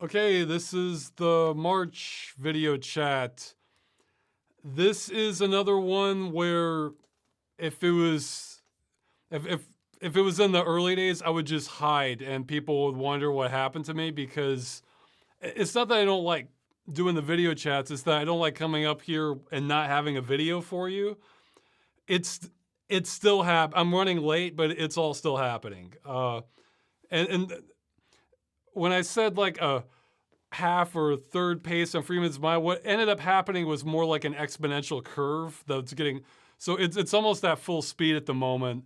Okay, this is the March video chat. This is another one where if it was if it was in the early days, I would just hide and people would wonder what happened to me because it's not that I don't like doing the video chats, it's that I don't like coming up here and not having a video for you. It's it's still I'm running late, but it's all still happening. And when I said like a half or third pace on Freeman's Mind, what ended up happening was more like an exponential curve that's getting, so it's almost at full speed at the moment.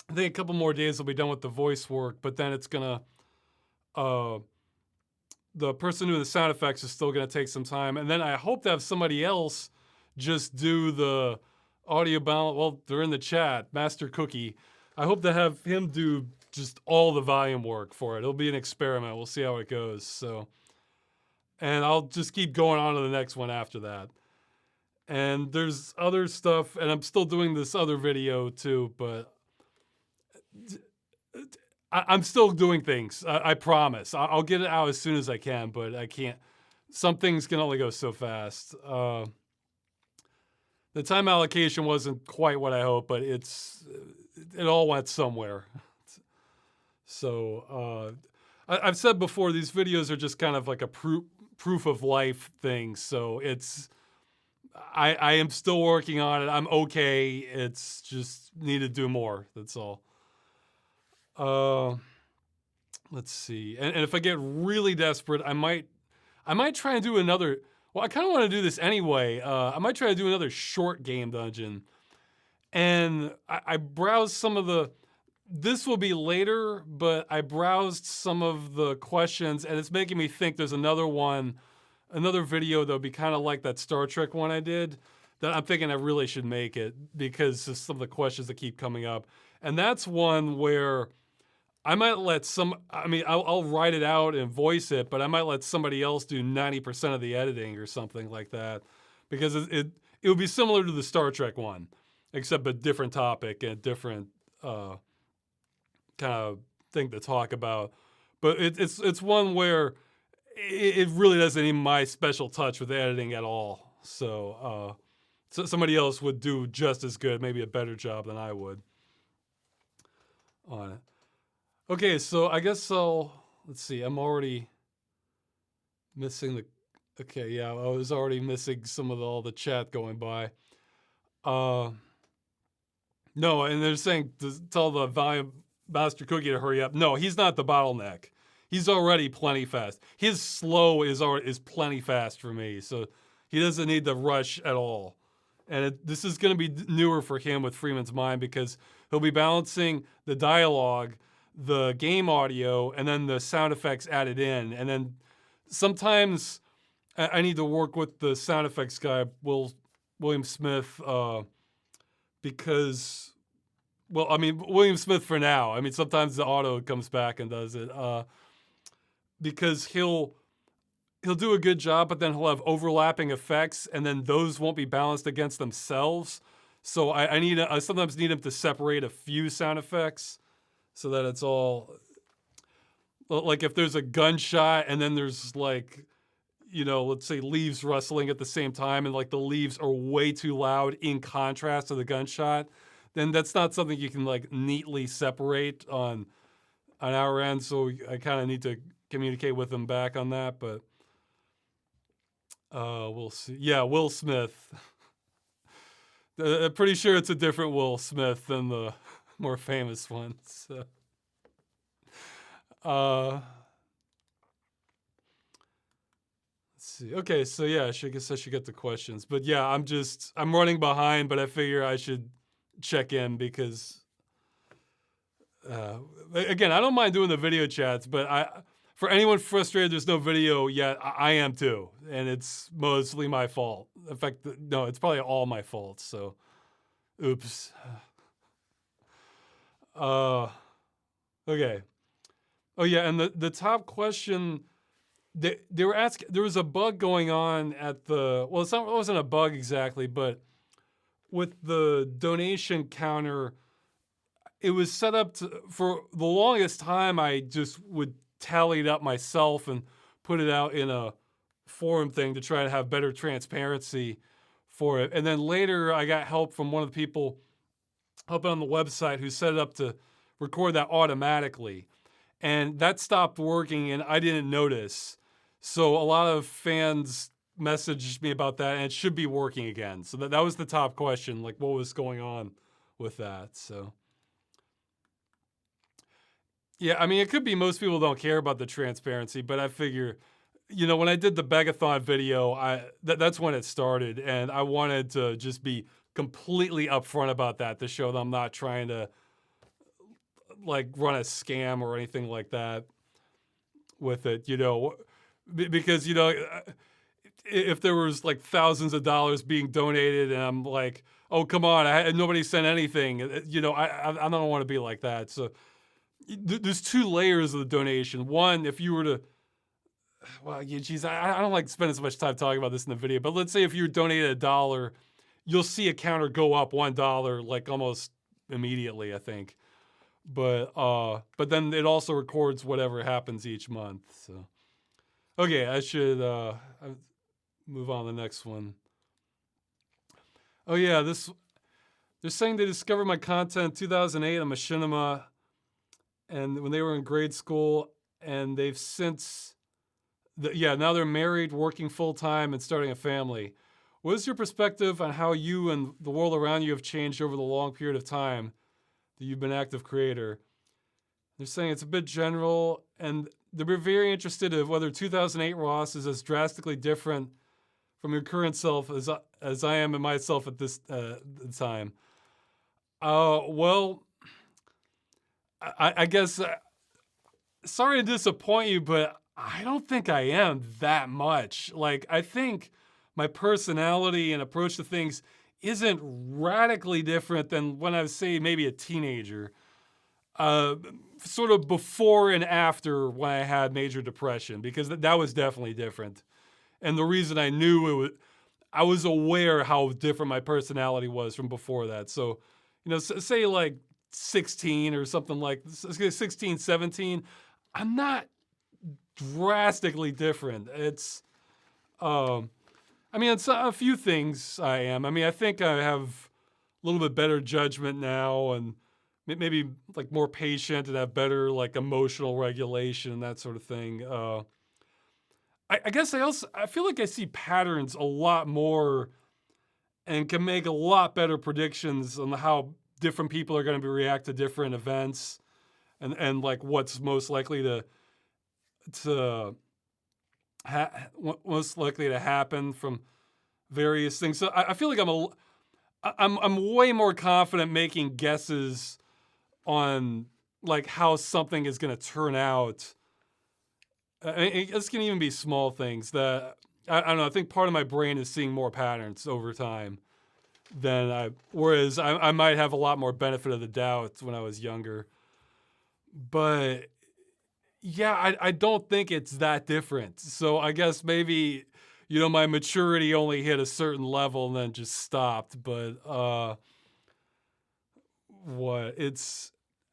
I think a couple more days will be done with the voice work, but then it's gonna, uh, the person doing the sound effects is still gonna take some time. And then I hope to have somebody else just do the audio balance. Well, they're in the chat, Master Cookie. I hope to have him do just all the volume work for it. It'll be an experiment. We'll see how it goes. So, and I'll just keep going on to the next one after that. And there's other stuff, and I'm still doing this other video too, but I'm still doing things. I promise. I'll get it out as soon as I can, but I can't. Some things can only go so fast. The time allocation wasn't quite what I hoped, but it all went somewhere. So I've said before, these videos are just kind of like a proof of life thing. So I am still working on it. I'm okay. It's just need to do more. That's all. Let's see. And if I get really desperate, I might try and do another. Well, I kind of want to do this anyway. I might try to do another short game dungeon. And I browsed some of the. This will be later, but I browsed some of the questions, and it's making me think there's another video that'll be kind of like that Star Trek one I did, that I'm thinking I really should make it because of some of the questions that keep coming up. And that's one where I might let I'll write it out and voice it, but I might let somebody else do 90% of the editing or something like that, because it would be similar to the Star Trek one, except a different topic and different kind of thing to talk about. But it's one where it really doesn't need my special touch with editing at all. So somebody else would do just as good, maybe a better job than I would on it. Okay, so I guess let's see, I'm already missing the, okay, yeah, I was already missing some of all the chat going by. No, and they're saying to tell the volume Master Cookie to hurry up. No, he's not the bottleneck. He's already plenty fast. His slow is plenty fast for me, so he doesn't need to rush at all. And this is going to be newer for him with Freeman's Mind because he'll be balancing the dialogue, the game audio, and then the sound effects added in. And then sometimes I need to work with the sound effects guy, William Smith, because, well, I mean, William Smith for now. I mean, sometimes the auto comes back and does it, because he'll do a good job, but then he'll have overlapping effects, and then those won't be balanced against themselves. So I sometimes need him to separate a few sound effects so that it's all, like if there's a gunshot and then there's like, let's say leaves rustling at the same time, and like the leaves are way too loud in contrast to the gunshot, then that's not something you can like neatly separate on our end. So I kind of need to communicate with him back on that, but we'll see. Yeah, Will Smith. I'm pretty sure it's a different Will Smith than the more famous one. So, let's see. Okay, so yeah, I guess I should get the questions. But yeah, I'm running behind, but I figure I should check in because, again, I don't mind doing the video chats, but for anyone frustrated there's no video yet, I am too. And it's mostly my fault. In fact, no, it's probably all my fault. So, oops. Okay. Oh yeah, and the top question, they were asking, there was a bug going on at it wasn't a bug exactly, but with the donation counter, it was set up for the longest time, I just would tally it up myself and put it out in a forum thing to try to have better transparency for it. And then later I got help from one of the people helping on the website who set it up to record that automatically. And that stopped working and I didn't notice. So a lot of fans messaged me about that and it should be working again. So that was the top question, like what was going on with that. So yeah, I mean, it could be most people don't care about the transparency, but I figure, when I did the Begathon video, that's when it started, and I wanted to just be completely upfront about that to show that I'm not trying to like run a scam or anything like that with it, because if there was like thousands of dollars being donated, and I'm like, oh come on, nobody sent anything, I don't want to be like that. So there's two layers of the donation. One, if you were to, well, geez, I don't like spending so much time talking about this in the video, but let's say if you donated $1, you'll see a counter go up $1 like almost immediately, I think. But then it also records whatever happens each month. So, okay, I should move on to the next one. Oh yeah, they're saying they discovered my content in 2008 on Machinima, and when they were in grade school, and they've since, now they're married, working full-time, and starting a family. What is your perspective on how you and the world around you have changed over the long period of time that you've been an active creator? They're saying it's a bit general, and they're very interested in whether 2008 Ross is as drastically different from your current self as I am in myself at this time. Well, I guess, sorry to disappoint you, but I don't think I am that much. Like, I think my personality and approach to things isn't radically different than when I was, say, maybe a teenager. Sort of before and after when I had major depression, because that was definitely different. And the reason I knew I was aware how different my personality was from before that. So, say like 16 or something like 16, 17, I'm not drastically different. It's a few things I am. I mean, I think I have a little bit better judgment now, and maybe like more patient and have better like emotional regulation and that sort of thing. I guess I feel like I see patterns a lot more and can make a lot better predictions on how different people are going to react to different events, and like what's most likely to most likely to happen from various things. So I feel like I'm way more confident making guesses on like how something is going to turn out. This can even be small things that I don't know. I think part of my brain is seeing more patterns over time whereas I might have a lot more benefit of the doubt when I was younger. But yeah, I don't think it's that different. So I guess maybe, my maturity only hit a certain level and then just stopped. But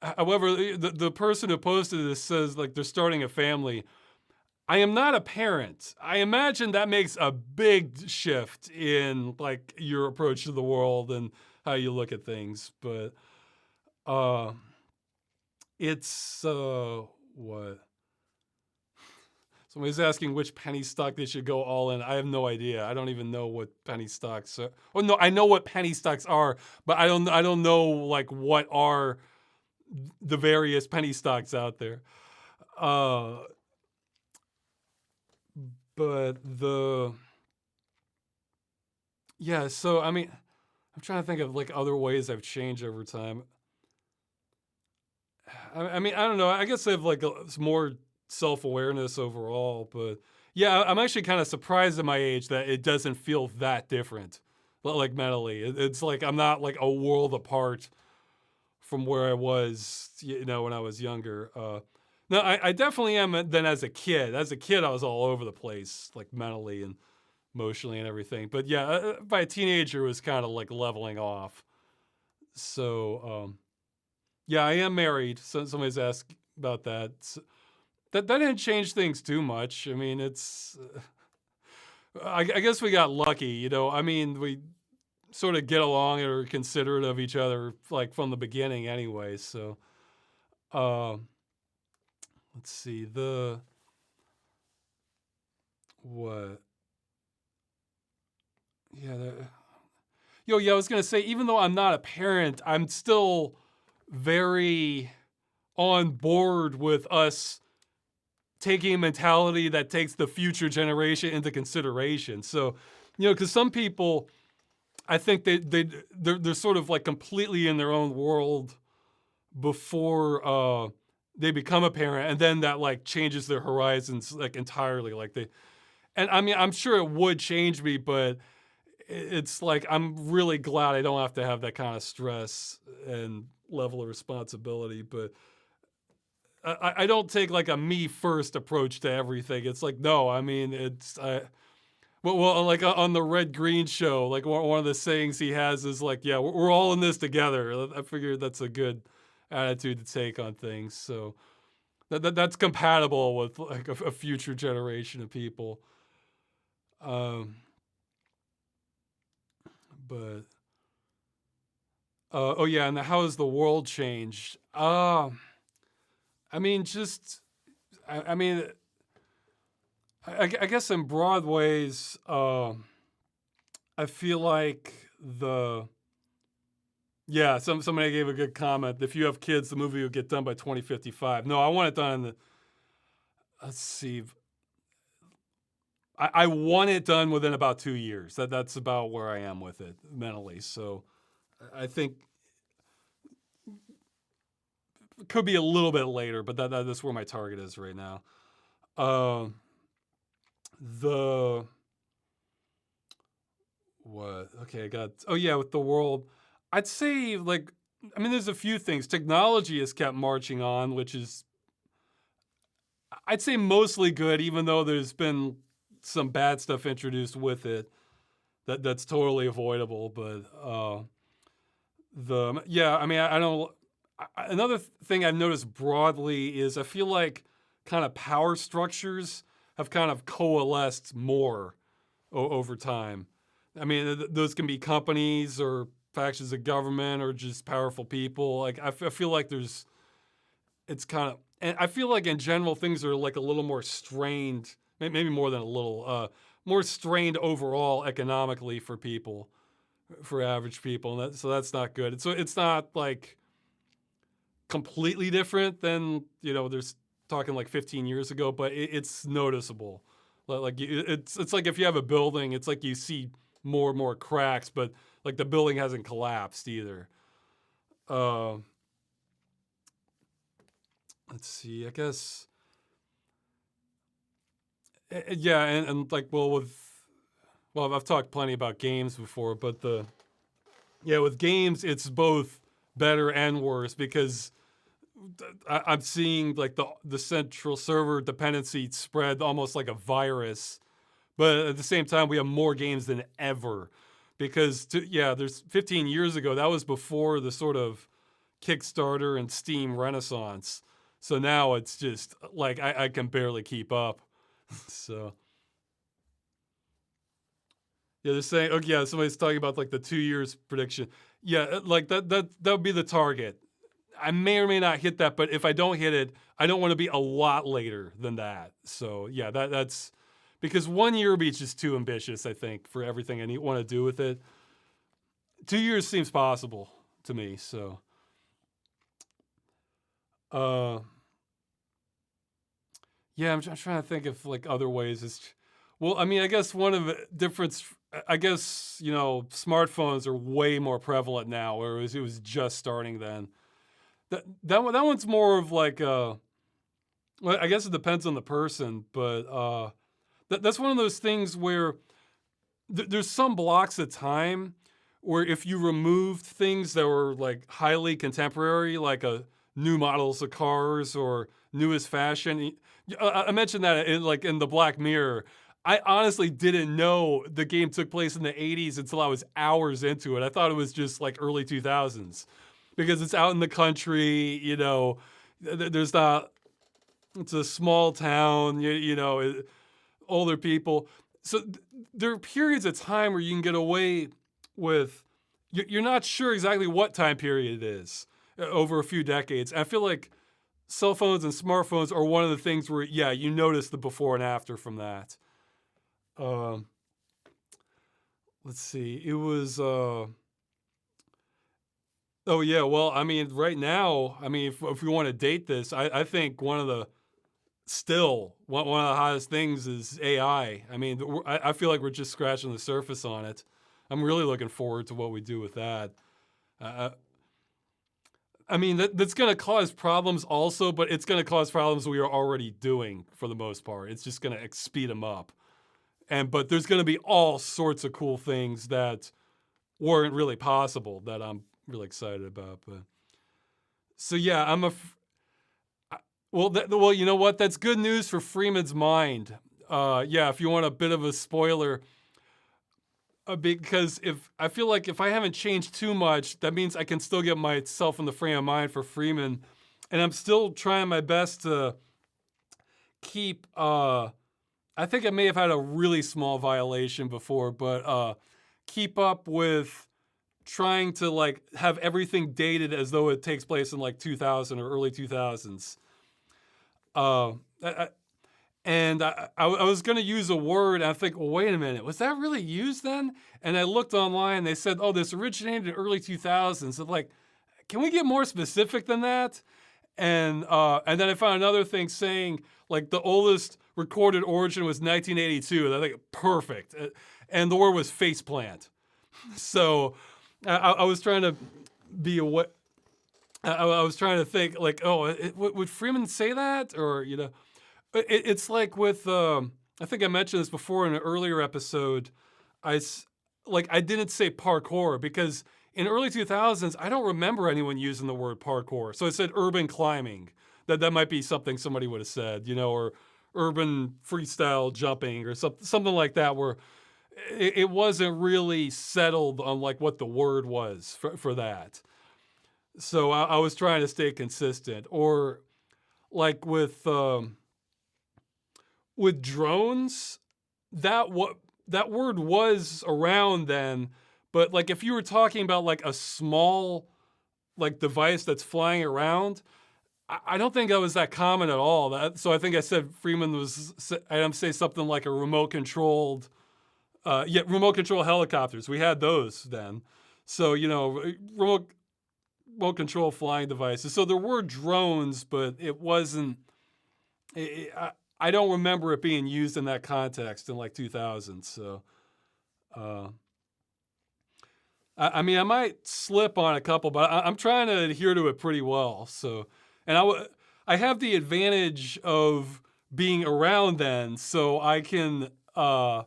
however, the person who posted this says like they're starting a family. I am not a parent. I imagine that makes a big shift in like your approach to the world and how you look at things. But it's what? Somebody's asking which penny stock they should go all in. I have no idea. I don't even know what penny stocks are. Oh no, I know what penny stocks are, but I don't know like what are the various penny stocks out there. But so I mean, I'm trying to think of like other ways I've changed over time. I mean, I don't know. I guess I have like more self-awareness overall, but yeah, I'm actually kind of surprised at my age that it doesn't feel that different, like mentally. It's like I'm not like a world apart from where I was, when I was younger. No, I definitely am than as a kid. As a kid, I was all over the place, like mentally and emotionally and everything. But yeah, by a teenager, it was kind of like leveling off. So, yeah, I am married. So somebody's asked about that. that didn't change things too much. I mean, it's I guess we got lucky, you know. I mean, we sort of get along and are considerate of each other like from the beginning anyway. So, uh, let's see the what. Yeah, yeah. I was gonna say, even though I'm not a parent, I'm still very on board with us taking a mentality that takes the future generation into consideration. So, you know, because some people, I think they're sort of like completely in their own world before they become a parent, and then that like changes their horizons like entirely. Like they, and I mean, I'm sure it would change me, but it's like I'm really glad I don't have to have that kind of stress and level of responsibility. But I don't take like a me first approach to everything. It's like no, I mean it's well like on the Red Green show, like one of the sayings he has is like, yeah, we're all in this together. I figured that's a good attitude to take on things. So that's compatible with like a future generation of people. Um, but oh yeah, and how has the world changed? I mean, just I mean, I guess in broad ways, I feel like the yeah. Somebody gave a good comment. If you have kids, the movie will get done by 2055. No, I want it done in the. Let's see. I want it done within about 2 years. That's about where I am with it mentally. So I think it could be a little bit later, but that's where my target is right now. Um, the what? Okay, I got. Oh yeah, with the world, I'd say like. I mean, there's a few things. Technology has kept marching on, which is I'd say mostly good, even though there's been some bad stuff introduced with it. That's totally avoidable. But the yeah, I mean, I don't. Another thing I've noticed broadly is I feel like kind of power structures have kind of coalesced more over time. I mean, those can be companies or factions of government or just powerful people. Like I feel like there's, it's kind of, and I feel like in general things are like a little more strained, maybe more than a little, more strained overall economically for people, for average people. And so that's not good. So it's not like completely different than, you know, there's talking like 15 years ago, but it's noticeable. Like it's like if you have a building, it's like you see more and more cracks, but like the building hasn't collapsed either. Uh, let's see. I guess yeah, and like well, I've talked plenty about games before, but the yeah with games it's both better and worse because I'm seeing like the central server dependency spread almost like a virus. But at the same time, we have more games than ever because yeah, there's 15 years ago that was before the sort of Kickstarter and Steam renaissance. So now it's just like I can barely keep up. So yeah, they're saying, okay, yeah, somebody's talking about like the 2 years prediction. Yeah, like that would be the target. I may or may not hit that, but if I don't hit it, I don't want to be a lot later than that. So yeah, that's because 1 year would be just too ambitious, I think, for everything I want to do with it. 2 years seems possible to me. So, uh, yeah, I'm trying to think of like other ways. Well, I mean, I guess one of the difference. I guess you know, smartphones are way more prevalent now, whereas it was just starting then. That one's more of like well, I guess it depends on the person, but that's one of those things where there's some blocks of time where if you removed things that were like highly contemporary, like a new models of cars or newest fashion. I mentioned that in like in the Black Mirror. I honestly didn't know the game took place in the 80s until I was hours into it. I thought it was just like early 2000s because it's out in the country, you know, there's not it's a small town, older people. So there are periods of time where you can get away with, you're not sure exactly what time period it is over a few decades. I feel like cell phones and smartphones are one of the things where, yeah, you notice the before and after from that. Um, let's see. It was, oh, yeah. Well, I mean, right now, I mean, if we want to date this, I think one of the hottest things is AI. I mean, I feel like we're just scratching the surface on it. I'm really looking forward to what we do with that. Uh, I mean, that's going to cause problems also, but it's going to cause problems we are already doing for the most part. It's just going to speed them up. But there's going to be all sorts of cool things that weren't really possible that I'm really excited about. But so yeah, well, you know what? That's good news for Freeman's mind. Yeah, if you want a bit of a spoiler, because if I feel like if I haven't changed too much, that means I can still get myself in the frame of mind for Freeman, and I'm still trying my best to keep. I think I may have had a really small violation before, but keep up with trying to like have everything dated as though it takes place in like 2000 or early 2000s. Uh, I, and I was going to use a word, and I think, well, wait a minute, was that really used then? And I looked online, and they said, oh, this originated in early 2000s. So like, can we get more specific than that? And then I found another thing saying like the oldest recorded origin was 1982. And I think perfect. And the word was faceplant. So I was trying to be aware. I was trying to think like, oh, would Freeman say that? Or, it's like with, I think I mentioned this before in an earlier episode. I didn't say parkour because in early 2000s, I don't remember anyone using the word parkour. So I said urban climbing. That might be something somebody would have said, or urban freestyle jumping or something like that, where it wasn't really settled on like what the word was for that. So I was trying to stay consistent. Or like with drones, that what that word was around then, but like if you were talking about like a small like device that's flying around, I don't think that was that common at all. So I think I said Freeman I say something like a remote control helicopters. We had those then. So remote control flying devices. So there were drones, but it wasn't. I don't remember it being used in that context in like 2000. So, uh, I mean, I might slip on a couple, but I'm trying to adhere to it pretty well. So, and I have the advantage of being around then, so I can I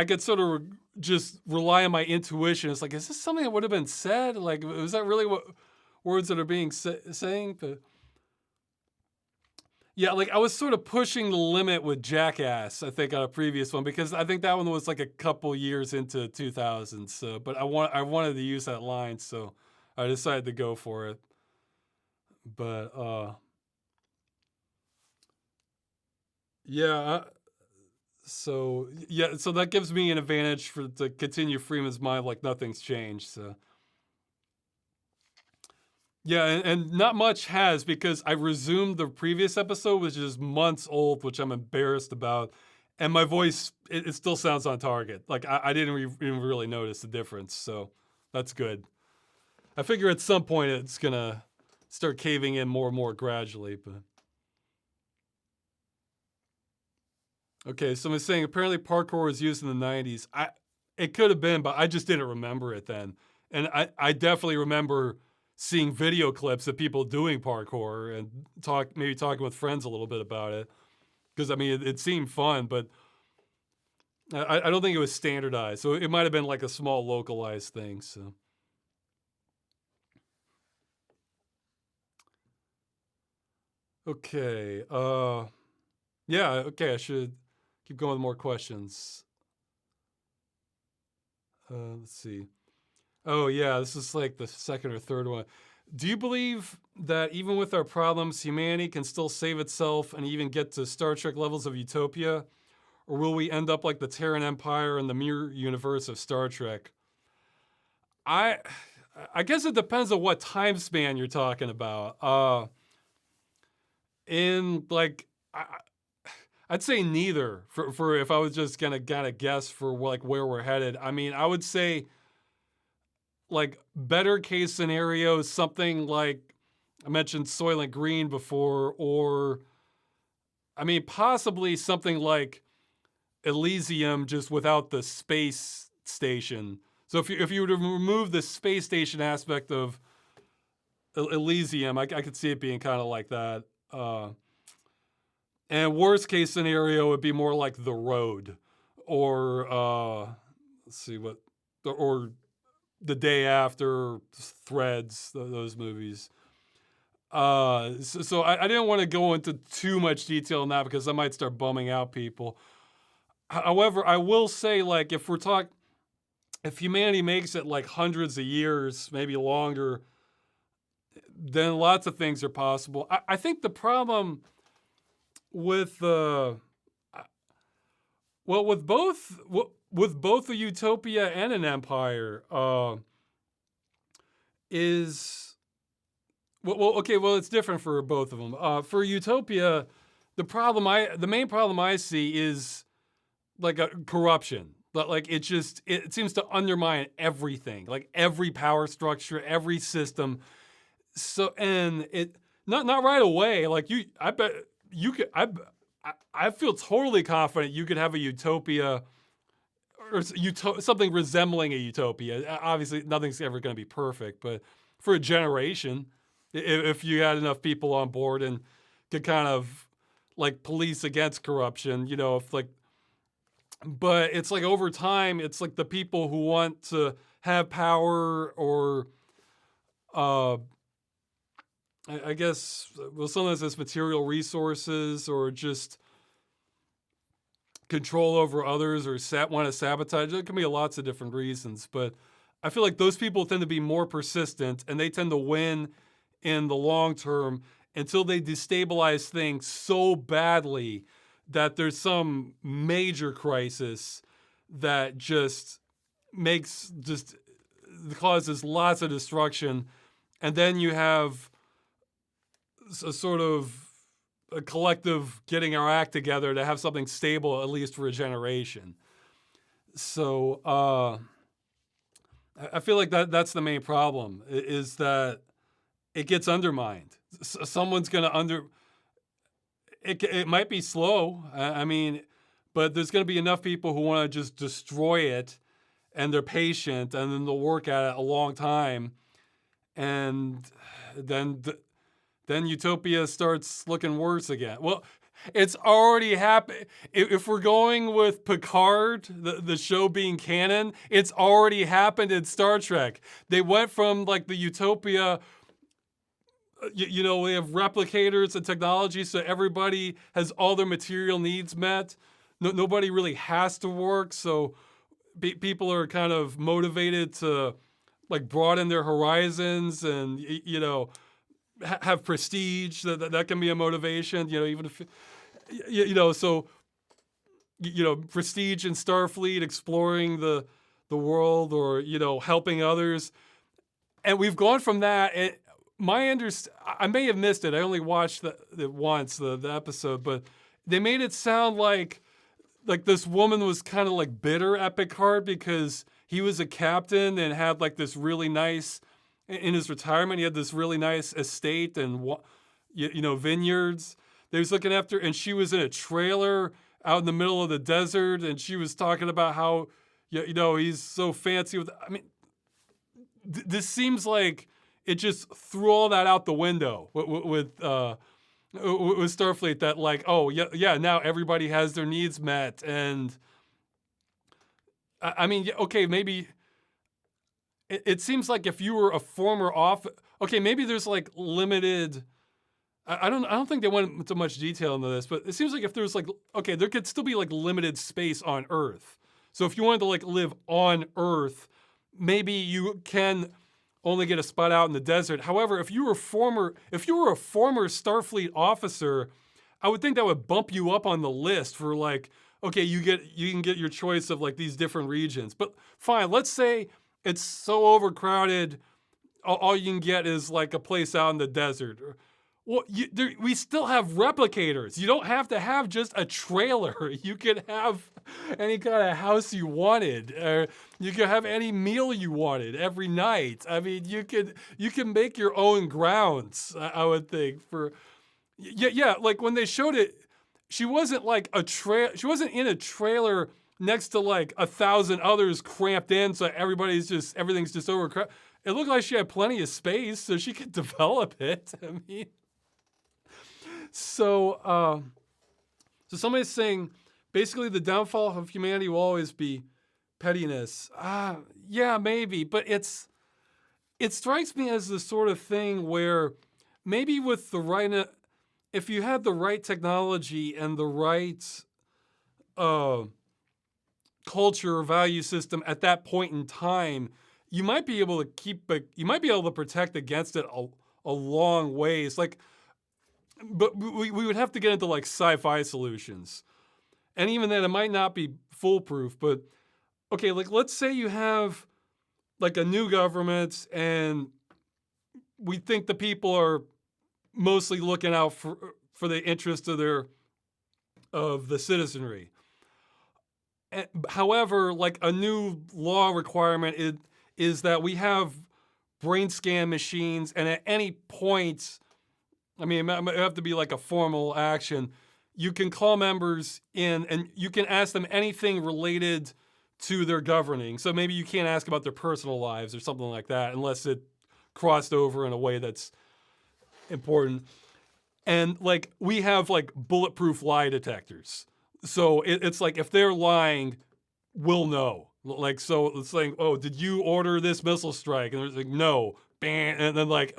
could sort of just rely on my intuition. It's like, is this something that would have been said? Like, is that really what words that are being saying? But yeah, like I was sort of pushing the limit with Jackass, I think, on a previous one because I think that one was like a couple years into 2000. So, but I wanted to use that line, so I decided to go for it. But yeah, so that gives me an advantage to continue Freeman's mind like nothing's changed. So yeah, and not much has because I resumed the previous episode, which is months old, which I'm embarrassed about. And my voice, it still sounds on target. Like I didn't even really notice the difference. So that's good. I figure at some point it's going to start caving in more and more gradually. But okay, someone's saying apparently parkour was used in the 90s. It could have been, but I just didn't remember it then. And I definitely remember seeing video clips of people doing parkour and maybe talking with friends a little bit about it. Because I mean, it seemed fun, but I don't think it was standardized. So it might have been like a small localized thing. So okay, yeah, okay. I should keep going with more questions. Let's see. Oh yeah, this is like the second or third one. Do you believe that even with our problems, humanity can still save itself and even get to Star Trek levels of utopia? Or will we end up like the Terran Empire in the mirror universe of Star Trek? I I guess it depends on what time span you're talking about. In like I'd say neither for if I was just gonna guess for like where we're headed. I mean, I would say like better case scenario, something like I mentioned Soylent Green before, or I mean possibly something like Elysium just without the space station. So if you were to remove the space station aspect of Elysium, I could see it being kind of like that. And worst case scenario would be more like The Road, or let's see what, or The Day After, Threads, those movies. So I didn't want to go into too much detail on that because I might start bumming out people. However, I will say, like, if humanity makes it like hundreds of years, maybe longer, then lots of things are possible. I think the problem with well, with both a utopia and an empire, is okay. Well, it's different for both of them. For utopia, the main problem I see is like a corruption. But like it seems to undermine everything, like every power structure, every system. So and it not right away. Like I bet you could. I feel totally confident you could have a utopia or something resembling a utopia. Obviously, nothing's ever going to be perfect, but for a generation, if you had enough people on board and could kind of like police against corruption, if like, but it's like over time, it's like the people who want to have power or, I guess, well, sometimes it's material resources or just control over others or want to sabotage. There can be lots of different reasons, but I feel like those people tend to be more persistent and they tend to win in the long term until they destabilize things so badly that there's some major crisis that causes lots of destruction. And then you have a sort of a collective getting our act together to have something stable, at least for a generation. So I feel like that's the main problem, is that it gets undermined. Someone's going to it might be slow. I mean, but there's going to be enough people who want to just destroy it, and they're patient, and then they'll work at it a long time, and then utopia starts looking worse again. Well, it's already happened. If we're going with Picard, the show being canon, it's already happened in Star Trek. They went from like the utopia, we have replicators and technology, so everybody has all their material needs met. Nobody really has to work, so people are kind of motivated to like broaden their horizons and have prestige. That can be a motivation. Even if so prestige in Starfleet, exploring the world, or helping others. And we've gone from that. And I may have missed it. I only watched it once, the episode, but they made it sound like this woman was kind of like bitter at Picard because he was a captain and had like this really nice, in his retirement, he had this really nice estate and vineyards that he was looking after, and she was in a trailer out in the middle of the desert, and she was talking about how he's so fancy with. I mean, this seems like it just threw all that out the window with Starfleet. That like, oh yeah, now everybody has their needs met, and I mean, okay, maybe. It seems like if you were a former okay, maybe there's like limited. I don't think they went into much detail into this, but it seems like if there's like, okay, there could still be like limited space on Earth. So if you wanted to like live on Earth, maybe you can only get a spot out in the desert. However, if you were a former Starfleet officer, I would think that would bump you up on the list for like, okay, you can get your choice of like these different regions. But fine, let's say it's so overcrowded, all you can get is like a place out in the desert. Well, we still have replicators. You don't have to have just a trailer. You could have any kind of house you wanted. You could have any meal you wanted every night. I mean, you can make your own grounds. I would think for, yeah. Like when they showed it, she wasn't like she wasn't in a trailer next to like 1,000 others cramped in, so everything's just overcrowded. It looked like she had plenty of space, so she could develop it. I mean. So somebody's saying, basically the downfall of humanity will always be pettiness. Yeah, maybe, but it strikes me as the sort of thing where maybe with the right, if you had the right technology and the right culture or value system at that point in time, you might be able to protect against it a long ways. Like, but we would have to get into like sci-fi solutions. And even then, it might not be foolproof, but okay, like let's say you have like a new government and we think the people are mostly looking out for the interest of the citizenry. However, like a new law requirement is that we have brain scan machines, and at any point, I mean, it might have to be like a formal action. You can call members in and you can ask them anything related to their governing. So maybe you can't ask about their personal lives or something like that unless it crossed over in a way that's important. And like we have like bulletproof lie detectors. So it's like if they're lying, we'll know. Like, so it's like, oh, did you order this missile strike? And they're like, no, bam. And then like,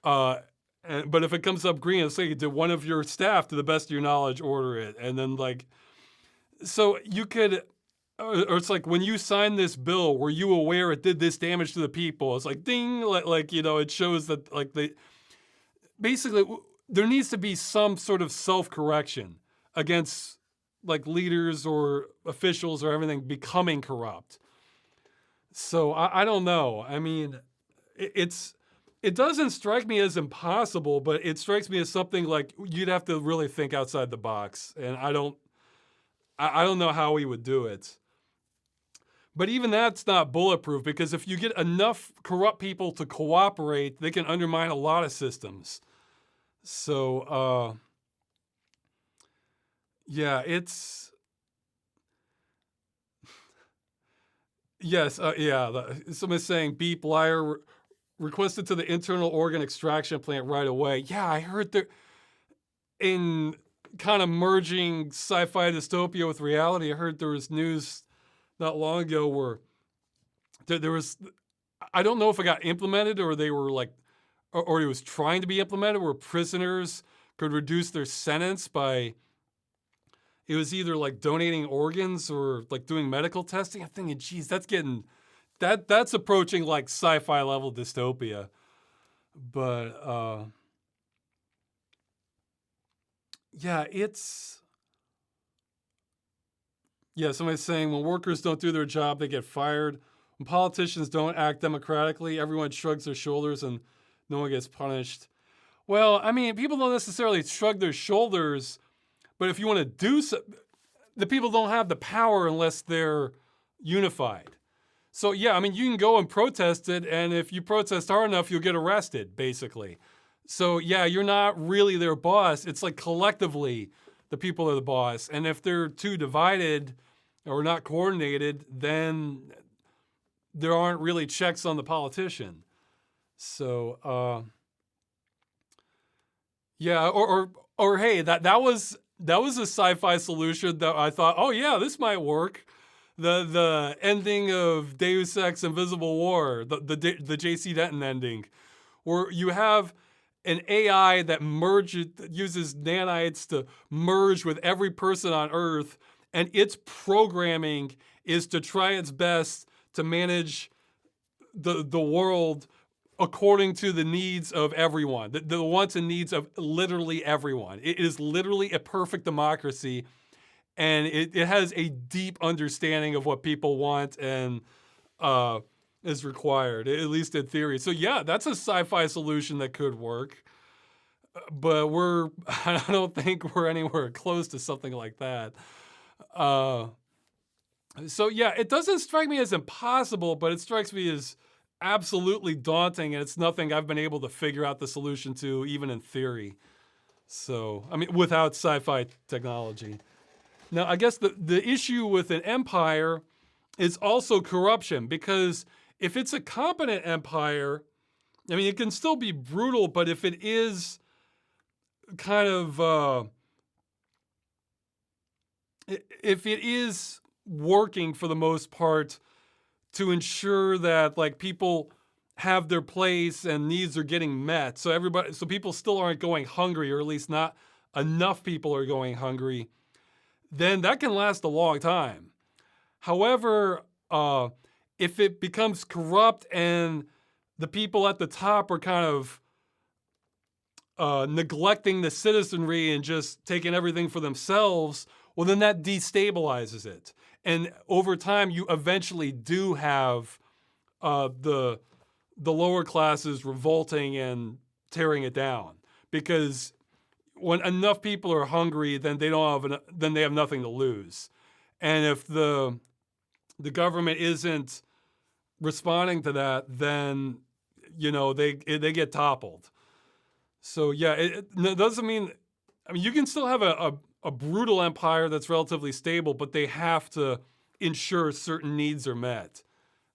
but if it comes up green, it's like, did one of your staff, to the best of your knowledge, order it? And then like, so you could, or it's like, when you signed this bill, were you aware it did this damage to the people? It's like, ding, like you know, it shows that like basically, there needs to be some sort of self-correction against like leaders or officials or everything becoming corrupt. So I don't know. I mean, it doesn't strike me as impossible, but it strikes me as something like you'd have to really think outside the box. And I don't know how we would do it. But even that's not bulletproof, because if you get enough corrupt people to cooperate, they can undermine a lot of systems. So, yeah, it's, yes, yeah. Somebody's saying, beep, liar, requested to the internal organ extraction plant right away. Yeah, I heard there, in kind of merging sci-fi dystopia with reality, I heard there was news not long ago where there was, I don't know if it got implemented or they were like, or it was trying to be implemented, where prisoners could reduce their sentence by, it was either like donating organs or like doing medical testing. I'm thinking, geez, that's approaching like sci-fi level dystopia. But yeah, somebody's saying when workers don't do their job, they get fired. When politicians don't act democratically, everyone shrugs their shoulders and no one gets punished. Well, I mean, people don't necessarily shrug their shoulders, but if you want to do so, the people don't have the power unless they're unified. So yeah, I mean, you can go and protest it, and if you protest hard enough, you'll get arrested, basically. So yeah, you're not really their boss. It's like collectively, the people are the boss. And if they're too divided or not coordinated, then there aren't really checks on the politician. So yeah, or hey, that was a sci-fi solution that I thought, oh yeah, this might work. The ending of Deus Ex Invisible War, the J.C. Denton ending, where you have an AI that uses nanites to merge with every person on Earth, and its programming is to try its best to manage the world according to the needs of everyone, the wants and needs of literally everyone. It is literally a perfect democracy, and it has a deep understanding of what people want and is required, at least in theory. So yeah, that's a sci-fi solution that could work, but I don't think we're anywhere close to something like that. So yeah, it doesn't strike me as impossible, but it strikes me as absolutely daunting, and it's nothing I've been able to figure out the solution to, even in theory. So, I mean, without sci-fi technology. Now, I guess the issue with an empire is also corruption, because if it's a competent empire, I mean, it can still be brutal, but if it is kind of, if it is working for the most part to ensure that like people have their place and needs are getting met, so people still aren't going hungry, or at least not enough people are going hungry, then that can last a long time. However, if it becomes corrupt and the people at the top are kind of neglecting the citizenry and just taking everything for themselves, well, then that destabilizes it. And over time, you eventually do have the lower classes revolting and tearing it down, because when enough people are hungry, then then they have nothing to lose. And if the government isn't responding to that, then they get toppled. So yeah, it doesn't mean. I mean, you can still have a brutal empire that's relatively stable, but they have to ensure certain needs are met,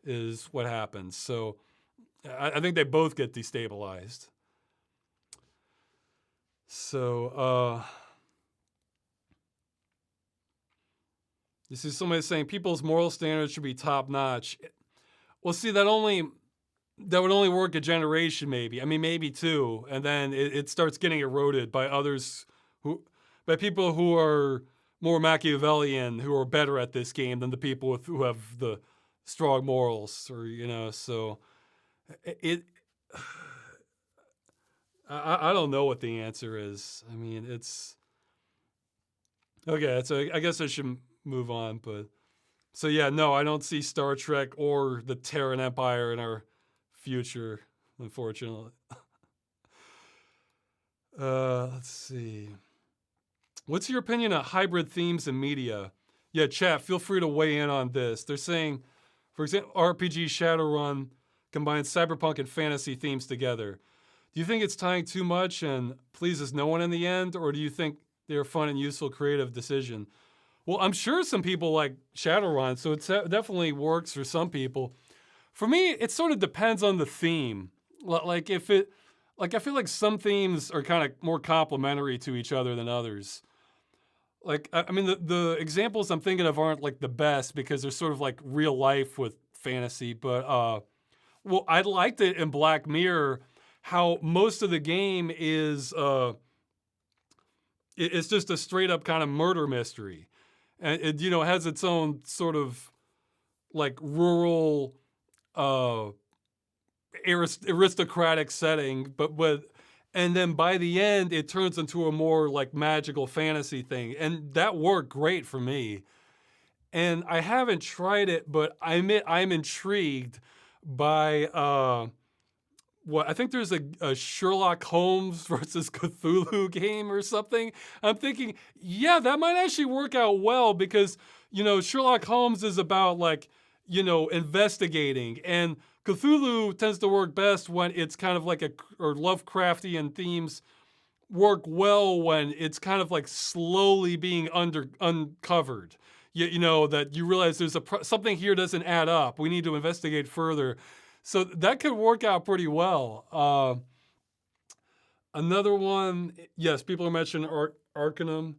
is what happens. So I think they both get destabilized. So you see somebody saying people's moral standards should be top notch. Well, see, that would only work a generation, maybe. I mean, maybe two, and then it starts getting eroded by by people who are more Machiavellian, who are better at this game than the people who have the strong morals, or So it. I don't know what the answer is. I mean, it's okay. So I guess I should move on, but. So yeah, no, I don't see Star Trek or the Terran Empire in our future, unfortunately. Let's see. What's your opinion on hybrid themes in media? Yeah, chat, feel free to weigh in on this. They're saying, for example, RPG Shadowrun combines cyberpunk and fantasy themes together. Do you think it's tying too much and pleases no one in the end, or do you think they're a fun and useful creative decision? Well, I'm sure some people like Shadowrun, so it definitely works for some people. For me, it sort of depends on the theme. Like I feel like some themes are kind of more complementary to each other than others. Like, I mean, the examples I'm thinking of aren't like the best because they're sort of like real life with fantasy. But well, I liked it in Black Mirror how most of the game is it's just a straight up kind of murder mystery, and it has its own sort of like rural aristocratic setting, and then by the end it turns into a more like magical fantasy thing, and that worked great for me. And I haven't tried it, but I admit I'm intrigued by what I think there's a Sherlock Holmes versus Cthulhu game or something. I'm thinking, yeah, that might actually work out well because, Sherlock Holmes is about like, investigating, and Cthulhu tends to work best when it's kind of like or Lovecraftian themes work well when it's kind of like slowly being uncovered. That you realize there's something here doesn't add up. We need to investigate further. So that could work out pretty well. Another one, yes, people are mentioning Arcanum.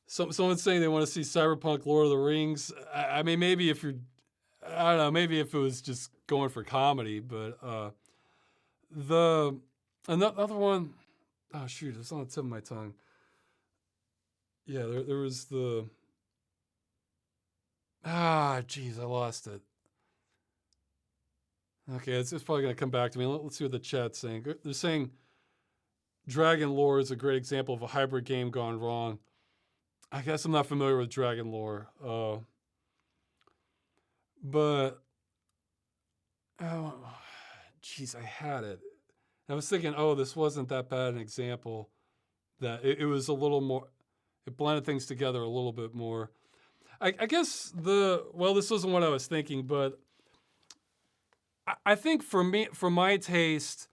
Someone's saying they want to see Cyberpunk Lord of the Rings. I mean, maybe if you're, I don't know, maybe if it was just going for comedy, but another one, oh shoot, it's on the tip of my tongue. Yeah, there was geez, I lost it. Okay, it's probably going to come back to me. Let's see what the chat's saying. They're saying Dragon Lore is a great example of a hybrid game gone wrong. I guess I'm not familiar with Dragon Lore. But, oh, geez, I had it. I was thinking, oh, this wasn't that bad an example. That it was a little more, it blended things together a little bit more. I guess this wasn't what I was thinking, but I think for me, for my taste,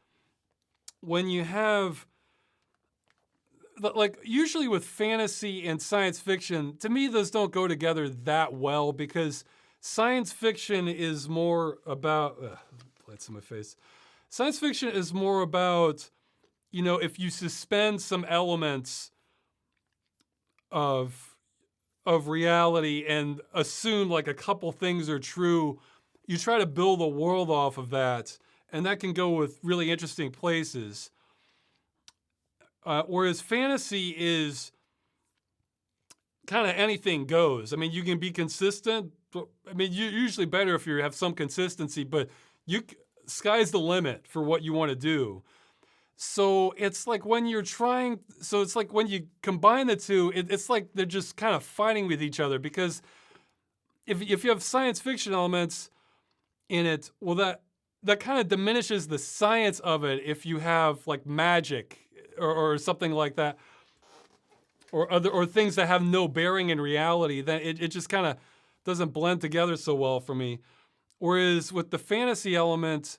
when you have, like, usually with fantasy and science fiction, to me, those don't go together that well because science fiction is more about, lights in my face. Science fiction is more about, if you suspend some elements of reality and assume like a couple things are true, you try to build a world off of that, and that can go with really interesting places. Whereas fantasy is kind of anything goes. I mean, you can be consistent. I mean, you're usually better if you have some consistency, but sky's the limit for what you want to do. So it's like when you're trying, so it's like when you combine the two, it's like they're just kind of fighting with each other because if you have science fiction elements in it, well, that kind of diminishes the science of it if you have like magic or something like that, or things that have no bearing in reality, then it just kind of doesn't blend together so well for me. Whereas with the fantasy element,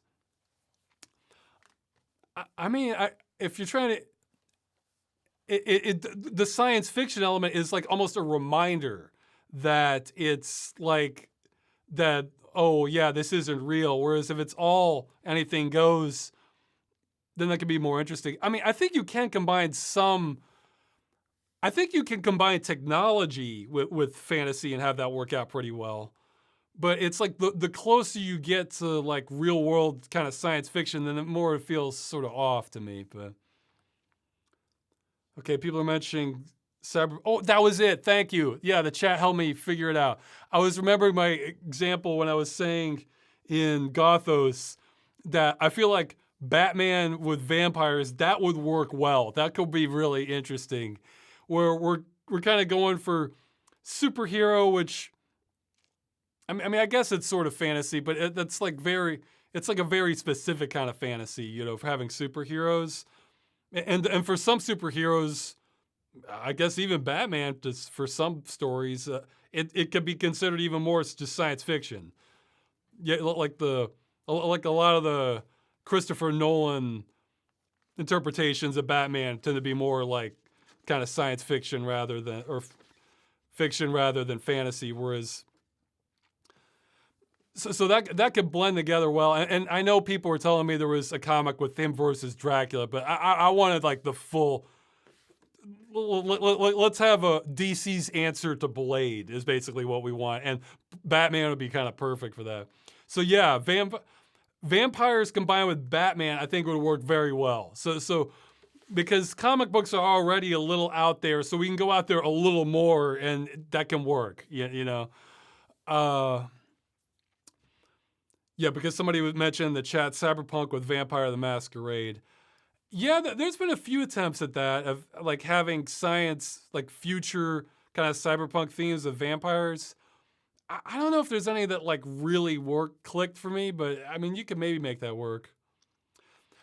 I mean, if you're trying to, the science fiction element is like almost a reminder that it's like that, oh yeah, this isn't real. Whereas if it's all anything goes, then that could be more interesting. I mean, I think you can combine technology with fantasy and have that work out pretty well. But it's like the closer you get to like real world kind of science fiction, then the more it feels sort of off to me. But okay, people are mentioning cyber. Oh, that was it. Thank you. Yeah, the chat helped me figure it out. I was remembering my example when I was saying in Gothos that I feel like Batman with vampires, that would work well. That could be really interesting. Where we're kind of going for superhero, which I mean, I guess it's sort of fantasy, but it's like a very specific kind of fantasy, for having superheroes, and for some superheroes, I guess even Batman, just for some stories, it could be considered even more just science fiction. Yeah, like a lot of the Christopher Nolan interpretations of Batman tend to be more like kind of science fiction fiction rather than fantasy, whereas. So that could blend together well, and I know people were telling me there was a comic with him versus Dracula, but I wanted like the full. Let's have a DC's answer to Blade is basically what we want, and Batman would be kind of perfect for that. So yeah, vampires combined with Batman, I think would work very well. So because comic books are already a little out there, so we can go out there a little more, and that can work. Yeah, because somebody mentioned in the chat Cyberpunk with Vampire the Masquerade. Yeah, there's been a few attempts at that, of like having science, like future kind of cyberpunk themes of vampires. I don't know if there's any that like really clicked for me, but I mean, you could maybe make that work.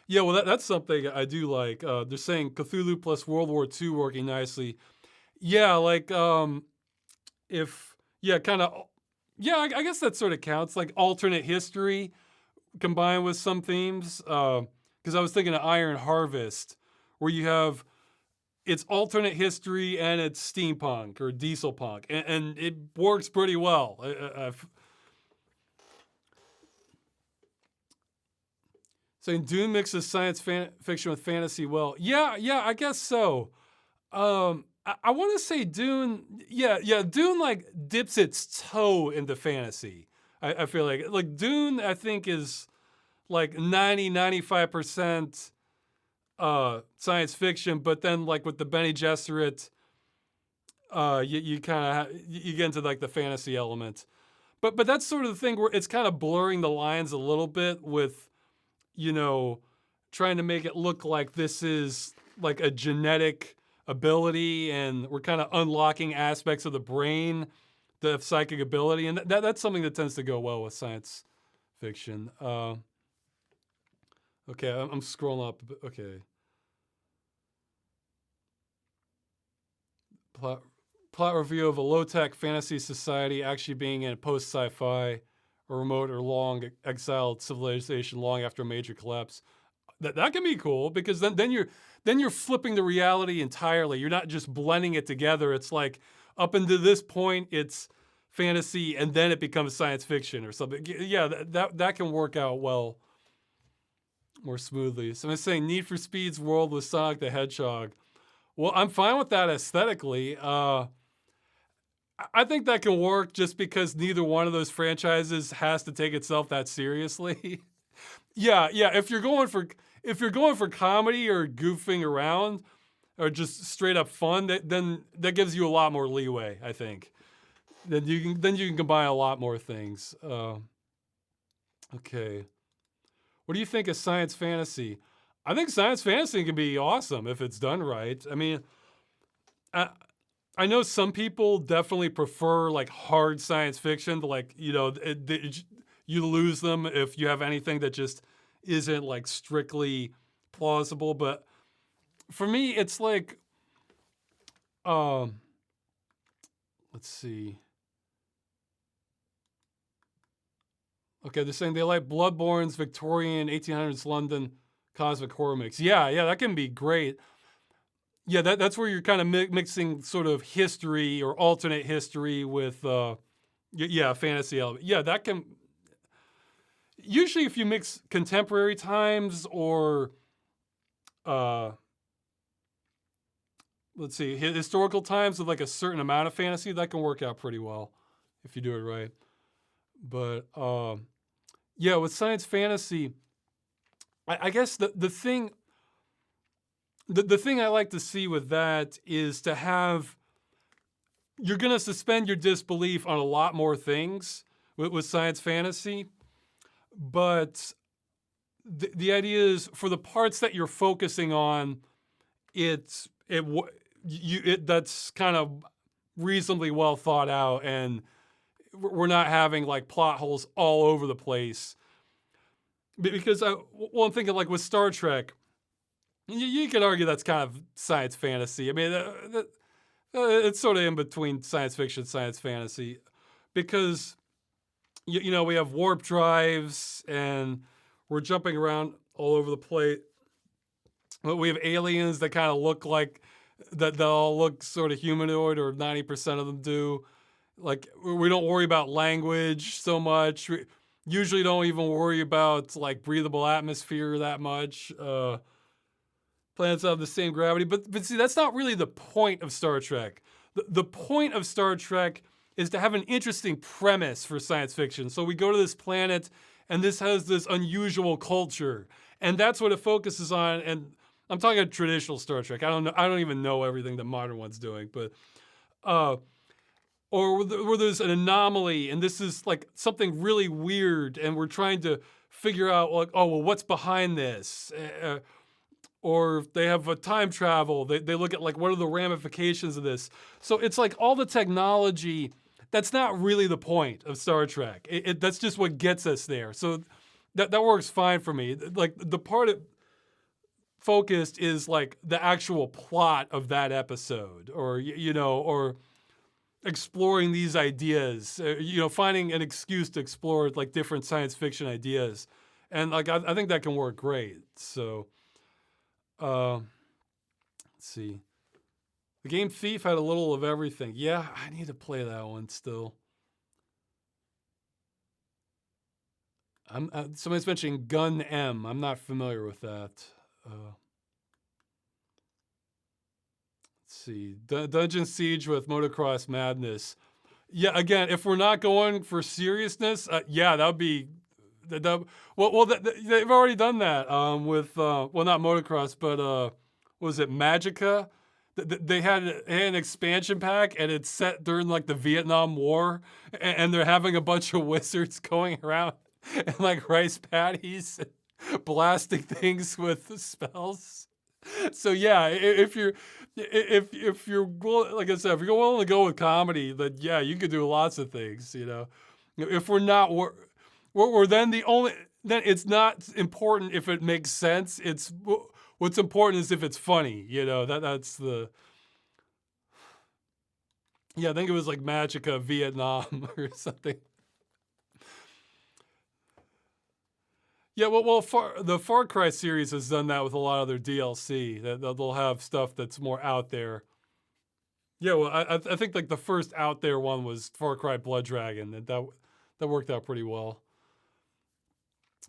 Yeah, well, that's something I do like. They're saying Cthulhu plus World War II working nicely. Yeah, like kind of. Yeah, I guess that sort of counts, like alternate history combined with some themes. Because I was thinking of Iron Harvest, where you have it's alternate history and it's steampunk or diesel punk, and it works pretty well. Saying Dune mixes science fiction with fantasy well. Yeah, I guess so. I want to say Dune. Yeah, Dune like dips its toe into fantasy. I feel like Dune, I think, is like 95% science fiction, but then like with the Bene Gesserit, you kind of you get into like the fantasy element. but that's sort of the thing where it's kind of blurring the lines a little bit with, you know, trying to make it look like this is like a genetic ability and we're kind of unlocking aspects of the brain, the psychic ability, and that's something that tends to go well with science fiction. Okay, I'm scrolling up. Okay. Plot review of a low-tech fantasy society actually being in a post-sci-fi, or remote or long exiled civilization long after a major collapse. That can be cool because then you're flipping the reality entirely. You're not just blending it together. It's like up until this point it's fantasy and then it becomes science fiction or something. Yeah, that can work out well, more smoothly. So I'm saying Need for Speed's world with Sonic the Hedgehog. Well, I'm fine with that aesthetically. I think that can work just because neither one of those franchises has to take itself that seriously. Yeah. If you're going for comedy or goofing around or just straight up fun, then that gives you a lot more leeway, I think. Then you can combine a lot more things. Okay. What do you think of science fantasy? I think science fantasy can be awesome if it's done right. I mean, I know some people definitely prefer like hard science fiction to like, you know, you lose them if you have anything that just isn't like strictly plausible. But for me, it's like, let's see. Okay, they're saying they like Bloodborne's Victorian 1800s London cosmic horror mix. Yeah, that can be great. Yeah, that's where you're kind of mixing sort of history or alternate history with, fantasy element. Yeah, that can. Usually, if you mix contemporary times or, let's see, historical times with like a certain amount of fantasy, that can work out pretty well if you do it right. But yeah, with science fantasy, I guess the thing I like to see with that is to have, you're going to suspend your disbelief on a lot more things with science fantasy, but the idea is for the parts that you're focusing on, that's kind of reasonably well thought out, and we're not having like plot holes all over the place. Because I'm thinking like with Star Trek, you could argue that's kind of science fantasy. I mean, it's sort of in between science fiction, science fantasy, because you know we have warp drives and we're jumping around all over the place. But we have aliens that kind of look like that. They all look sort of humanoid, or 90% of them do. Like we don't worry about language so much. We usually don't even worry about like breathable atmosphere that much. Planets have the same gravity, but see, that's not really the point of Star Trek. The point of Star Trek is to have an interesting premise for science fiction. So we go to this planet, and this has this unusual culture, and that's what it focuses on. And I'm talking traditional Star Trek. I don't even know everything the modern one's doing, but or where there's an anomaly, and this is like something really weird, and we're trying to figure out like, oh well, what's behind this? Or if they have a time travel, they look at like what are the ramifications of this. So it's like all the technology, that's not really the point of Star Trek. That's just what gets us there. So that works fine for me. Like the part it focused is like the actual plot of that episode, or or exploring these ideas, finding an excuse to explore like different science fiction ideas. And like I think that can work great. So let's see. The game Thief had a little of everything. Yeah, I need to play that one still. Somebody's mentioning Gun M. I'm not familiar with that. Let's see. Dungeon Siege with Motocross Madness. Yeah, again, if we're not going for seriousness, yeah, that would be. They've already done that with not motocross, but was it Magica? they had an expansion pack, and it's set during like the Vietnam War, and they're having a bunch of wizards going around and like rice patties, blasting things with spells. So yeah, if you're like I said, if you're willing to go with comedy, then yeah, you could do lots of things. If we're not, we're then the only. Then it's not important if it makes sense. It's what's important is if it's funny. That's the. Yeah, I think it was like Magica Vietnam or something. Yeah, well, the Far Cry series has done that with a lot of their DLC. That they'll have stuff that's more out there. Yeah, well, I think like the first out there one was Far Cry Blood Dragon, and that worked out pretty well.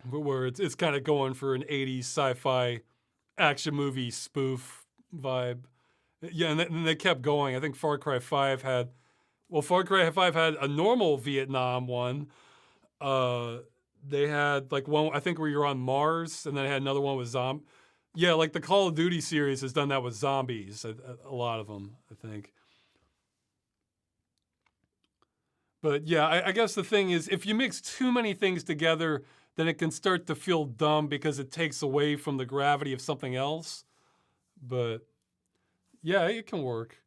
Where it's kind of going for an '80s sci-fi action movie spoof vibe. Yeah, and then they kept going. I think Far Cry 5 had, Far Cry 5 had a normal Vietnam one. Uh, they had like one, I think, where you're on Mars, and then they had another one with zombie. Yeah, like the Call of Duty series has done that with zombies. A lot of them, I think. But yeah, I guess the thing is, if you mix too many things together, then it can start to feel dumb because it takes away from the gravity of something else. But yeah, it can work.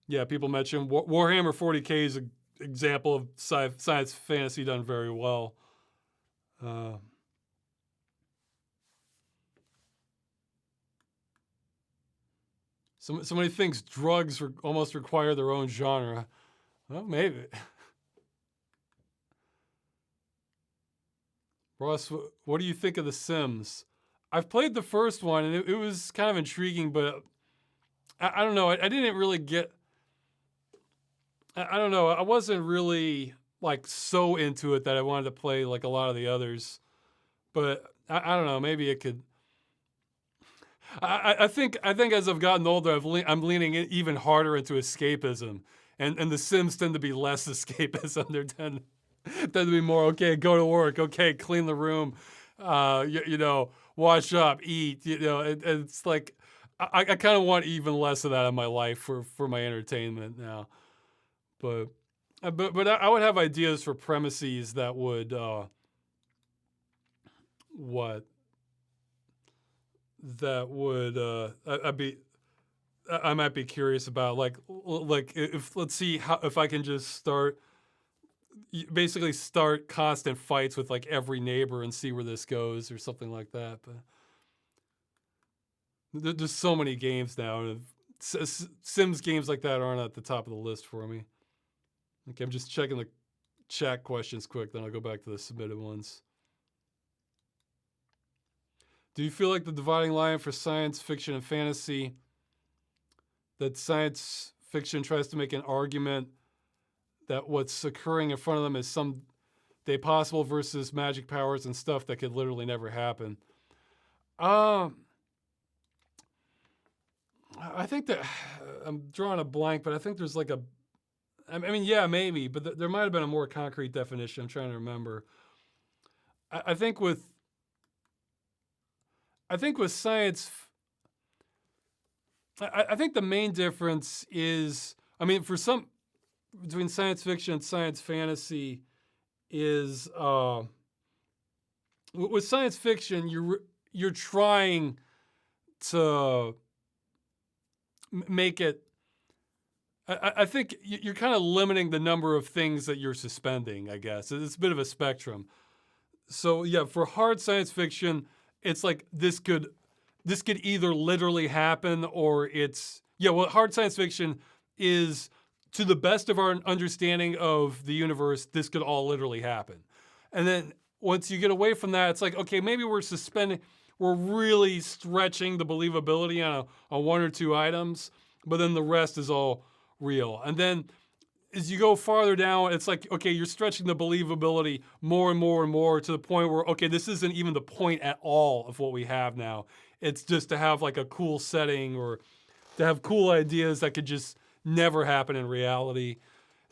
Yeah, people mention Warhammer 40K is an example of science fantasy done very well. Uh, somebody thinks drugs almost require their own genre. Well, maybe. Ross, what do you think of The Sims? I've played the first one, and it was kind of intriguing, but I don't know. I didn't really get. I don't know. I wasn't really like so into it that I wanted to play like a lot of the others. But I don't know. Maybe it could. I think as I've gotten older, I'm leaning even harder into escapism, and the Sims tend to be less escapism. They tend to be more okay. Go to work. Okay, clean the room. Wash up, eat. And it's like I kind of want even less of that in my life for my entertainment now. But I would have ideas for premises that would what that would I might be curious about, like if let's see how if I can just basically start constant fights with like every neighbor and see where this goes or something like that. But there's so many games now. Sims games like that aren't at the top of the list for me. Okay, I'm just checking the chat questions quick, then I'll go back to the submitted ones. Do you feel like the dividing line for science fiction and fantasy, that science fiction tries to make an argument that what's occurring in front of them is someday possible versus magic powers and stuff that could literally never happen? I think that I'm drawing a blank, but I think there's like yeah, maybe, but there might have been a more concrete definition. I'm trying to remember. I think with science, I think the main difference is, between science fiction and science fantasy is, with science fiction, you're trying to make it. I think you're kind of limiting the number of things that you're suspending, I guess. It's a bit of a spectrum. So yeah, for hard science fiction, it's like this could either literally happen or hard science fiction is, to the best of our understanding of the universe, this could all literally happen. And then once you get away from that, it's like, okay, maybe we're really stretching the believability on one or two items, but then the rest is all real. And then as you go farther down, it's like, okay, you're stretching the believability more and more and more to the point where, okay, this isn't even the point at all of what we have now. It's just to have like a cool setting or to have cool ideas that could just never happen in reality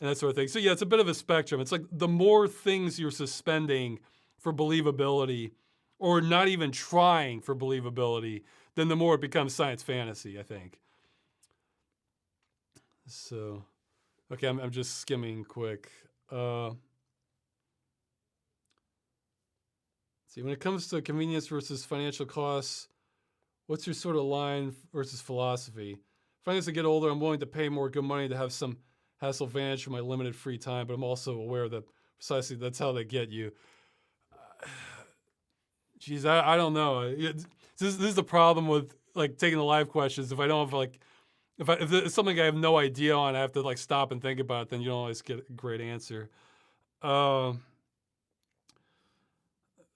and that sort of thing. So yeah, it's a bit of a spectrum. It's like the more things you're suspending for believability or not even trying for believability, then the more it becomes science fantasy, I think. So, okay, I'm just skimming quick. See, when it comes to convenience versus financial costs, what's your sort of line versus philosophy? Finally, as I get older, I'm willing to pay more good money to have some hassle advantage for my limited free time, but I'm also aware that precisely that's how they get you. Geez, I don't know. This is the problem with like taking the live questions. If I don't have like, if it's something I have no idea on, I have to like stop and think about it. Then you don't always get a great answer.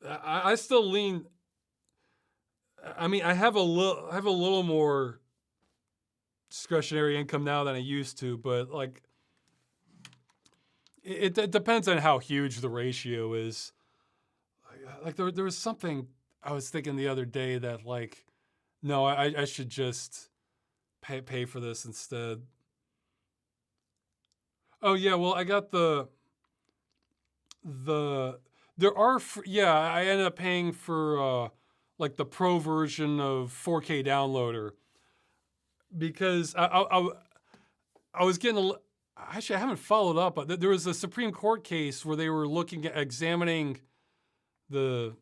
I still lean. I mean, I have a little more discretionary income now than I used to, but like, it depends on how huge the ratio is. Like there was something I was thinking the other day that like, no, I should just pay for this instead. Oh yeah, well I got the there are yeah, I ended up paying for like the pro version of 4K downloader because I was getting actually I haven't followed up, but there was a Supreme Court case where they were looking at examining the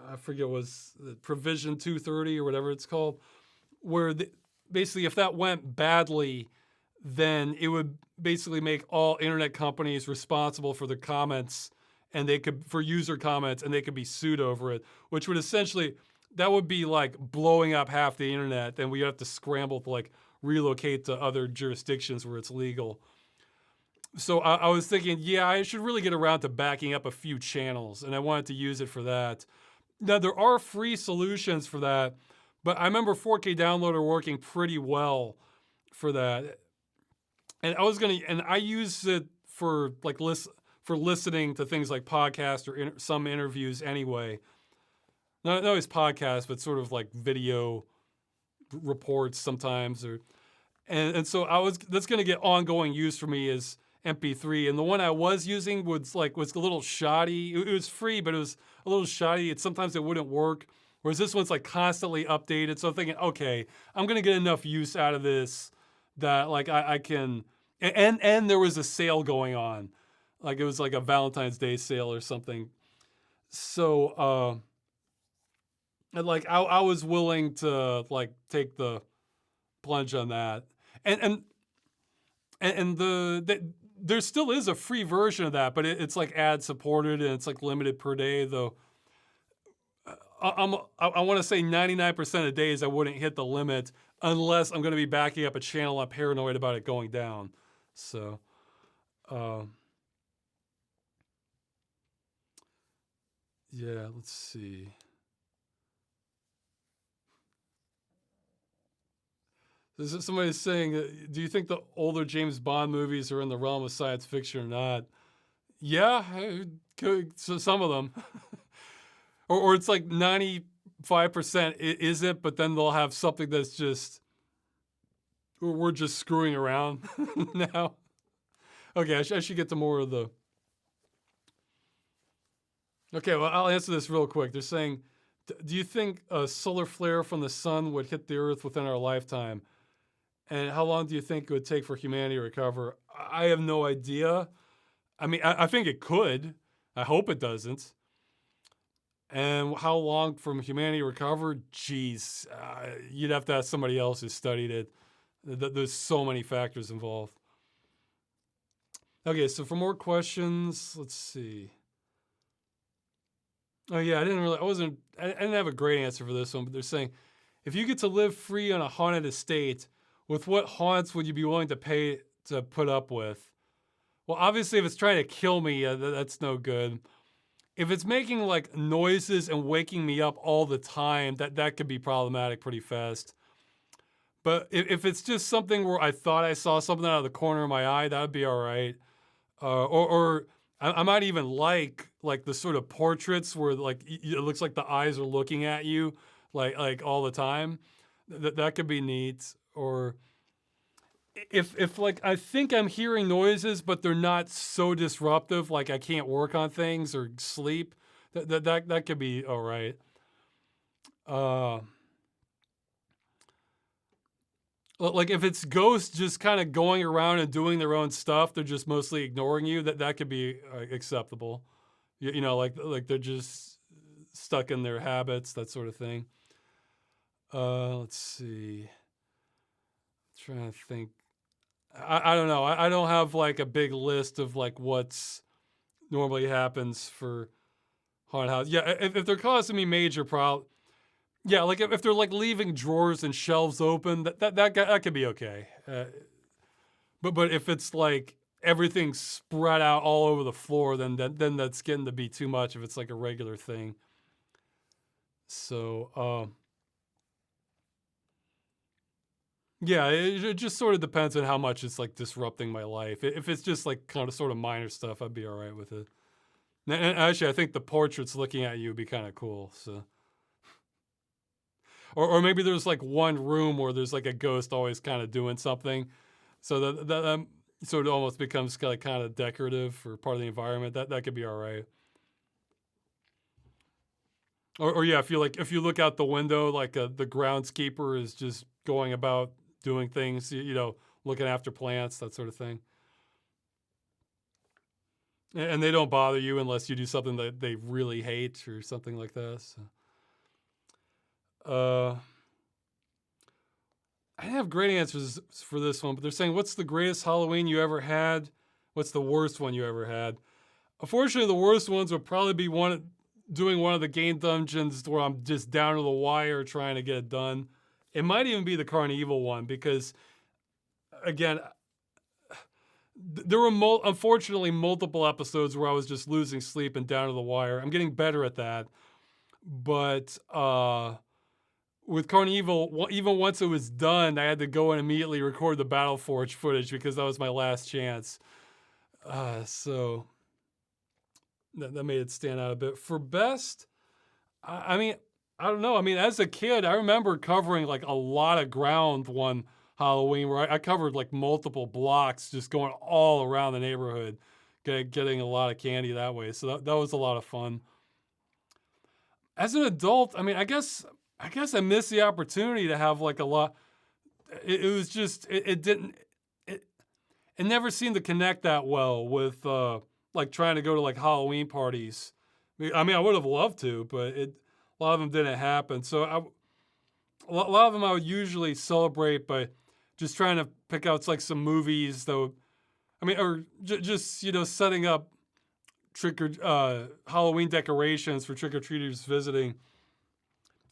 I forget was the provision 230 or whatever it's called, where basically if that went badly, then it would basically make all internet companies responsible for the comments and they could for user comments and they could be sued over it, which would essentially that would be like blowing up half the internet. Then we have to scramble to like relocate to other jurisdictions where it's legal. So I was thinking, yeah, I should really get around to backing up a few channels, and I wanted to use it for that. Now, there are free solutions for that, but I remember 4K Downloader working pretty well for that. And I use it for like listening to things like podcasts or some interviews anyway. Not always podcasts, but sort of like video reports sometimes. And so that's going to get ongoing use for me as MP3. And the one I was using was a little shoddy. It was free, but it was a little shoddy. Sometimes it wouldn't work. Whereas this one's like constantly updated. So I'm thinking, okay, I'm going to get enough use out of this that like I can, and there was a sale going on. Like it was like a Valentine's Day sale or something. So, and like I was willing to like take the plunge on that. And there still is a free version of that, but it's like ad supported and it's like limited per day. Though I want to say 99% of days I wouldn't hit the limit unless I'm going to be backing up a channel. I'm paranoid about it going down. So, yeah, let's see. Somebody's saying, do you think the older James Bond movies are in the realm of science fiction or not? Yeah, so some of them. or it's like 95% it isn't, but then they'll have something that's just, we're just screwing around now. Okay, I should get to more of the... Okay, well, I'll answer this real quick. They're saying, do you think a solar flare from the sun would hit the Earth within our lifetime? And how long do you think it would take for humanity to recover? I have no idea. I mean, I think it could. I hope it doesn't. And how long from humanity to recover? Geez, you'd have to ask somebody else who studied it. There's so many factors involved. Okay, so for more questions, let's see. Oh yeah, I didn't have a great answer for this one, but they're saying, if you get to live free on a haunted estate, with what haunts would you be willing to pay to put up with? Well, obviously, if it's trying to kill me, that's no good. If it's making like noises and waking me up all the time, that could be problematic pretty fast. But if it's just something where I thought I saw something out of the corner of my eye, that would be all right. Or I might even like the sort of portraits where like it looks like the eyes are looking at you like all the time. That could be neat. Or if like I think I'm hearing noises, but they're not so disruptive, like I can't work on things or sleep, that could be all right. Like if it's ghosts just kind of going around and doing their own stuff, they're just mostly ignoring you. That could be acceptable. You know, like they're just stuck in their habits, that sort of thing. Let's see. Trying to think. I don't know. I don't have like a big list of like what's normally happens for haunted house. Yeah, if they're causing me major problems, yeah, like if they're like leaving drawers and shelves open, that could be okay. But if it's like everything's spread out all over the floor, then that's getting to be too much. If it's like a regular thing, so yeah, it just sort of depends on how much it's like disrupting my life. If it's just like kind of sort of minor stuff, I'd be all right with it. And actually, I think the portraits looking at you would be kind of cool. So, or maybe there's like one room where there's like a ghost always kind of doing something, so that sort of almost becomes kind of decorative or part of the environment. That could be all right. Or yeah, if you look out the window, like the groundskeeper is just going about doing things, you know, looking after plants, that sort of thing. And they don't bother you unless you do something that they really hate or something like that. So, I didn't have great answers for this one, but they're saying, what's the greatest Halloween you ever had? What's the worst one you ever had? Unfortunately, the worst ones would probably be doing one of the game dungeons where I'm just down to the wire trying to get it done. It might even be the Carnival one because, again, there were unfortunately multiple episodes where I was just losing sleep and down to the wire. I'm getting better at that, but with Carnival, even once it was done, I had to go and immediately record the Battle Forge footage because that was my last chance. So that made it stand out a bit. For best, I mean, I don't know. I mean, as a kid, I remember covering like a lot of ground one Halloween where I covered like multiple blocks, just going all around the neighborhood, getting a lot of candy that way. So that was a lot of fun. As an adult, I mean, I guess I missed the opportunity to have like a lot. It was just it didn't it it never seemed to connect that well with like trying to go to like Halloween parties. I mean, I would have loved to, but a lot of them didn't happen. So a lot of them I would usually celebrate by just trying to pick out like some movies though. I mean, or just you know setting up Halloween decorations for trick or treaters visiting.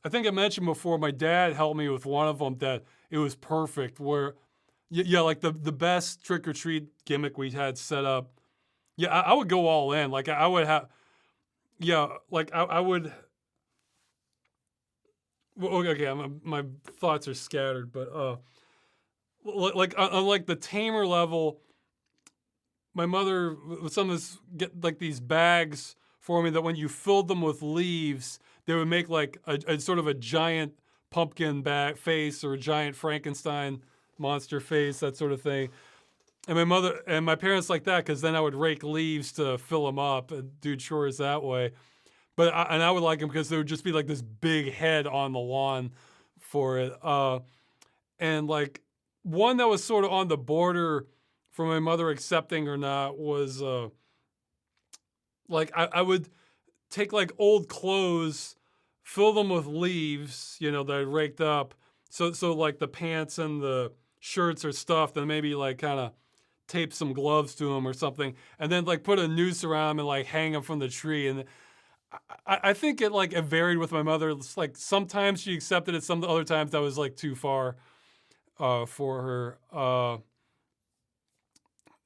I think I mentioned before my dad helped me with one of them that it was perfect. Where yeah, like the best trick or treat gimmick we had set up. Yeah, I would go all in. Like I would have. Yeah, like I would. Well, okay, my thoughts are scattered, but like on like the tamer level, my mother would sometimes get like these bags for me that when you filled them with leaves, they would make like a sort of a giant pumpkin bag face or a giant Frankenstein monster face, that sort of thing. And my mother and my parents like that because then I would rake leaves to fill them up and do chores that way. But I would like them because there would just be like this big head on the lawn for it. And like one that was sort of on the border for my mother accepting or not was like I would take like old clothes, fill them with leaves, you know, that I raked up. So like the pants and the shirts are stuffed, and maybe like kind of tape some gloves to them or something, and then like put a noose around them and like hang them from the tree. And I think it varied with my mother. It's like sometimes she accepted it, some other times that was like too far for her.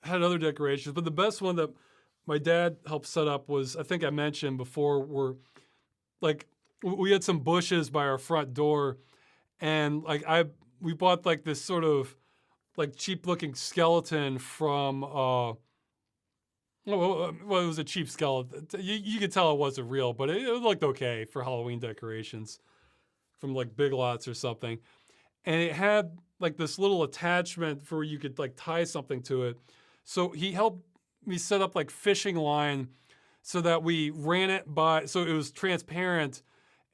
Had other decorations, but the best one that my dad helped set up was, I think I mentioned before, were like we had some bushes by our front door, and like we bought like this sort of like cheap looking skeleton from well, it was a cheap skeleton. You could tell it wasn't real, but it looked okay for Halloween decorations from like Big Lots or something. And it had like this little attachment for where you could like tie something to it. So he helped me set up like fishing line so that we ran it by, so it was transparent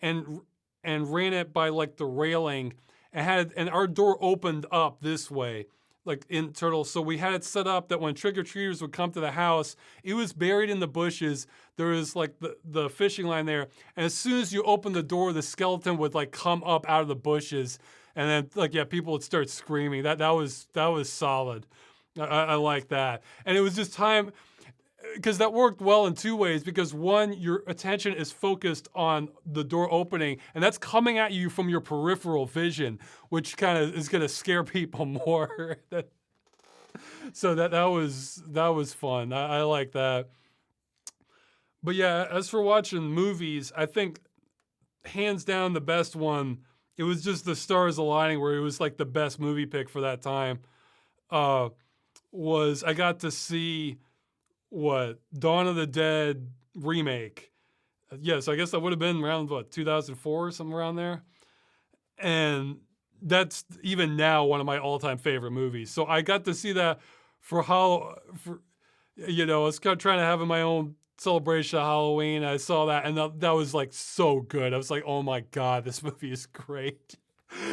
and ran it by like the railing. and our door opened up this way, like internal. So we had it set up that when trick-or-treaters would come to the house, it was buried in the bushes. There was like the fishing line there. And as soon as you open the door, the skeleton would like come up out of the bushes. And then like, yeah, people would start screaming. That was solid. I like that. And it was just time, because that worked well in two ways. Because one, your attention is focused on the door opening, and that's coming at you from your peripheral vision, which kind of is going to scare people more. So that was fun. I like that. But yeah, as for watching movies, I think hands down the best one, it was just The Stars Aligning, where it was like the best movie pick for that time. Was I got to see Dawn of the Dead remake. Yeah, so I guess that would have been around 2004 or something around there. And that's even now one of my all-time favorite movies. So I got to see that for I was kind of trying to have my own celebration of Halloween. I saw that, and that was like so good. I was like, oh my God, this movie is great.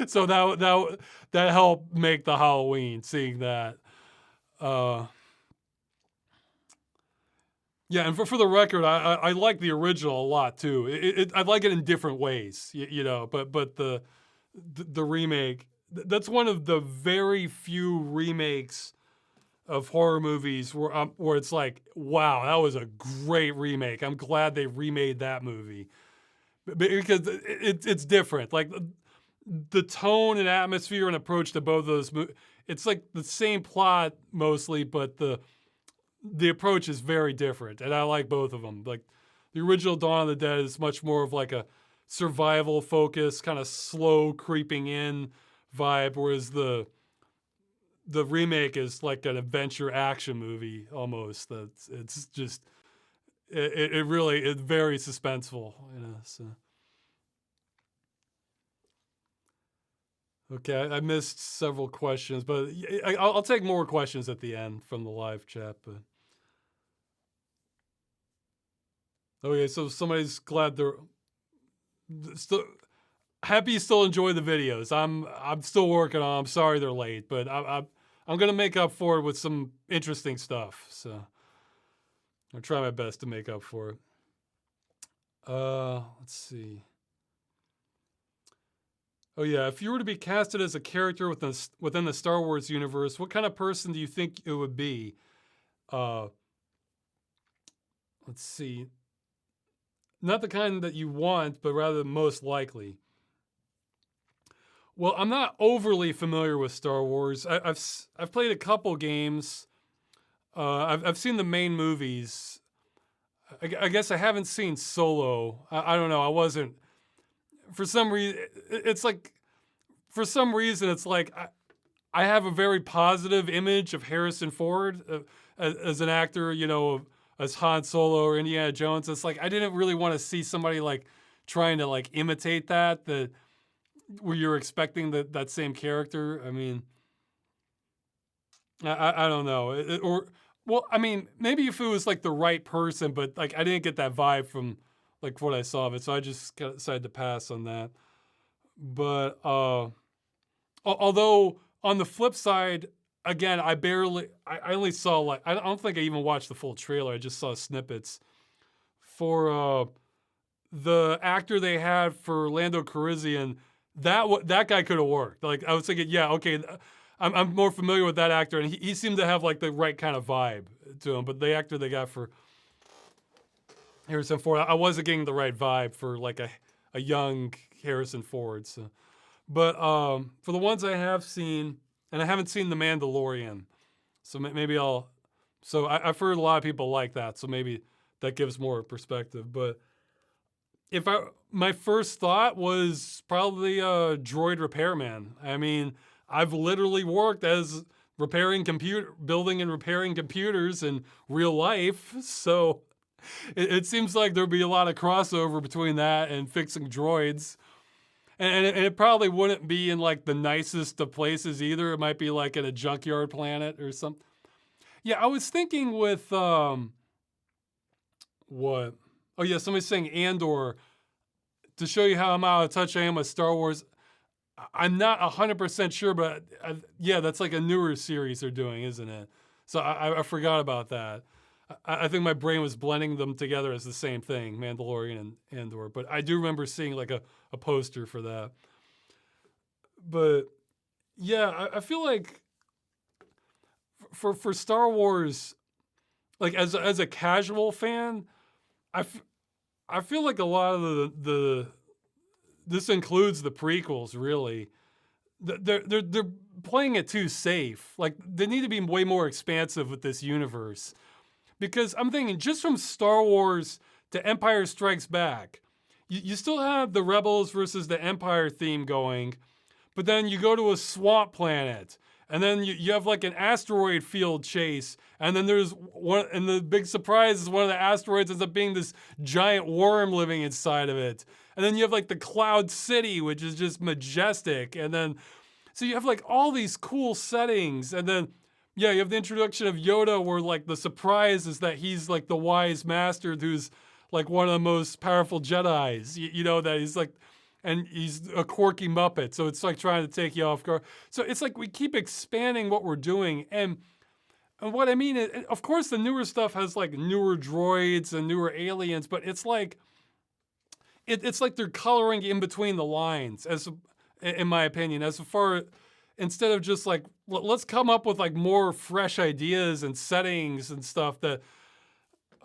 So that helped make the Halloween, seeing that. Yeah, and for the record, I like the original a lot too. I like it in different ways, but the remake, that's one of the very few remakes of horror movies where it's like, wow, that was a great remake. I'm glad they remade that movie, because it's different. Like the tone and atmosphere and approach to both of those movies, it's like the same plot mostly, but the approach is very different, and I like both of them. Like the original Dawn of the Dead is much more of like a survival focus, kind of slow creeping in vibe, whereas the remake is like an adventure action movie almost. It's just it really is very suspenseful, So. Okay, I missed several questions, but I'll take more questions at the end from the live chat. But okay, so somebody's glad they're still happy you still enjoy the videos. I'm still working on. I'm sorry they're late, but I'm gonna make up for it with some interesting stuff. So I'll try my best to make up for it. Let's see. Oh yeah, if you were to be casted as a character within the Star Wars universe, what kind of person do you think it would be? Let's see. Not the kind that you want, but rather most likely. Well, I'm not overly familiar with Star Wars. I've played a couple games. I've seen the main movies. I guess I haven't seen Solo. I don't know. I wasn't. For some reason, it's like, for some reason, it's like I have a very positive image of Harrison Ford as an actor, as Han Solo or Indiana Jones. It's like I didn't really want to see somebody like trying to like imitate that where you're expecting that same character. I mean, I don't know. Well, I mean, maybe if it was like the right person, but like I didn't get that vibe from like what I saw of it, so I just decided to pass on that. But although on the flip side, again, I only saw like, I don't think I even watched the full trailer. I just saw snippets for the actor they had for Lando Calrissian. That guy could have worked. Like I was thinking, yeah, okay, I'm more familiar with that actor, and he seemed to have like the right kind of vibe to him. But the actor they got for Harrison Ford, I wasn't getting the right vibe for like a young Harrison Ford. So. But for the ones I have seen, and I haven't seen The Mandalorian, so maybe I'll. So I've heard a lot of people like that, so maybe that gives more perspective. But my first thought was probably a droid repairman. I mean, I've literally worked as building and repairing computers in real life, so it seems like there'd be a lot of crossover between that and fixing droids. And it probably wouldn't be in like the nicest of places either. It might be like in a junkyard planet or something. Yeah, I was thinking with what? Oh yeah, somebody's saying Andor. To show you how I'm out of touch I am with Star Wars. I'm not 100% sure, but yeah, that's like a newer series they're doing, isn't it? So I forgot about that. I think my brain was blending them together as the same thing, Mandalorian and Andor. But I do remember seeing like a poster for that. But yeah, I feel like for Star Wars, like as a casual fan, I feel like a lot of the this includes the prequels really. They're playing it too safe. Like they need to be way more expansive with this universe. Because I'm thinking just from Star Wars to Empire Strikes Back, you still have the Rebels versus the Empire theme going, but then you go to a swamp planet, and then you have like an asteroid field chase, and then there's one, and the big surprise is one of the asteroids ends up being this giant worm living inside of it. And then you have like the Cloud City, which is just majestic, and then so you have like all these cool settings, and then yeah, you have the introduction of Yoda, where like the surprise is that he's like the wise master who's like one of the most powerful Jedi's. You know that he's like, and he's a quirky Muppet, so it's like trying to take you off guard. So it's like we keep expanding what we're doing, and what I mean is, of course, the newer stuff has like newer droids and newer aliens, but it's like it's like they're coloring in between the lines, as in my opinion, as far instead of just like let's come up with like more fresh ideas and settings and stuff that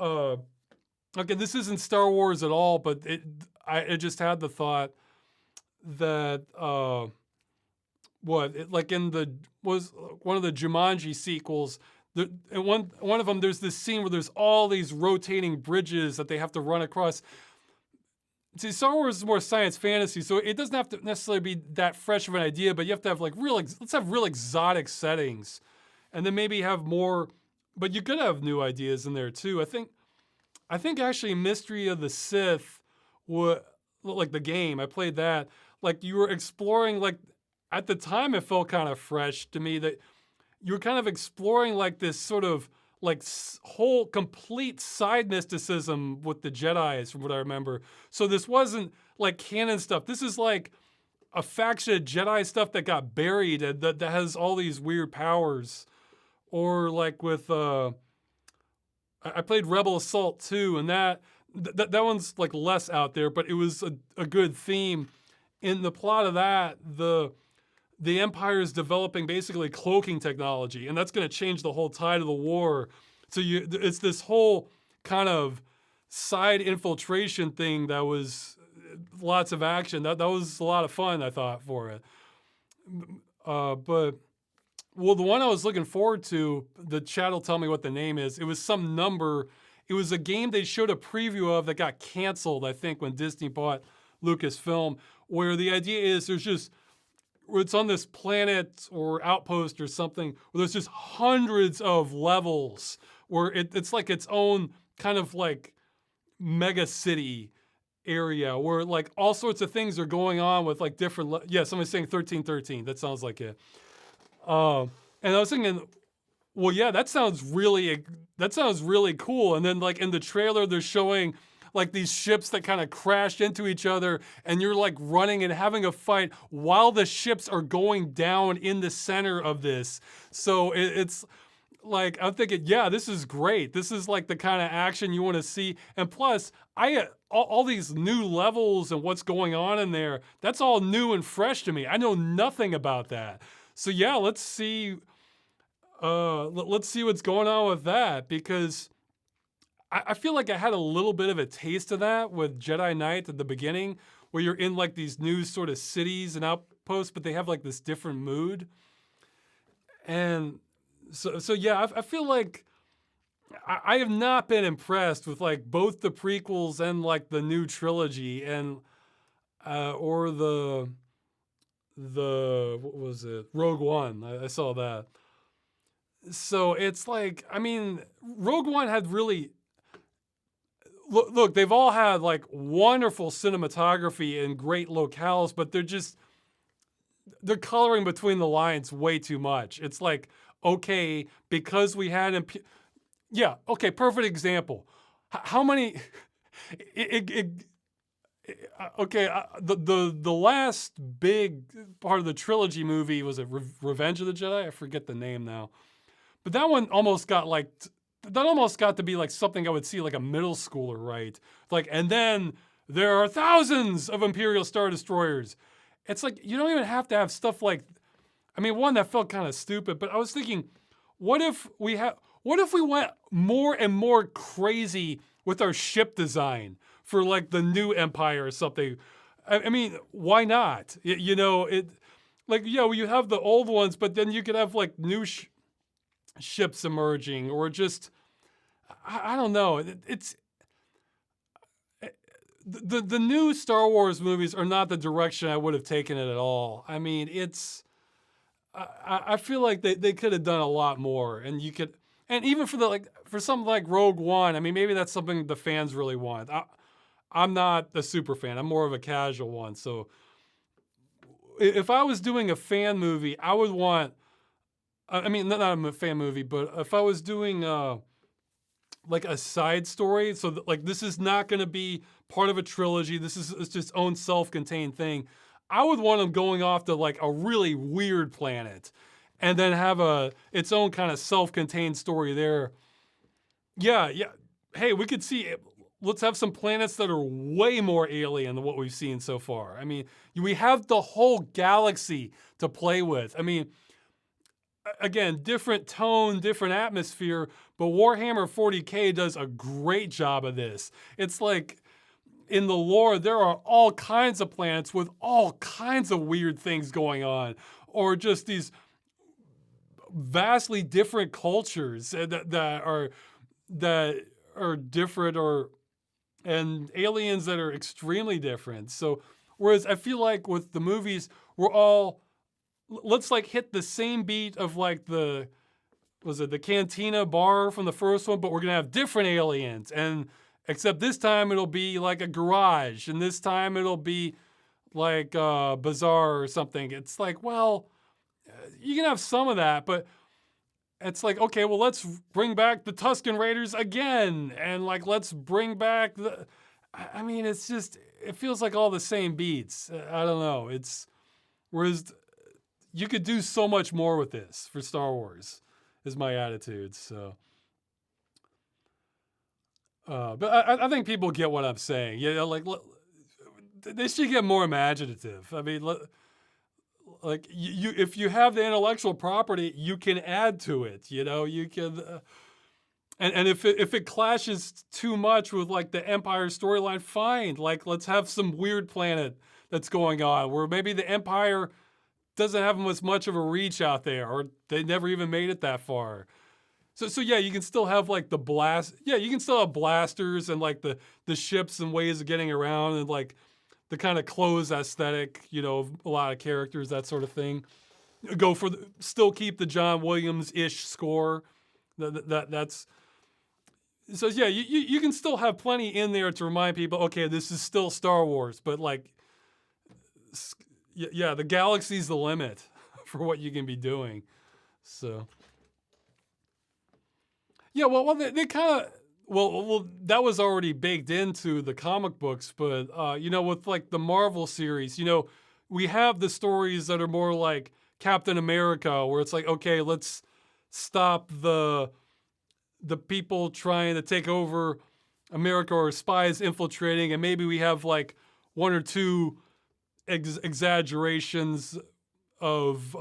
okay, this isn't Star Wars at all, but it just had the thought that like in the was one of the Jumanji sequels. In one of them, there's this scene where there's all these rotating bridges that they have to run across. See, Star Wars is more science fantasy, so it doesn't have to necessarily be that fresh of an idea, but you have to have like let's have real exotic settings, and then maybe have more. But you could have new ideas in there too. I think actually Mystery of the Sith, like the game I played that. Like you were exploring like at the time it felt kind of fresh to me that you were kind of exploring like this sort of like whole complete side mysticism with the Jedi's from what I remember. So this wasn't like canon stuff. This is like a faction of Jedi stuff that got buried and that has all these weird powers. Or like with I played Rebel Assault 2, and that one's like less out there, but it was a good theme. In the plot of that, the Empire is developing basically cloaking technology, and that's going to change the whole tide of the war. So it's this whole kind of side infiltration thing that was lots of action. That was a lot of fun, I thought, for it. But well, the one I was looking forward to, the chat will tell me what the name is. It was some number. It was a game they showed a preview of that got canceled, I think, when Disney bought Lucasfilm, where the idea is it's on this planet or outpost or something where there's just hundreds of levels where it's like its own kind of like mega city area where like all sorts of things are going on with like different. Yeah, somebody's saying 1313. That sounds like it. And I was thinking, well, yeah, that sounds really cool. And then like in the trailer, they're showing like these ships that kind of crashed into each other, and you're like running and having a fight while the ships are going down in the center of this. So it's like, I'm thinking, yeah, this is great. This is like the kind of action you want to see. And plus, all these new levels and what's going on in there, that's all new and fresh to me. I know nothing about that. So yeah, let's see what's going on with that, because I feel like I had a little bit of a taste of that with Jedi Knight at the beginning, where you're in like these new sort of cities and outposts, but they have like this different mood. And so yeah, I feel like I have not been impressed with like both the prequels and like the new trilogy and or the what was it, Rogue One. I saw that. So it's like, I mean, Rogue One had really look, they've all had like wonderful cinematography and great locales, but they're coloring between the lines way too much. It's like, okay, because we had yeah, okay, perfect example. How many it Okay, the last big part of the trilogy movie was it Revenge of the Jedi? I forget the name now, but that one almost got like that almost got to be like something I would see like a middle schooler, right? Like, and then there are thousands of Imperial Star Destroyers. It's like you don't even have to have stuff like. I mean, one that felt kind of stupid, but I was thinking, what if we went more and more crazy with our ship design for like the new Empire or something? I mean, why not? You know, it like yeah, well, you have the old ones, but then you could have like new ships emerging, or just I don't know. It's the new Star Wars movies are not the direction I would have taken it at all. I mean, it's I feel like they could have done a lot more, and you could, and even for the like for something like Rogue One, I mean, maybe that's something the fans really want. I'm not a super fan. I'm more of a casual one. So if I was doing a fan movie, I would want. I mean, not a fan movie, but if I was doing like a side story, so that, like this is not going to be part of a trilogy. This is it's just own self-contained thing. I would want them going off to like a really weird planet, and then have its own kind of self-contained story there. Yeah, yeah. Hey, we could see. Let's have some planets that are way more alien than what we've seen so far. I mean, we have the whole galaxy to play with. I mean, again, different tone, different atmosphere, but Warhammer 40K does a great job of this. It's like in the lore, there are all kinds of planets with all kinds of weird things going on, or just these vastly different cultures that are different, or and aliens that are extremely different. So whereas I feel like with the movies, we're all let's like hit the same beat of like the cantina bar from the first one, but we're gonna have different aliens, and except this time it'll be like a garage, and this time it'll be like a bazaar or something. It's like, well, you can have some of that, but it's like, okay, well, let's bring back the Tusken Raiders again, and like let's bring back the. I mean, it's just it feels like all the same beats. I don't know. It's whereas you could do so much more with this for Star Wars, is my attitude. So, but I think people get what I'm saying. You know, like they should get more imaginative. I mean, like you if you have the intellectual property, you can add to it. You know, you can. And if it clashes too much with like the Empire storyline, fine. Like let's have some weird planet that's going on where maybe the Empire doesn't have as much of a reach out there, or they never even made it that far. So yeah, you can still have like the blast. Yeah, you can still have blasters and like the ships and ways of getting around, and like the kind of clothes aesthetic, you know, of a lot of characters, that sort of thing. Go for still keep the John Williams ish score. That's so yeah. You can still have plenty in there to remind people, okay, this is still Star Wars, but like yeah, the galaxy's the limit for what you can be doing. So, yeah, well, they kind of, well, that was already baked into the comic books, but you know, with like the Marvel series, you know, we have the stories that are more like Captain America, where it's like, okay, let's stop the people trying to take over America, or spies infiltrating, and maybe we have like one or two exaggerations of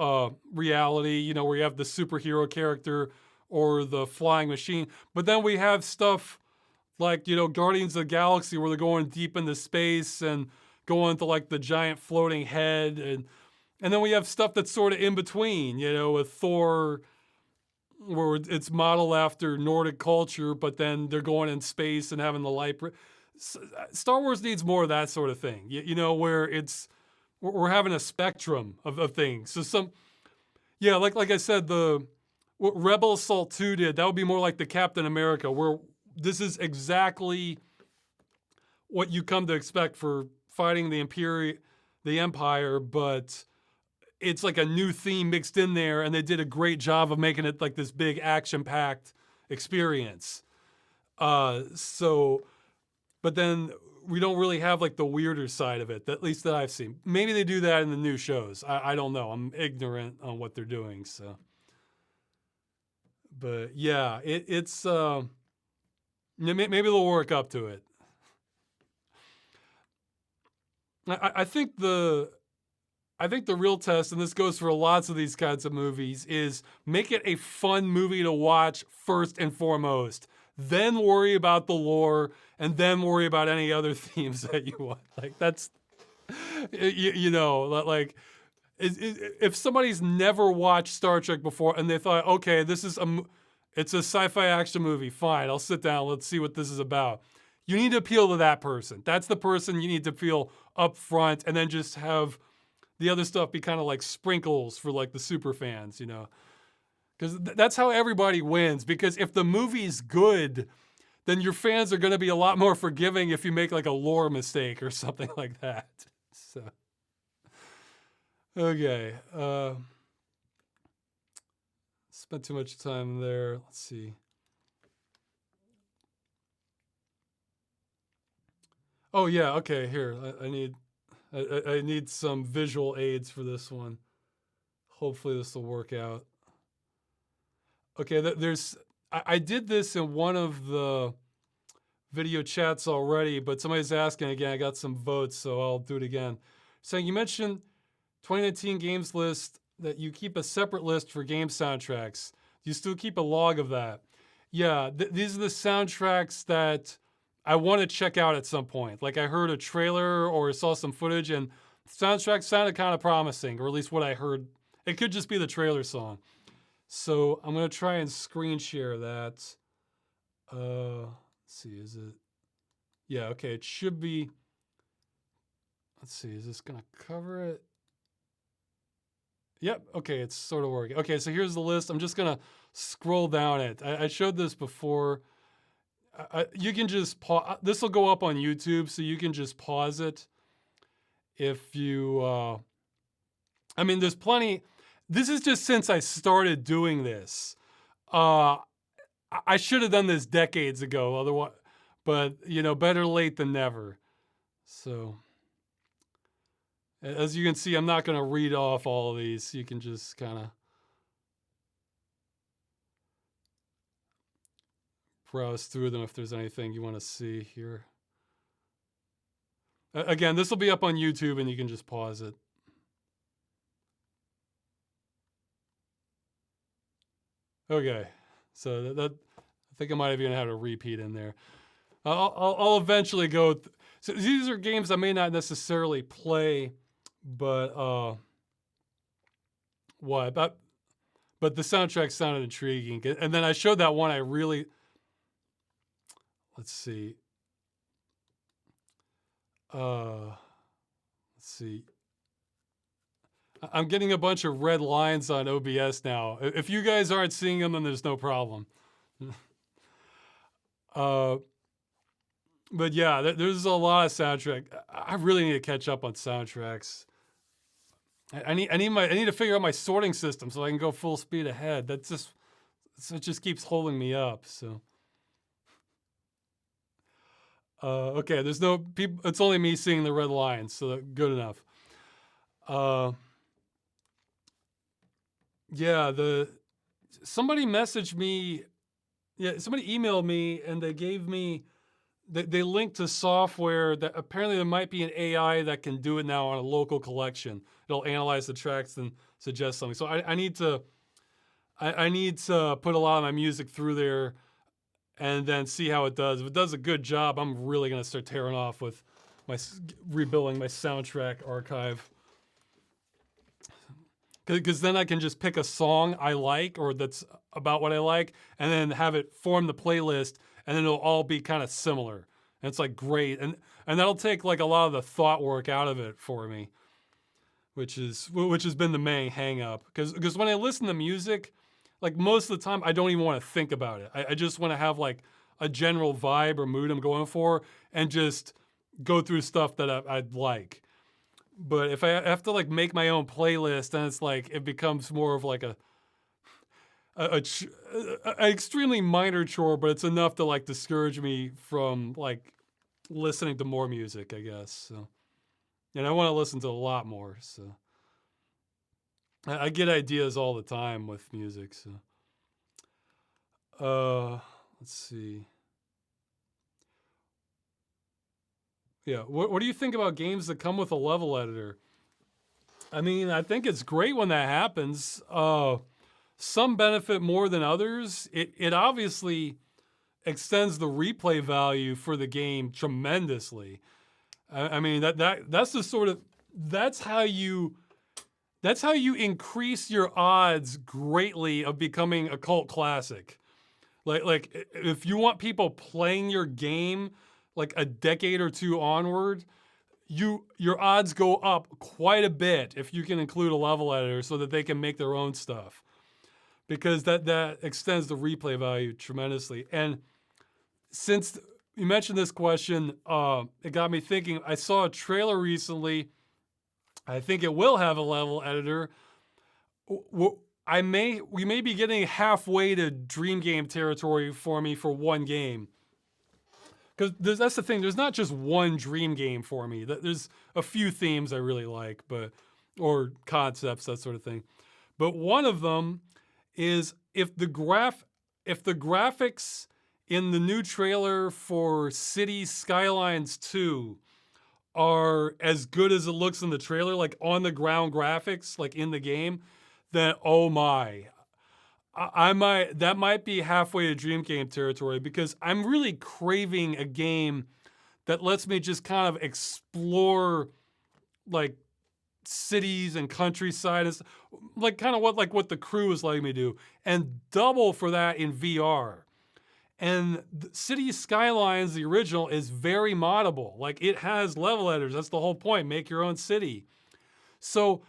reality, you know, where you have the superhero character or the flying machine. But then we have stuff like, you know, Guardians of the Galaxy, where they're going deep into space and going to like the giant floating head. And then we have stuff that's sort of in between, you know, with Thor, where it's modeled after Nordic culture, but then they're going in space and having the light. Star Wars needs more of that sort of thing, you know, where we're having a spectrum of things. So yeah, like I said, what Rebel Assault 2 did, that would be more like the Captain America, where this is exactly what you come to expect for fighting the Empire, but it's like a new theme mixed in there, and they did a great job of making it like this big action-packed experience. So, but then we don't really have like the weirder side of it, at least that I've seen. Maybe they do that in the new shows. I don't know. I'm ignorant on what they're doing. So, but yeah, it's maybe they'll work up to it. I think the real test, and this goes for lots of these kinds of movies, is make it a fun movie to watch first and foremost. Then worry about the lore, and then worry about any other themes that you want. Like that's, you know, like if somebody's never watched Star Trek before and they thought, okay, this is it's a sci-fi action movie, fine, I'll sit down, let's see what this is about. You need to appeal to that person. That's the person you need to feel up front, and then just have the other stuff be kind of like sprinkles for like the super fans, you know? Because that's how everybody wins. Because if the movie's good, then your fans are going to be a lot more forgiving if you make like a lore mistake or something like that. So, okay. Spent too much time there. Let's see. Oh yeah, okay, here. I need some visual aids for this one. Hopefully this will work out. Okay, I did this in one of the video chats already, but somebody's asking again. I got some votes, so I'll do it again. Saying, you mentioned 2019 games list, that you keep a separate list for game soundtracks. Do you still keep a log of that? Yeah, these are the soundtracks that I want to check out at some point. Like I heard a trailer or saw some footage, and the soundtrack sounded kind of promising, or at least what I heard. It could just be the trailer song. So I'm going to try and screen share that. Let's see, is it? Yeah, okay, it should be. Let's see, is this going to cover it? Yep, okay, it's sort of working. Okay, so here's the list. I'm just going to scroll down it. I showed this before. You can just pause. This will go up on YouTube, so you can just pause it if you. I mean, there's plenty. This is just since I started doing this. I should have done this decades ago, otherwise, but you know, better late than never. So, as you can see, I'm not going to read off all of these. You can just kind of browse through them if there's anything you want to see here. Again, this will be up on YouTube, and you can just pause it. Okay, so that I think I might have even had a repeat in there. I'll eventually go. So these are games I may not necessarily play, but but the soundtrack sounded intriguing. And then I showed that one I really. Let's see. Let's see. I'm getting a bunch of red lines on OBS now. If you guys aren't seeing them, then there's no problem. But yeah, there's a lot of soundtrack. I really need to catch up on soundtracks. I need to figure out my sorting system so I can go full speed ahead. It just keeps holding me up. So. Okay, there's no people. It's only me seeing the red lines, so good enough. Yeah, somebody messaged me. Yeah, somebody emailed me, and they gave me. They linked to software that apparently there might be an AI that can do it now on a local collection. It'll analyze the tracks and suggest something. So I need to. I need to put a lot of my music through there, and then see how it does. If it does a good job, I'm really gonna start tearing off with rebuilding my soundtrack archive. Because then I can just pick a song I like, or that's about what I like, and then have it form the playlist, and then it'll all be kind of similar. And it's like great, and that'll take like a lot of the thought work out of it for me, which has been the main hang up. Because when I listen to music, like most of the time, I don't even want to think about it. I just want to have like a general vibe or mood I'm going for, and just go through stuff that I'd like. But if I have to like make my own playlist, then it's like it becomes more of like an extremely minor chore, but it's enough to like discourage me from like listening to more music, I guess. So, and I want to listen to a lot more. So I get ideas all the time with music. So, let's see. Yeah, what do you think about games that come with a level editor? I mean, I think it's great when that happens. Some benefit more than others. It obviously extends the replay value for the game tremendously. I mean that's the sort of that's how you increase your odds greatly of becoming a cult classic. Like if you want people playing your game like a decade or two onward, your odds go up quite a bit if you can include a level editor so that they can make their own stuff, because that extends the replay value tremendously. And since you mentioned this question, it got me thinking. I saw a trailer recently. I think it will have a level editor. We may be getting halfway to dream game territory for me for one game. Because that's the thing. There's not just one dream game for me. There's a few themes I really like, or concepts, that sort of thing. But one of them is if the graphics in the new trailer for Cities Skylines 2 are as good as it looks in the trailer, like on the ground graphics, like in the game, then oh my. That might be halfway to dream game territory, because I'm really craving a game that lets me just kind of explore like cities and countryside, and like kind of what the Crew is letting me do, and double for that in VR. And City Skylines, the original, is very moddable. Like it has level editors. That's the whole point. Make your own city. So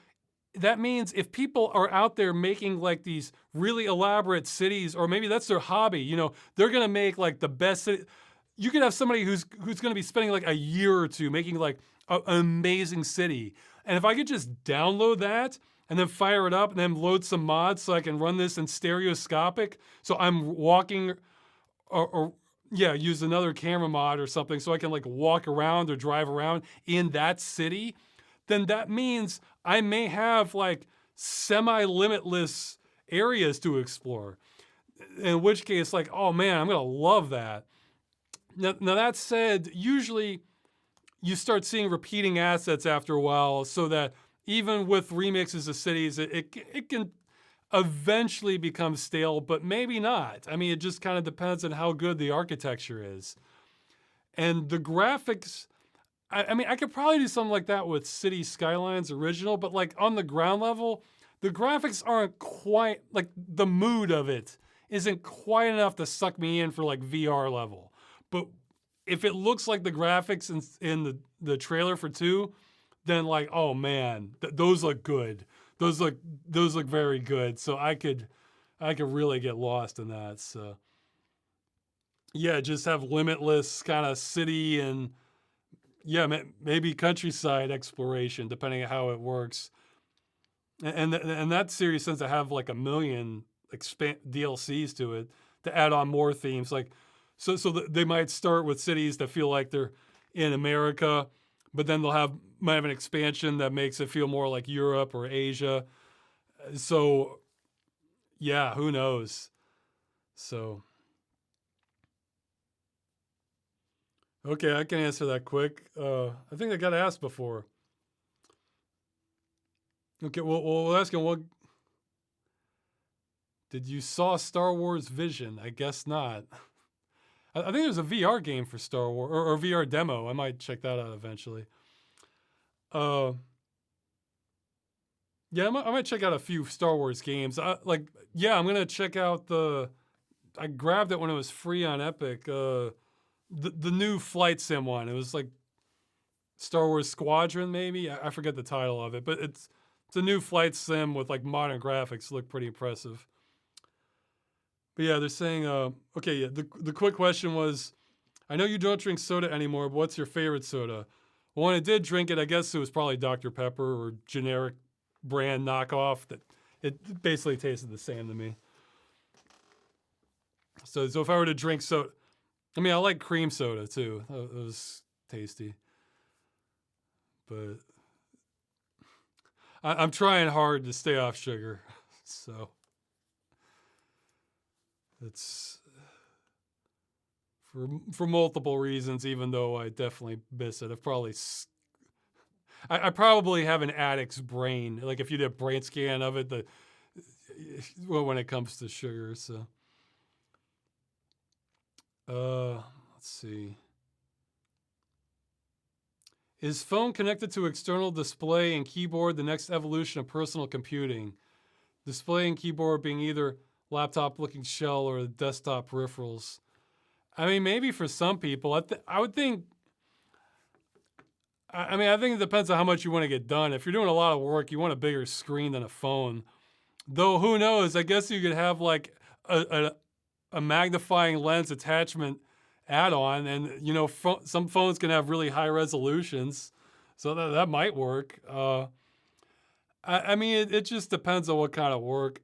that means if people are out there making like these really elaborate cities, or maybe that's their hobby, they're gonna make like the best city. You could have somebody who's gonna be spending like a year or two making like an amazing city. And if I could just download that and then fire it up and then load some mods so I can run this in stereoscopic, so I'm walking, or yeah, use another camera mod or something so I can like walk around or drive around in that city, then that means I may have like semi-limitless areas to explore. In which case, like, oh man, I'm gonna love that. Now that said, usually you start seeing repeating assets after a while, so that even with remixes of cities, it can eventually become stale, but maybe not. I mean, it just kind of depends on how good the architecture is. And the graphics, I mean, I could probably do something like that with City Skylines original, but like on the ground level, the graphics aren't quite, like the mood of it isn't quite enough to suck me in for like VR level. But if it looks like the graphics in the trailer for 2, then like, oh man, those look good. Those look very good. So I could really get lost in that. So yeah, just have limitless kind of city and yeah, maybe countryside exploration, depending on how it works. And that series tends to have like a million DLCs to it to add on more themes. Like, so they might start with cities that feel like they're in America, but then might have an expansion that makes it feel more like Europe or Asia. So, yeah, who knows? So, okay, I can answer that quick. I think I got asked before. Okay, well, we'll ask him, what did you saw Star Wars Vision? I guess not. I think there's a VR game for Star Wars, or VR demo. I might check that out eventually. Uh, yeah, I might check out a few Star Wars games. I'm gonna check out I grabbed it when it was free on Epic. The new flight sim one. It was like Star Wars Squadron, maybe. I forget the title of it, but it's a new flight sim with like modern graphics. Look pretty impressive. But yeah, they're saying, okay, yeah, the quick question was, I know you don't drink soda anymore, but what's your favorite soda? Well, when I did drink it, I guess it was probably Dr. Pepper or generic brand knockoff that it basically tasted the same to me. So if I were to drink soda, I mean, I like cream soda too. It was tasty. But I'm trying hard to stay off sugar. So it's for multiple reasons, even though I definitely miss it. I probably have an addict's brain. Like if you did a brain scan of it, when it comes to sugar. So let's see. Is phone connected to external display and keyboard the next evolution of personal computing? Display and keyboard being either laptop-looking shell or the desktop peripherals. I mean, maybe for some people. I would think. I mean, I think it depends on how much you want to get done. If you're doing a lot of work, you want a bigger screen than a phone. Though, who knows? I guess you could have like a magnifying lens attachment add-on, and you know, some phones can have really high resolutions, so that might work. I mean, it just depends on what kind of work.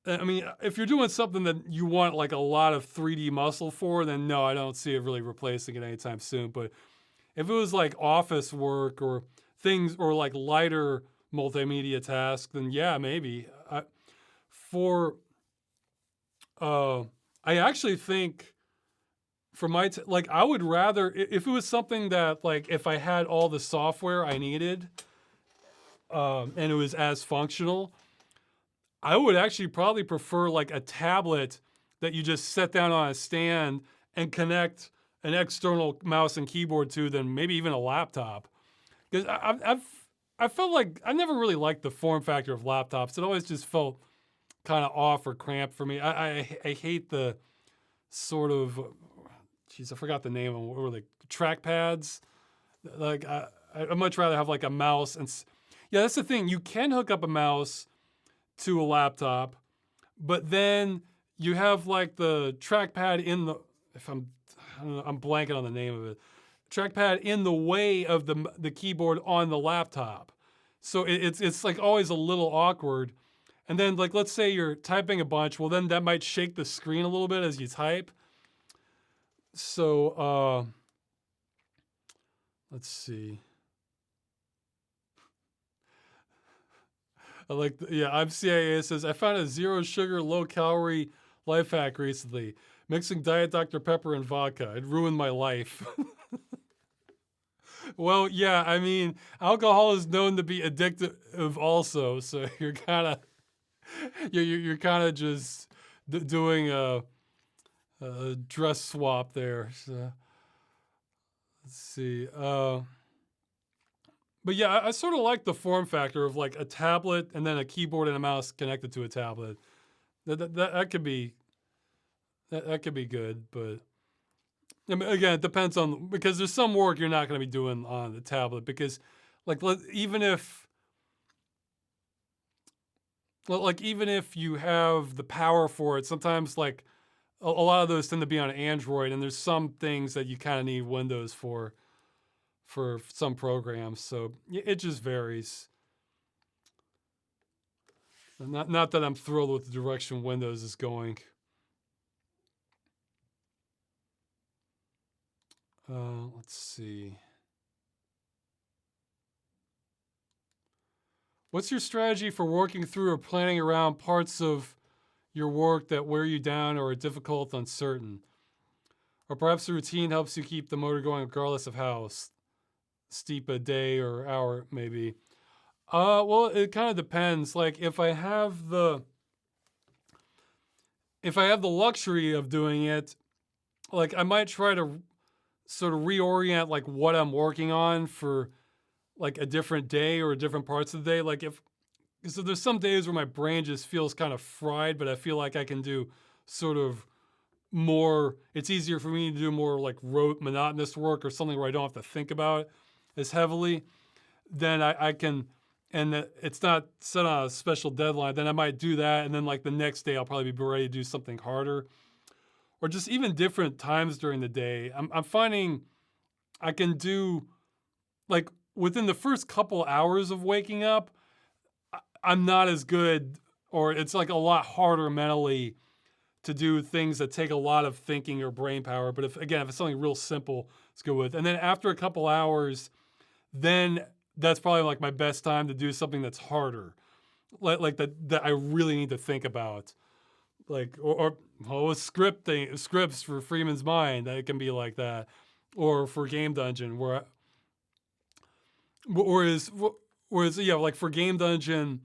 I mean, if you're doing something that you want like a lot of 3D muscle for, then no, I don't see it really replacing it anytime soon. But if it was like office work or things or like lighter multimedia tasks, then yeah, maybe. I actually think for like I would rather if it was something that like if I had all the software I needed, and it was as functional, I would actually probably prefer like a tablet that you just set down on a stand and connect an external mouse and keyboard to than maybe even a laptop. Because I felt like I never really liked the form factor of laptops. It always just felt kind of off or cramped for me. I hate the sort of, geez, I forgot the name of them. What were the trackpads? Like I'd much rather have like a mouse and yeah, that's the thing. You can hook up a mouse to a laptop, but then you have like the trackpad in the I don't know, I'm blanking on the name of it. Trackpad in the way of the keyboard on the laptop, so it's like always a little awkward. And then like let's say you're typing a bunch, well then that might shake the screen a little bit as you type. So let's see. I'm CIA says, I found a zero sugar, low calorie life hack recently. Mixing Diet Dr. Pepper and vodka. It ruined my life. Well, yeah, I mean, alcohol is known to be addictive also, so you're kind of you're kind of just doing a dress swap there. So let's see. But yeah, I sort of like the form factor of like a tablet and then a keyboard and a mouse connected to a tablet. That could be good, but I mean, again, it depends on because there's some work you're not going to be doing on the tablet because, like, even if you have the power for it, sometimes like a lot of those tend to be on Android, and there's some things that you kind of need Windows for some programs. So it just varies. Not that I'm thrilled with the direction Windows is going. Let's see. What's your strategy for working through or planning around parts of your work that wear you down or are difficult, uncertain? Or perhaps the routine helps you keep the motor going regardless of how steep a day or hour may be. Well, it kind of depends. Like if I have the luxury of doing it, like I might try to sort of reorient like what I'm working on for like a different day or different parts of the day. Like so there's some days where my brain just feels kind of fried, but I feel like I can do sort of more, it's easier for me to do more like rote, monotonous work or something where I don't have to think about it as heavily. Then I can, and it's not set on a special deadline, then I might do that. And then like the next day, I'll probably be ready to do something harder. Or just even different times during the day. I'm finding I can do, like within the first couple hours of waking up, I'm not as good, or it's like a lot harder mentally to do things that take a lot of thinking or brain power. But if it's something real simple, it's good with. And then after a couple hours, then that's probably like my best time to do something that's harder, like that I really need to think about, like scripts for Freeman's Mind. That it can be like that, or for Game Dungeon, whereas like for Game Dungeon,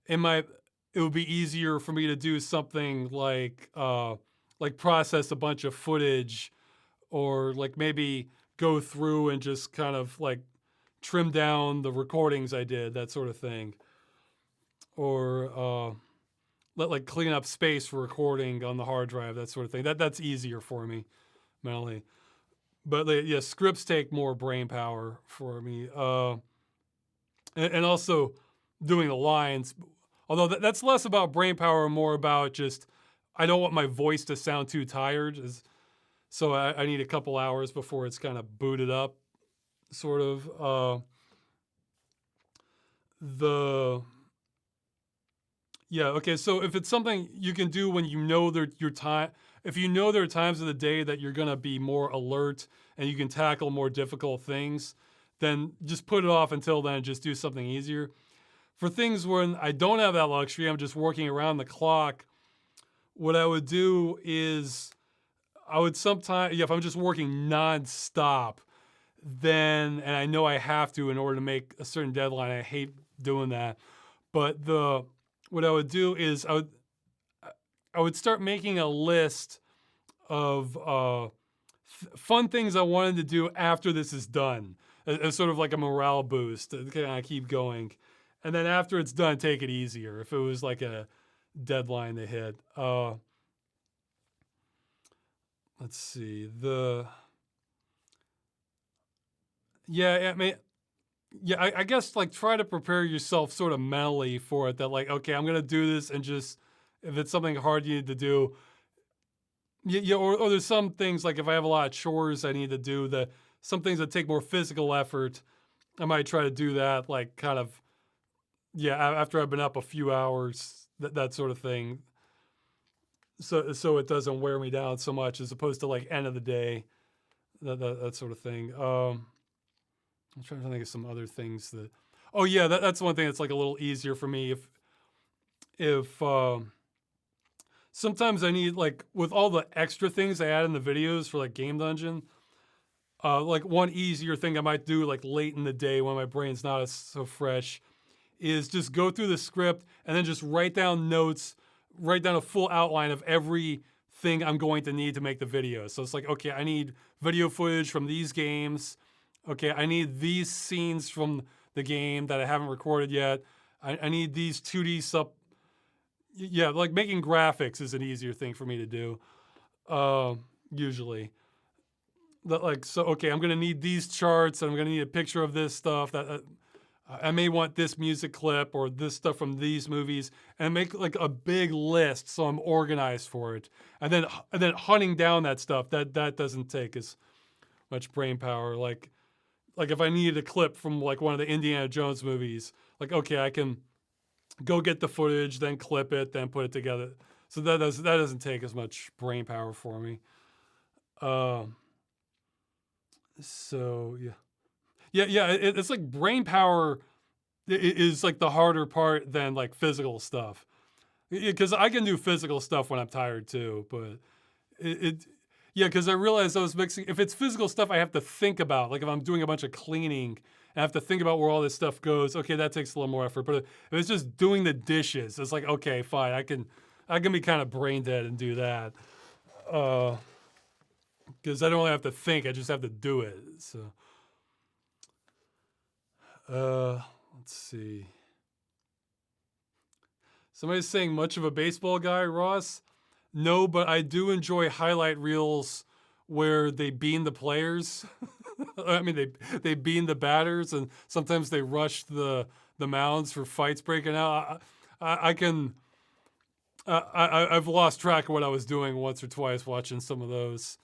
it would be easier for me to do something like process a bunch of footage, or like maybe go through and just kind of like trim down the recordings I did, that sort of thing, or like clean up space for recording on the hard drive, that sort of thing. That's easier for me mentally. But yeah, scripts take more brain power for me, and also doing the lines. Although that's less about brain power, more about just I don't want my voice to sound too tired, so I need a couple hours before it's kind of booted up, sort of. Okay, so if it's something you can do when you know your time, if you know there are times of the day that you're gonna be more alert and you can tackle more difficult things, then just put it off until then and just do something easier. For things when I don't have that luxury, I'm just working around the clock, what I would do is I would sometimes, if I'm just working nonstop, then, and I know I have to in order to make a certain deadline, I hate doing that. But what I would do is I would start making a list of fun things I wanted to do after this is done, as sort of like a morale boost to kind of keep going. And then after it's done, take it easier if it was like a deadline to hit. Let's see. I guess like try to prepare yourself sort of mentally for it, that like, okay, I'm going to do this, and just, if it's something hard you need to do, or there's some things like if I have a lot of chores I need to do, some things that take more physical effort, I might try to do that, like kind of, after I've been up a few hours, that sort of thing. So it doesn't wear me down so much, as opposed to like end of the day, that sort of thing. I'm trying to think of some other things that. Oh yeah, that's one thing that's like a little easier for me. If sometimes I need, like with all the extra things I add in the videos for like Game Dungeon, like one easier thing I might do like late in the day when my brain's not so fresh, is just go through the script and then just write down notes, write down a full outline of everything I'm going to need to make the video. So it's like, okay, I need video footage from these games. Okay, I need these scenes from the game that I haven't recorded yet. I need these 2D like making graphics is an easier thing for me to do, usually. Okay, I'm gonna need these charts, and I'm gonna need a picture of this stuff. That I may want this music clip or this stuff from these movies, and make like a big list so I'm organized for it. And then hunting down that stuff, that doesn't take as much brain power. Like if I needed a clip from like one of the Indiana Jones movies, like, okay, I can go get the footage, then clip it, then put it together. So that doesn't take as much brain power for me. So it's like brain power is like the harder part than like physical stuff, because I can do physical stuff when I'm tired too, but because I realized I was mixing. If it's physical stuff, I have to think about. Like if I'm doing a bunch of cleaning, I have to think about where all this stuff goes. Okay, that takes a little more effort. But if it's just doing the dishes, it's like, okay, fine, I can be kind of brain dead and do that, because I don't really have to think. I just have to do it. So, let's see. Somebody's saying, much of a baseball guy, Ross? No, but I do enjoy highlight reels where they bean the players. I mean, they bean the batters, and sometimes they rush the mounds for fights breaking out. I've lost track of what I was doing once or twice watching some of those.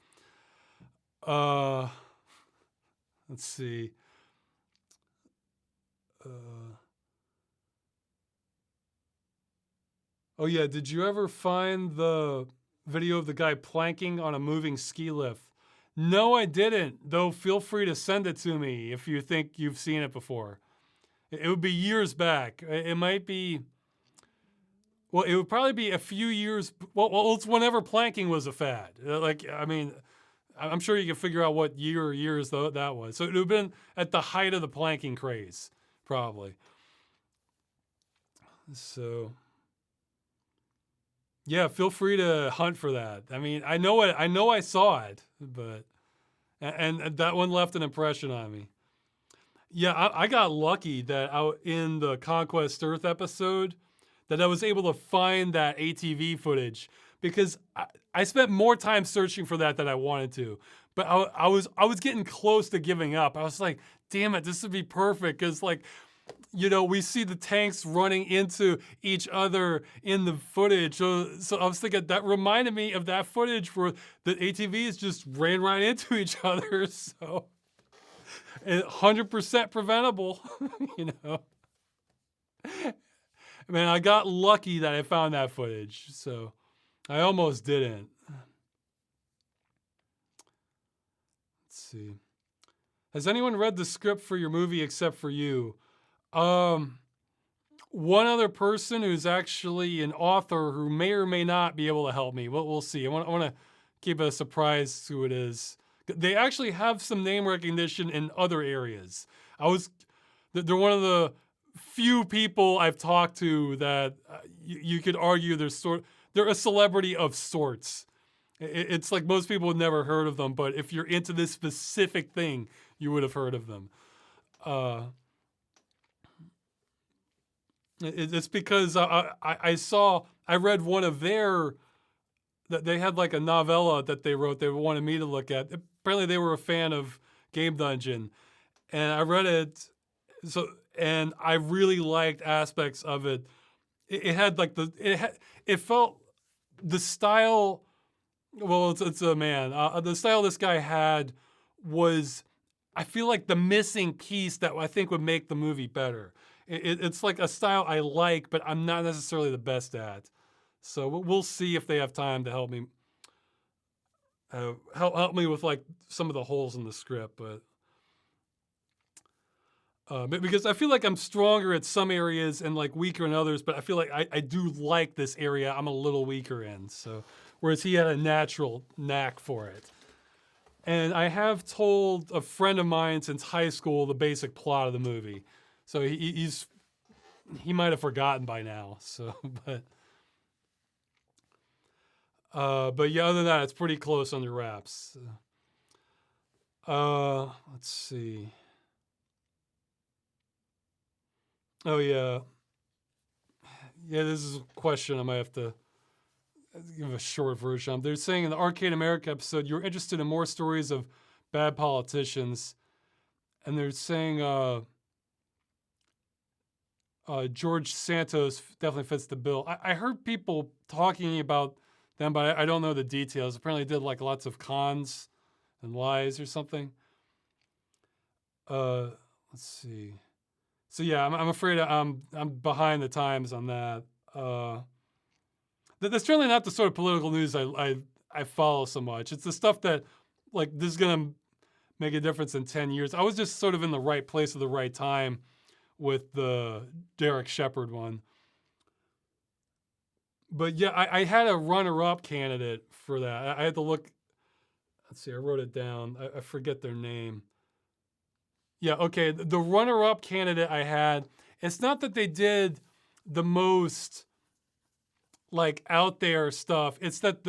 Let's see. Oh yeah, did you ever find the video of the guy planking on a moving ski lift. No, I didn't, though feel free to send it to me if you think you've seen it before. It would be years back. It might be, well, it would probably be a few years, well it's whenever planking was a fad. Like, I mean, I'm sure you can figure out what year or years that was. So it would have been at the height of the planking craze, probably. So, yeah, feel free to hunt for that. I mean, I know it. I know I saw it, but and that one left an impression on me. Yeah, I got lucky that in the Conquest Earth episode that I was able to find that ATV footage because I spent more time searching for that than I wanted to. But I was getting close to giving up. I was like, damn it, this would be perfect because like, you know, we see the tanks running into each other in the footage. So I was thinking that reminded me of that footage where the ATVs just ran right into each other. So 100% preventable, you know. Man, I got lucky that I found that footage. So I almost didn't. Let's see. Has anyone read the script for your movie except for you? One other person who's actually an author who may or may not be able to help me. We'll see. I want to keep it a surprise who it is. They actually have some name recognition in other areas. They're one of the few people I've talked to that you could argue they're a celebrity of sorts. It's like most people would never heard of them, but if you're into this specific thing, you would have heard of them. It's because I read one of that they had like a novella that they wrote they wanted me to look at. Apparently they were a fan of Game Dungeon, and I read it. And I really liked aspects of it. It had like it felt the style. Well, it's a man. The style this guy had was, I feel like the missing piece that I think would make the movie better. It's like a style I like, but I'm not necessarily the best at. So we'll see if they have time to help me. Help me with like some of the holes in the script, but because I feel like I'm stronger at some areas and like weaker in others, but I feel like I do like this area I'm a little weaker in. So whereas he had a natural knack for it. And I have told a friend of mine since high school the basic plot of the movie. So he might have forgotten by now. So, but yeah, other than that, it's pretty close under wraps. Let's see. Oh yeah. Yeah, this is a question I might have to give a short version. They're saying in the Arcade America episode, you're interested in more stories of bad politicians. And they're saying George Santos definitely fits the bill. I heard people talking about them, but I don't know the details. Apparently did like lots of cons and lies or something. Let's see. So yeah, I'm afraid I'm behind the times on that. That's certainly not the sort of political news I follow so much. It's the stuff that like this is gonna make a difference in 10 years. I was just sort of in the right place at the right time with the Derek Shepard one. But yeah, I had a runner-up candidate for that. I had to look. Let's see, I wrote it down. I forget their name. Yeah, okay. The runner-up candidate I had, it's not that they did the most like out there stuff. It's that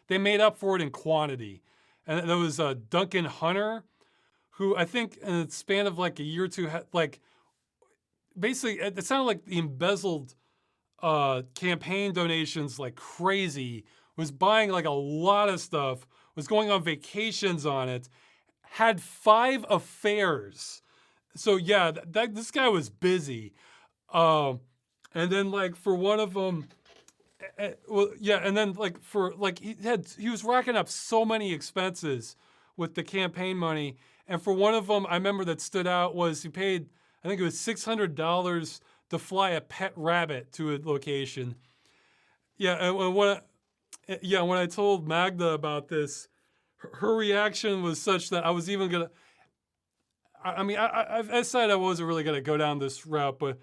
they made up for it in quantity. And there was Duncan Hunter, who I think in the span of like a year or two had like basically it sounded like the embezzled campaign donations like crazy, was buying like a lot of stuff, was going on vacations on it, had 5 affairs. So yeah, this guy was busy. And then like for one of them, well, yeah, and then like for like he was racking up so many expenses with the campaign money, and for one of them, I remember that stood out was he paid, I think it was $600 to fly a pet rabbit to a location. Yeah, and Yeah, when I told Magda about this, her reaction was such that I was even gonna. I mean, I decided I wasn't really gonna go down this route, but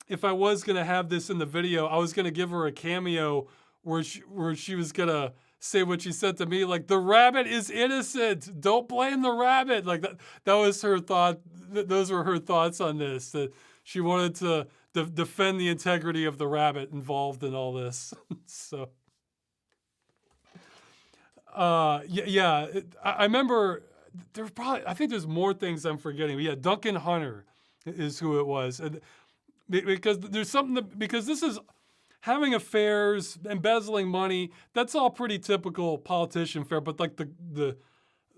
if I was gonna have this in the video, I was gonna give her a cameo where she was gonna say what she said to me, like, the rabbit is innocent. Don't blame the rabbit. Like that was her thought. Those were her thoughts on this. That she wanted to defend the integrity of the rabbit involved in all this. So, yeah. I remember there probably. I think there's more things I'm forgetting. But yeah, Duncan Hunter is who it was, and because there's something that, because this is having affairs, embezzling money. That's all pretty typical politician fare, but like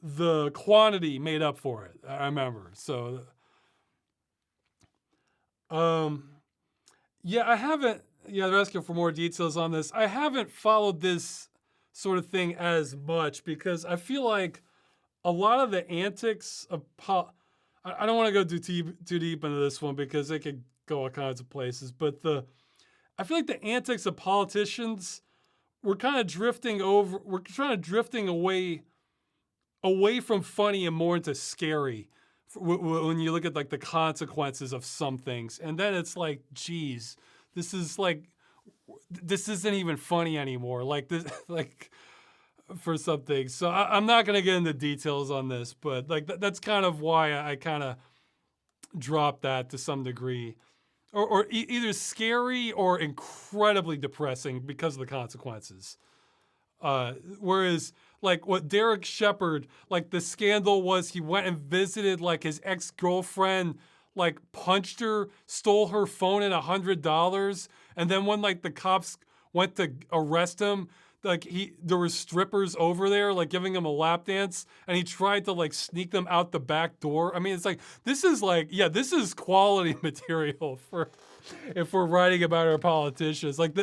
the quantity made up for it. I remember. So, um, yeah, I haven't. Yeah, they're asking for more details on this. I haven't followed this sort of thing as much because I feel like a lot of the antics of I don't want to go too deep into this one because it could go all kinds of places. But I feel like the antics of politicians we're kind of drifting over. We're trying to drifting away from funny and more into scary when you look at like the consequences of some things, and then it's like, geez, this is like this isn't even funny anymore. Like this, like for some things. So I'm not gonna get into details on this, but like that's kind of why I kind of dropped that to some degree. Or either scary or incredibly depressing because of the consequences. Whereas, like what Derek Shepard, like the scandal was he went and visited like his ex-girlfriend, like punched her, stole her phone and $100, and then when like the cops went to arrest him, like there were strippers over there like giving him a lap dance, and he tried to like sneak them out the back door. I mean, it's like this is like, yeah, this is quality material for if we're writing about our politicians. Like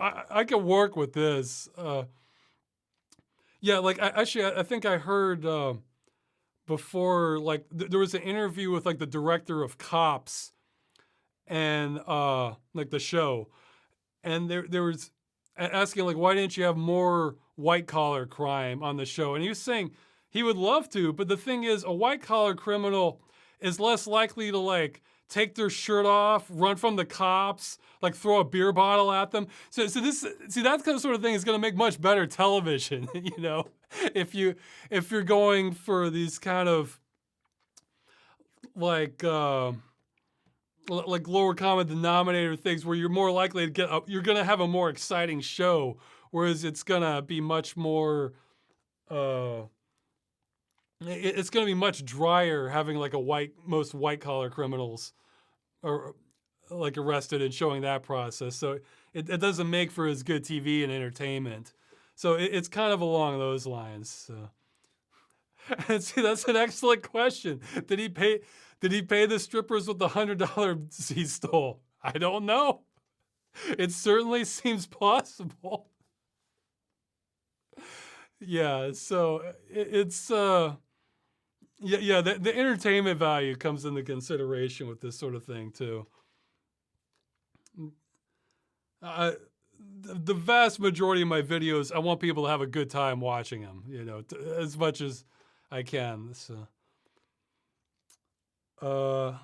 I can work with this. Yeah, like I think I heard before, like there was an interview with like the director of Cops and like the show, and there was asking like, why didn't you have more white collar crime on the show? And he was saying he would love to, but the thing is, a white collar criminal is less likely to like take their shirt off, run from the cops, like throw a beer bottle at them. So that kind of sort of thing is going to make much better television, you know, if you're going for these kind of like like lower common denominator things where you're more likely to get you're going to have a more exciting show, whereas it's going to be much more it's going to be much drier having like most white collar criminals or like arrested and showing that process. So it doesn't make for as good TV and entertainment. So it's kind of along those lines. So. And see, that's an excellent question. Did he pay the strippers with the $100 he stole? I don't know. It certainly seems plausible. Yeah. So it's yeah. The entertainment value comes into consideration with this sort of thing too. The vast majority of my videos, I want people to have a good time watching them, you know, as much as I can. So, oh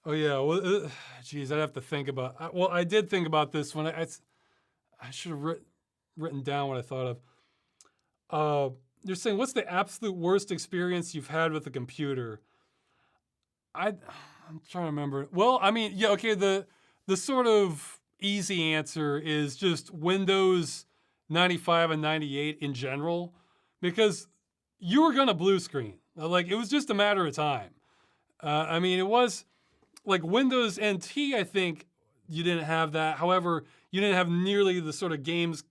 yeah, well, geez, I'd have to think about. Well, I did think about this when I should have written down what I thought of. You're saying, what's the absolute worst experience you've had with a computer? I'm trying to remember. Well, I mean, yeah, okay. The sort of easy answer is just Windows 95 and 98 in general, because you were gonna blue screen. Like it was just a matter of time. I mean, it was like Windows NT. I think you didn't have that. However, you didn't have nearly the sort of games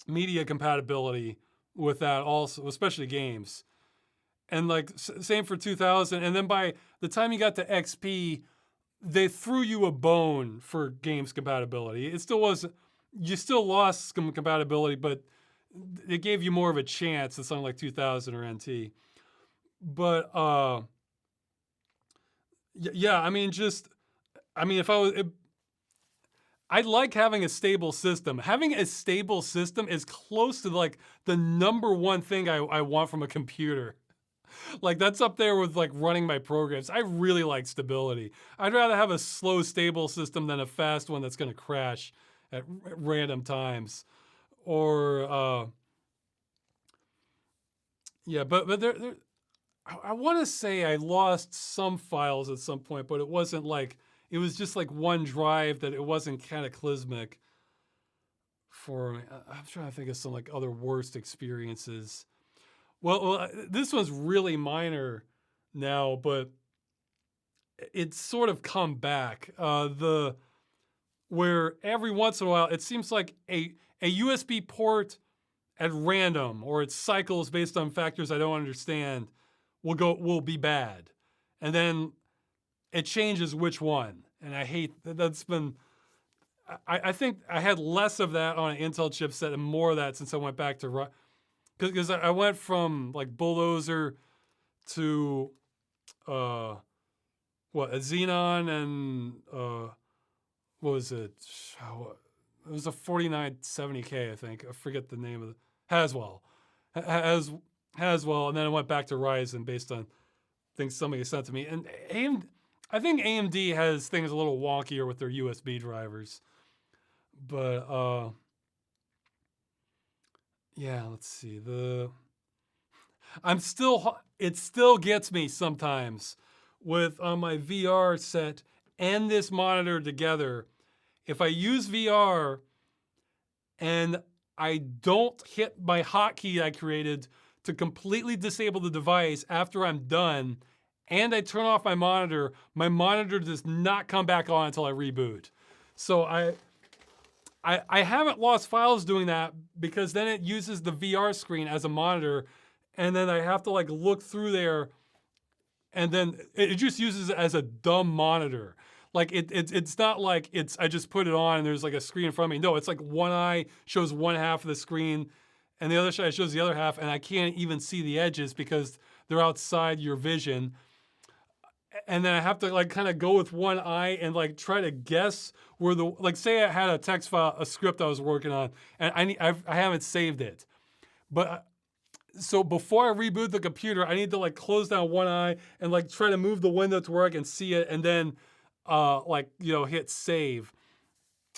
media compatibility with that also, especially games. And like same for 2000. And then by the time you got to XP, they threw you a bone for games compatibility. It still was, you still lost some compatibility, but it gave you more of a chance than something like 2000 or NT. But Yeah, I mean, if I was, I like having a stable system. Having a stable system is close to like the number one thing I want from a computer. Like that's up there with like running my programs. I really like stability. I'd rather have a slow, stable system than a fast one that's going to crash at random times. Or yeah, but there I want to say I lost some files at some point, but it wasn't like it was just like one drive that it wasn't cataclysmic for me. I'm trying to think of some like other worst experiences. Well, this one's really minor now, but it's sort of come back. The Where every once in a while it seems like a USB port at random or it cycles based on factors I don't understand will be bad, and then it changes which one. And I hate that's been. I think I had less of that on an Intel chipset and more of that since I went back to because I went from like Bulldozer to uh, a Xenon and what was it? It was a 4970K, I think. I forget the name of it. Haswell. Has Haswell, and then I went back to Ryzen based on things somebody sent to me. And I think AMD has things a little wonkier with their USB drivers. But yeah, let's see. It still gets me sometimes with on my VR set and this monitor together. If I use VR and I don't hit my hotkey I created to completely disable the device after I'm done, and I turn off my monitor does not come back on until I reboot. So I haven't lost files doing that because then it uses the VR screen as a monitor, and then I have to like look through there, and then it just uses it as a dumb monitor. Like it's not like I just put it on and there's like a screen in front of me. No, it's like one eye shows one half of the screen, and the other side shows the other half, and I can't even see the edges because they're outside your vision. And then I have to like kind of go with one eye and like try to guess where like say I had a text file, a script I was working on, and I haven't saved it, but so before I reboot the computer, I need to like close down one eye and like try to move the window to where I can see it, and then hit save.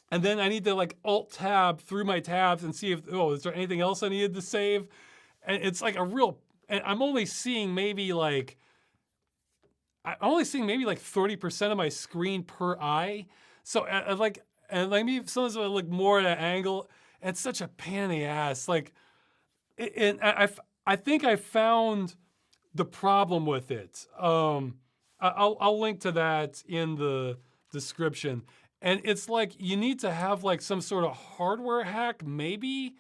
And then I need to like alt tab through my tabs and see if is there anything else I needed to save. And it's like and I'm only seeing maybe like 30% of my screen per eye. So and maybe sometimes I look more at an angle. It's such a pain in the ass. Like, and I think I found the problem with it. I'll link to that in the description. And it's like you need to have like some sort of hardware hack, maybe,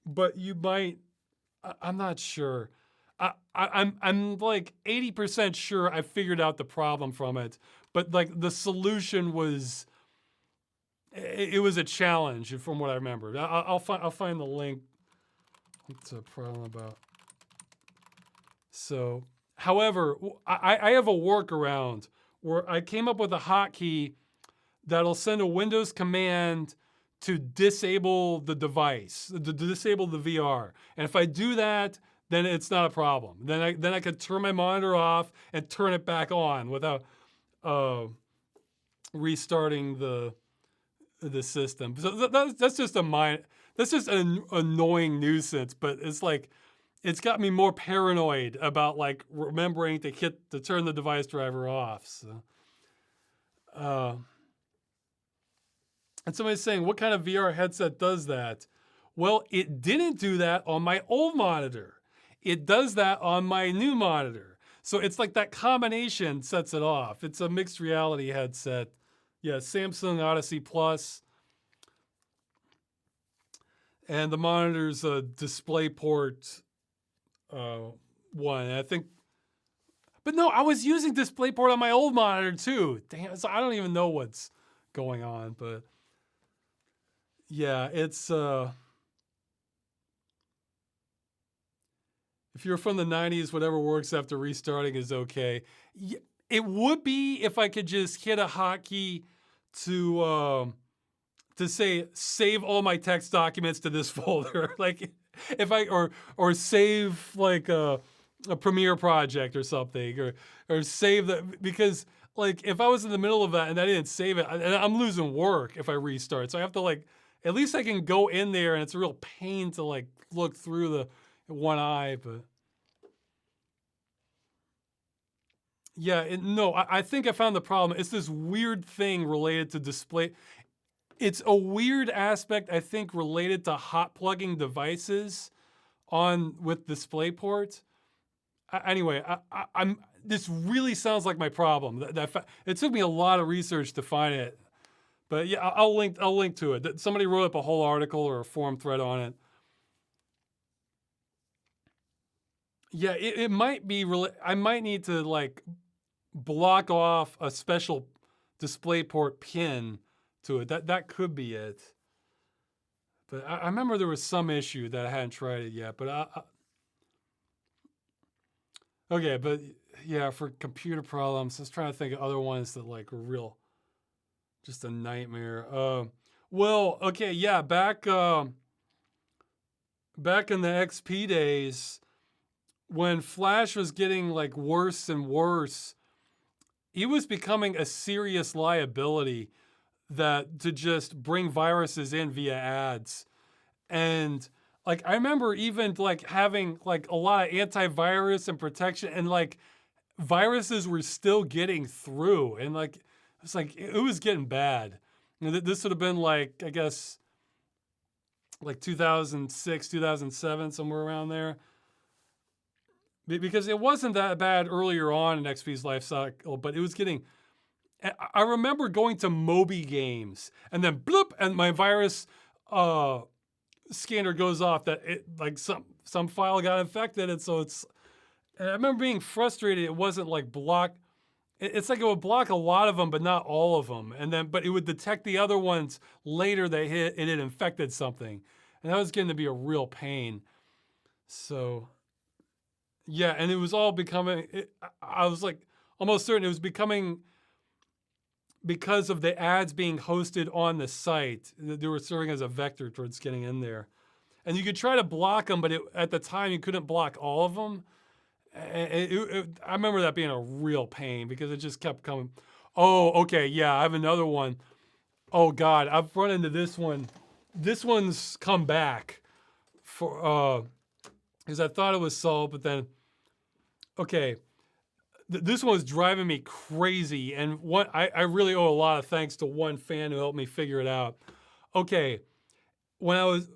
but you might. I'm not sure. I'm like 80% sure I figured out the problem from it, but like the solution was it was a challenge from what I remember. I'll find the link. What's the problem about? So, however, I have a workaround where I came up with a hotkey that'll send a Windows command to disable the device, to disable the VR. And if I do that, then it's not a problem. Then I could turn my monitor off and turn it back on without restarting the system. So that's just that's just an annoying nuisance. But it's like it's got me more paranoid about like remembering to turn the device driver off. So. And somebody's saying, what kind of VR headset does that? Well, it didn't do that on my old monitor. It does that on my new monitor. So it's like that combination sets it off. It's a mixed reality headset. Yeah, Samsung Odyssey Plus. And the monitor's a DisplayPort one. And I think, but no, I was using DisplayPort on my old monitor too. Damn, so I don't even know what's going on, but yeah, it's if you're from the 90s, whatever works after restarting is okay. It would be if I could just hit a hotkey to say save all my text documents to this folder. Like if I or save like a Premiere project or something, or save that, because like if I was in the middle of that and I didn't save it, and I'm losing work if I restart. So I have to like, at least I can go in there, and it's a real pain to like look through the one eye, but yeah, no, I think I found the problem. It's this weird thing related to display. It's a weird aspect, I think, related to hot plugging devices on with DisplayPort. Anyway, I'm. This really sounds like my problem. It took me a lot of research to find it, but yeah, I'll link. I'll link to it. Somebody wrote up a whole article or a forum thread on it. Yeah, it might be. I might need to like block off a special DisplayPort pin to it. That could be it. But I remember there was some issue that I hadn't tried it yet. But okay, but yeah, for computer problems, I was trying to think of other ones that like were real, just a nightmare. Well, okay, yeah, back in the XP days, when Flash was getting like worse and worse, he was becoming a serious liability that to just bring viruses in via ads. And like I remember even like having like a lot of antivirus and protection, and like viruses were still getting through, and like it's like it was getting bad. You know, this would have been like, I guess, like 2006, 2007, somewhere around there. Because it wasn't that bad earlier on in XP's life cycle, but it was getting. I remember going to Moby Games, and then bloop, and my virus scanner goes off that it like some file got infected, and so it's. And I remember being frustrated. It wasn't like block. It's like it would block a lot of them, but not all of them, and then but it would detect the other ones later that it had infected something, and that was getting to be a real pain. So yeah, and it was all becoming. I was like almost certain it was becoming, because of the ads being hosted on the site. They were serving as a vector towards getting in there, and you could try to block them, but at the time you couldn't block all of them. I remember that being a real pain because it just kept coming. Oh, okay, yeah, I have another one. Oh God, I've run into this one. This one's come back for because I thought it was solved, but then okay, this one was driving me crazy, and I really owe a lot of thanks to one fan who helped me figure it out. Okay, when I was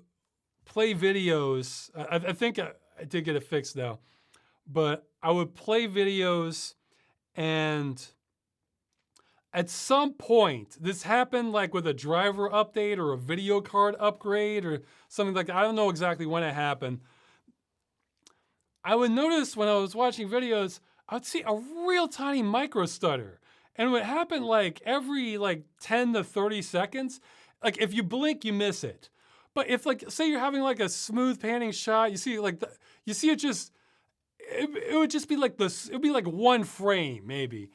play videos, I think I did get it fixed now, but I would play videos, and at some point, this happened like with a driver update or a video card upgrade or something like that. I don't know exactly when it happened. I would notice when I was watching videos, I would see a real tiny micro stutter. And it would happen like every like 10 to 30 seconds. Like if you blink, you miss it. But if like, say you're having like a smooth panning shot, you see like, you see it just, it would just be like this, it would be like one frame maybe.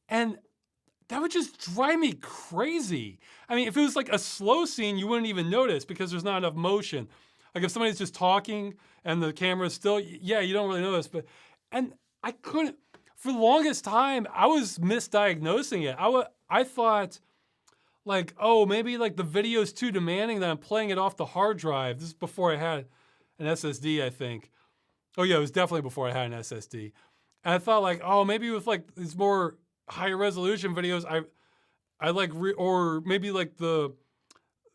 And that would just drive me crazy. I mean, if it was like a slow scene, you wouldn't even notice because there's not enough motion. Like if somebody's just talking and the camera's still, yeah, you don't really notice. But, and I couldn't, for the longest time, I was misdiagnosing it. I thought like, oh, maybe like the video's too demanding that I'm playing it off the hard drive. This is before I had an SSD, I think. Oh yeah, it was definitely before I had an SSD. And I thought like, oh, maybe with like these more higher resolution videos, I like, or maybe like the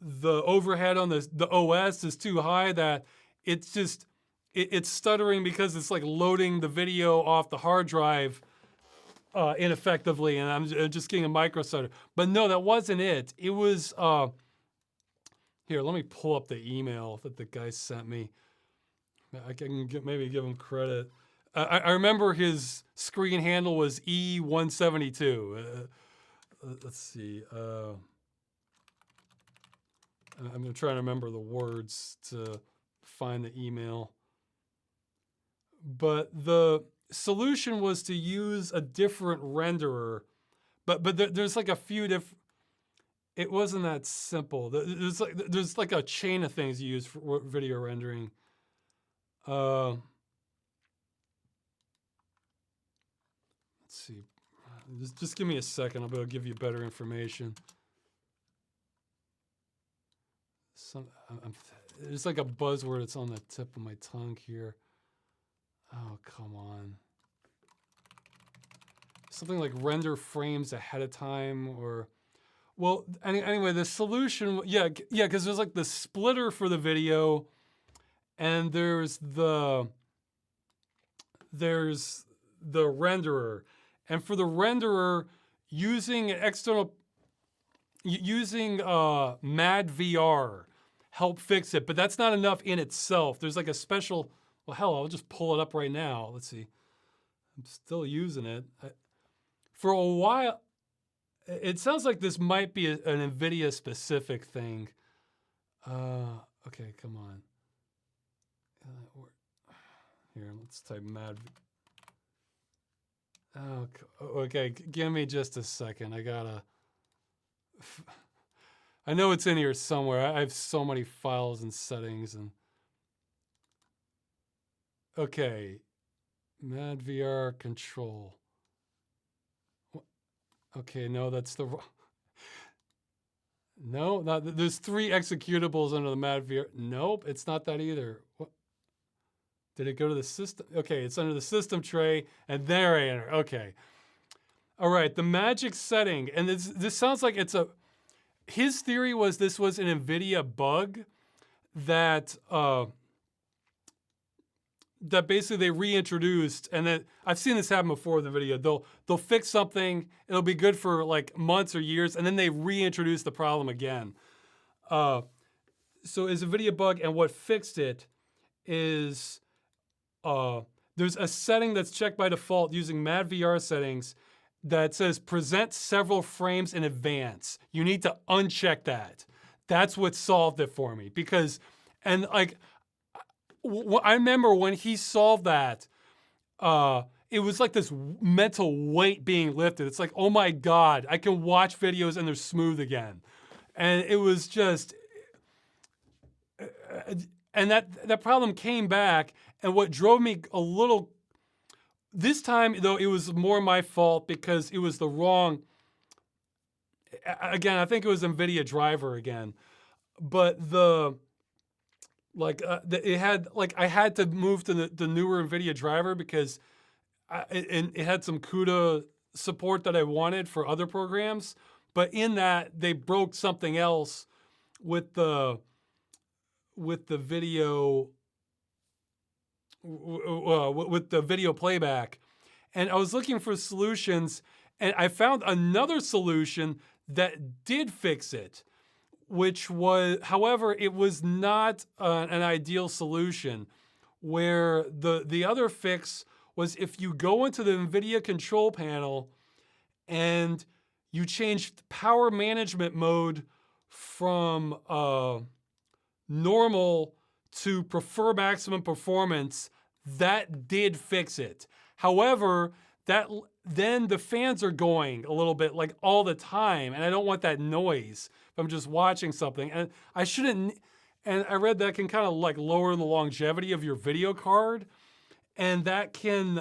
overhead on the OS is too high that it's just, it's stuttering because it's like loading the video off the hard drive ineffectively, and I'm just getting a micro stutter. But no, that wasn't it. It was, here, let me pull up the email that the guy sent me. I can maybe give him credit. I remember his screen handle was E172. Let's see. I'm trying to remember the words to find the email. But solution was to use a different renderer, but there's like a few different. It wasn't that simple. There's like a chain of things you use for video rendering. Let's see. Just give me a second. I'll be able to give you better information. There's like a buzzword that's on the tip of my tongue here. Oh, come on. Something like render frames ahead of time, or, well, anyway, the solution, yeah, because there's like the splitter for the video, and there's the renderer. And for the renderer, using MadVR helped fix it, but that's not enough in itself. There's like a special, well, hell, I'll just pull it up right now. Let's see. I'm still using it. For a while, it sounds like this might be an NVIDIA specific thing. Okay, come on. Here, let's type Mad. Oh, okay, give me just a second. I know it's in here somewhere. I have so many files and settings and. Okay, MadVR control. Okay, no, that's the wrong. No, there's 3 executables under the MadVR. Nope, it's not that either. What? Did it go to the system? Okay, it's under the system tray, and there I enter. Okay. All right, the magic setting, and this sounds like it's a. His theory was this was an NVIDIA bug that that basically they reintroduced, and then I've seen this happen before in the video. They'll fix something, it'll be good for like months or years, and then they reintroduce the problem again. So it's a NVIDIA bug, and what fixed it is there's a setting that's checked by default using MadVR settings that says present several frames in advance. You need to uncheck that. That's what solved it for me, because, and like, I remember when he solved that, it was like this mental weight being lifted. It's like, oh my God, I can watch videos and they're smooth again. And it was just, and that problem came back, and what drove me a little, this time though, it was more my fault because it was the wrong, again, I think it was NVIDIA driver again, but it had, like, I had to move to the newer NVIDIA driver because it had some CUDA support that I wanted for other programs, but in that they broke something else with the video with the video playback. And I was looking for solutions, and I found another solution that did fix it, which was, however, it was not an ideal solution, where the other fix was if you go into the NVIDIA control panel and you change power management mode from normal to prefer maximum performance, that did fix it. However, then the fans are going a little bit like all the time, and I don't want that noise if I'm just watching something. And I shouldn't, and I read that can kind of like lower the longevity of your video card, and that can,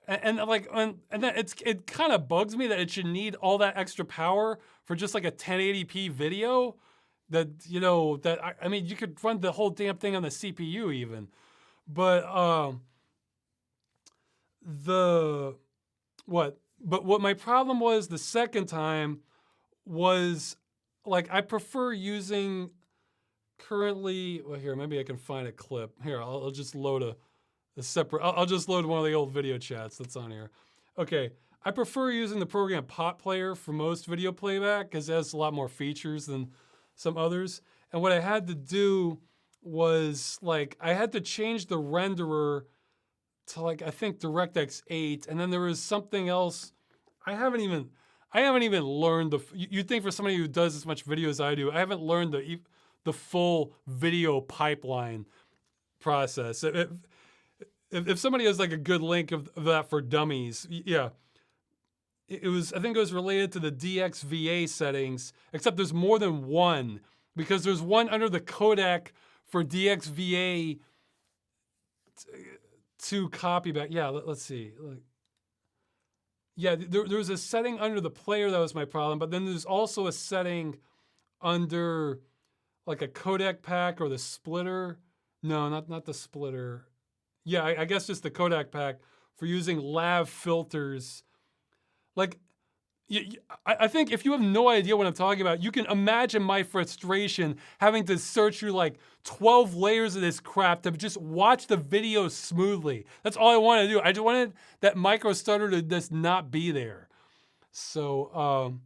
it kind of bugs me that it should need all that extra power for just like a 1080p video. That, you know, that I mean, you could run the whole damn thing on the CPU even, but what my problem was the second time was, like, I prefer using currently. Well, here, maybe I can find a clip. Here, I'll just load a separate. I'll just load one of the old video chats that's on here. Okay, I prefer using the program Pot Player for most video playback because it has a lot more features than some others. And what I had to do was, like, I had to change the renderer to, like, I think DirectX 8, and then there was something else. I haven't even learned you'd think for somebody who does as much video as I do, I haven't learned the full video pipeline. process. If somebody has like a good link of that for dummies, yeah. It was, I think it was related to the DXVA settings, except there's more than one, because there's one under the codec for DXVA to copy back. Yeah, let's see. Yeah, there was a setting under the player that was my problem, but then there's also a setting under like a codec pack or the splitter. No, not the splitter. Yeah, I guess just the codec pack for using lav filters. Like, I think if you have no idea what I'm talking about, you can imagine my frustration having to search through like 12 layers of this crap to just watch the video smoothly. That's all I wanted to do. I just wanted that micro stutter to just not be there. So,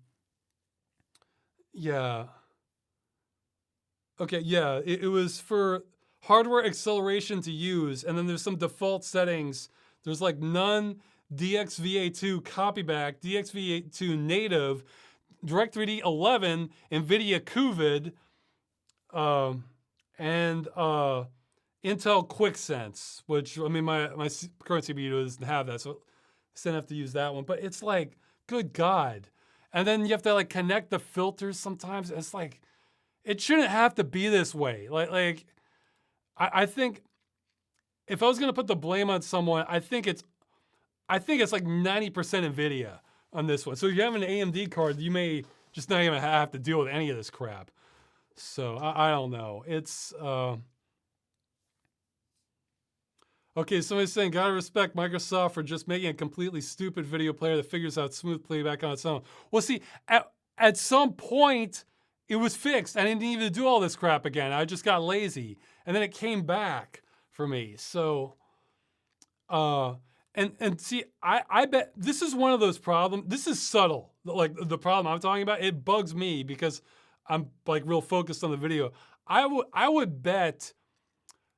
yeah. Okay, yeah, it was for hardware acceleration to use, and then there's some default settings. There's like none, DXVA2 copyback, DXVA2 native, Direct3D 11, NVIDIA QVID, and Intel QuickSense, which, I mean, my current CPU doesn't have that, so I still have to use that one. But it's like, good God. And then you have to like connect the filters sometimes. It's like, it shouldn't have to be this way. I think if I was gonna put the blame on someone, I think it's like 90% NVIDIA on this one. So if you have an AMD card, you may just not even have to deal with any of this crap. So I don't know. It's okay. Somebody's saying, gotta respect Microsoft for just making a completely stupid video player that figures out smooth playback on its own. Well, see, at some point, it was fixed. I didn't even do all this crap again. I just got lazy. And then it came back for me. So, and see, I bet this is one of those problems. This is subtle. Like the problem I'm talking about, it bugs me because I'm like real focused on the video. I would bet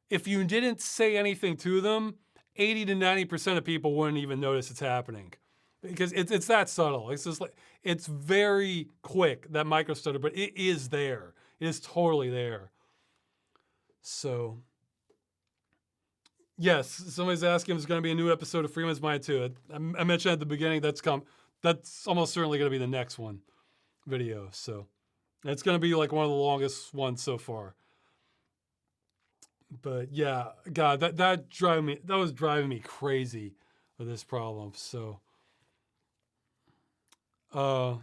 if you didn't say anything to them, 80 to 90% of people wouldn't even notice it's happening. Because it's that subtle. It's just like, it's very quick, that micro stutter, but it is there. It is totally there. So, yes, somebody's asking if there's going to be a new episode of Freeman's Mind too. I mentioned at the beginning that's almost certainly going to be the next one video. So, it's going to be like one of the longest ones so far. But yeah, God, that was driving me crazy with this problem. So. Oh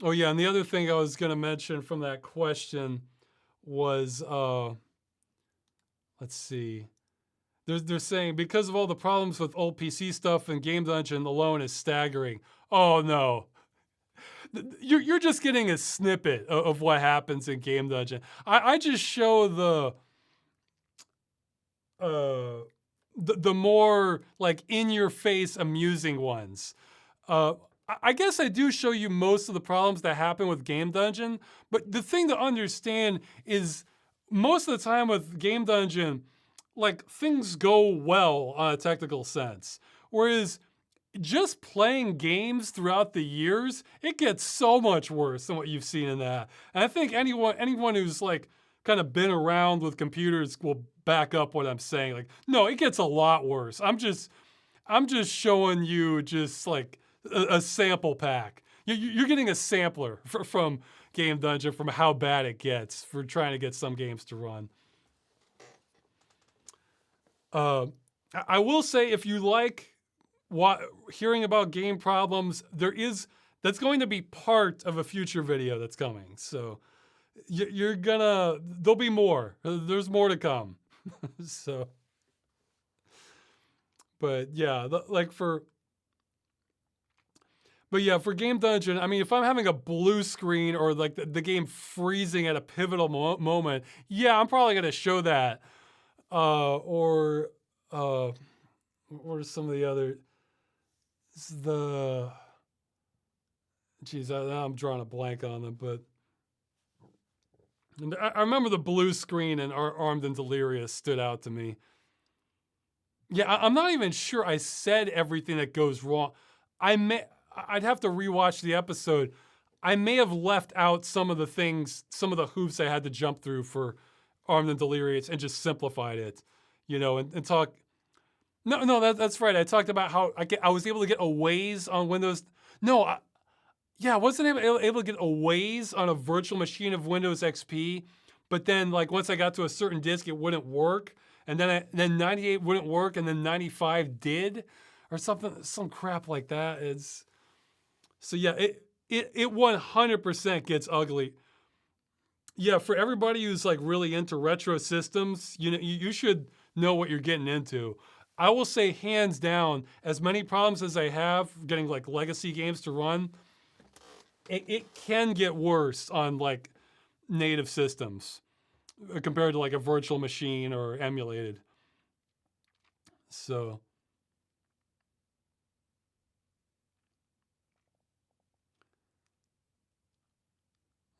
yeah, and the other thing I was going to mention from that question was, let's see. They're saying because of all the problems with old PC stuff and Game Dungeon alone is staggering. Oh no, you're just getting a snippet of what happens in Game Dungeon. I just show the more like in your face amusing ones. I guess I do show you most of the problems that happen with Game Dungeon, but the thing to understand is most of the time with Game Dungeon, like things go well on a technical sense. Whereas just playing games throughout the years, it gets so much worse than what you've seen in that. And I think anyone who's like kind of been around with computers will back up what I'm saying. Like, no, it gets a lot worse. I'm just showing you just like a sample pack. You're getting a sampler from Game Dungeon from how bad it gets for trying to get some games to run. I will say if you like hearing about game problems, that's going to be part of a future video that's coming. So there'll be more. There's more to come. So, but yeah, for Game Dungeon, I mean, if I'm having a blue screen or like the game freezing at a pivotal moment, yeah, I'm probably going to show that. Or some of the other, I'm drawing a blank on them, but I remember the blue screen and Armed and Delirious stood out to me. Yeah, I'm not even sure I said everything that goes wrong. I'd have to rewatch the episode. I may have left out some of the hoops I had to jump through for Armed and Delirious and just simplified it, and talk. No, that's right. I talked about how I was able to get a Waze on Windows. No, yeah, I wasn't able to get a Waze on a virtual machine of Windows XP, but then like once I got to a certain disk, it wouldn't work, and then 98 wouldn't work, and then 95 did, or something, some crap like that. So yeah, it 100% gets ugly. Yeah, for everybody who's like really into retro systems, you should know what you're getting into. I will say hands down, as many problems as I have getting like legacy games to run, it can get worse on like native systems compared to like a virtual machine or emulated. So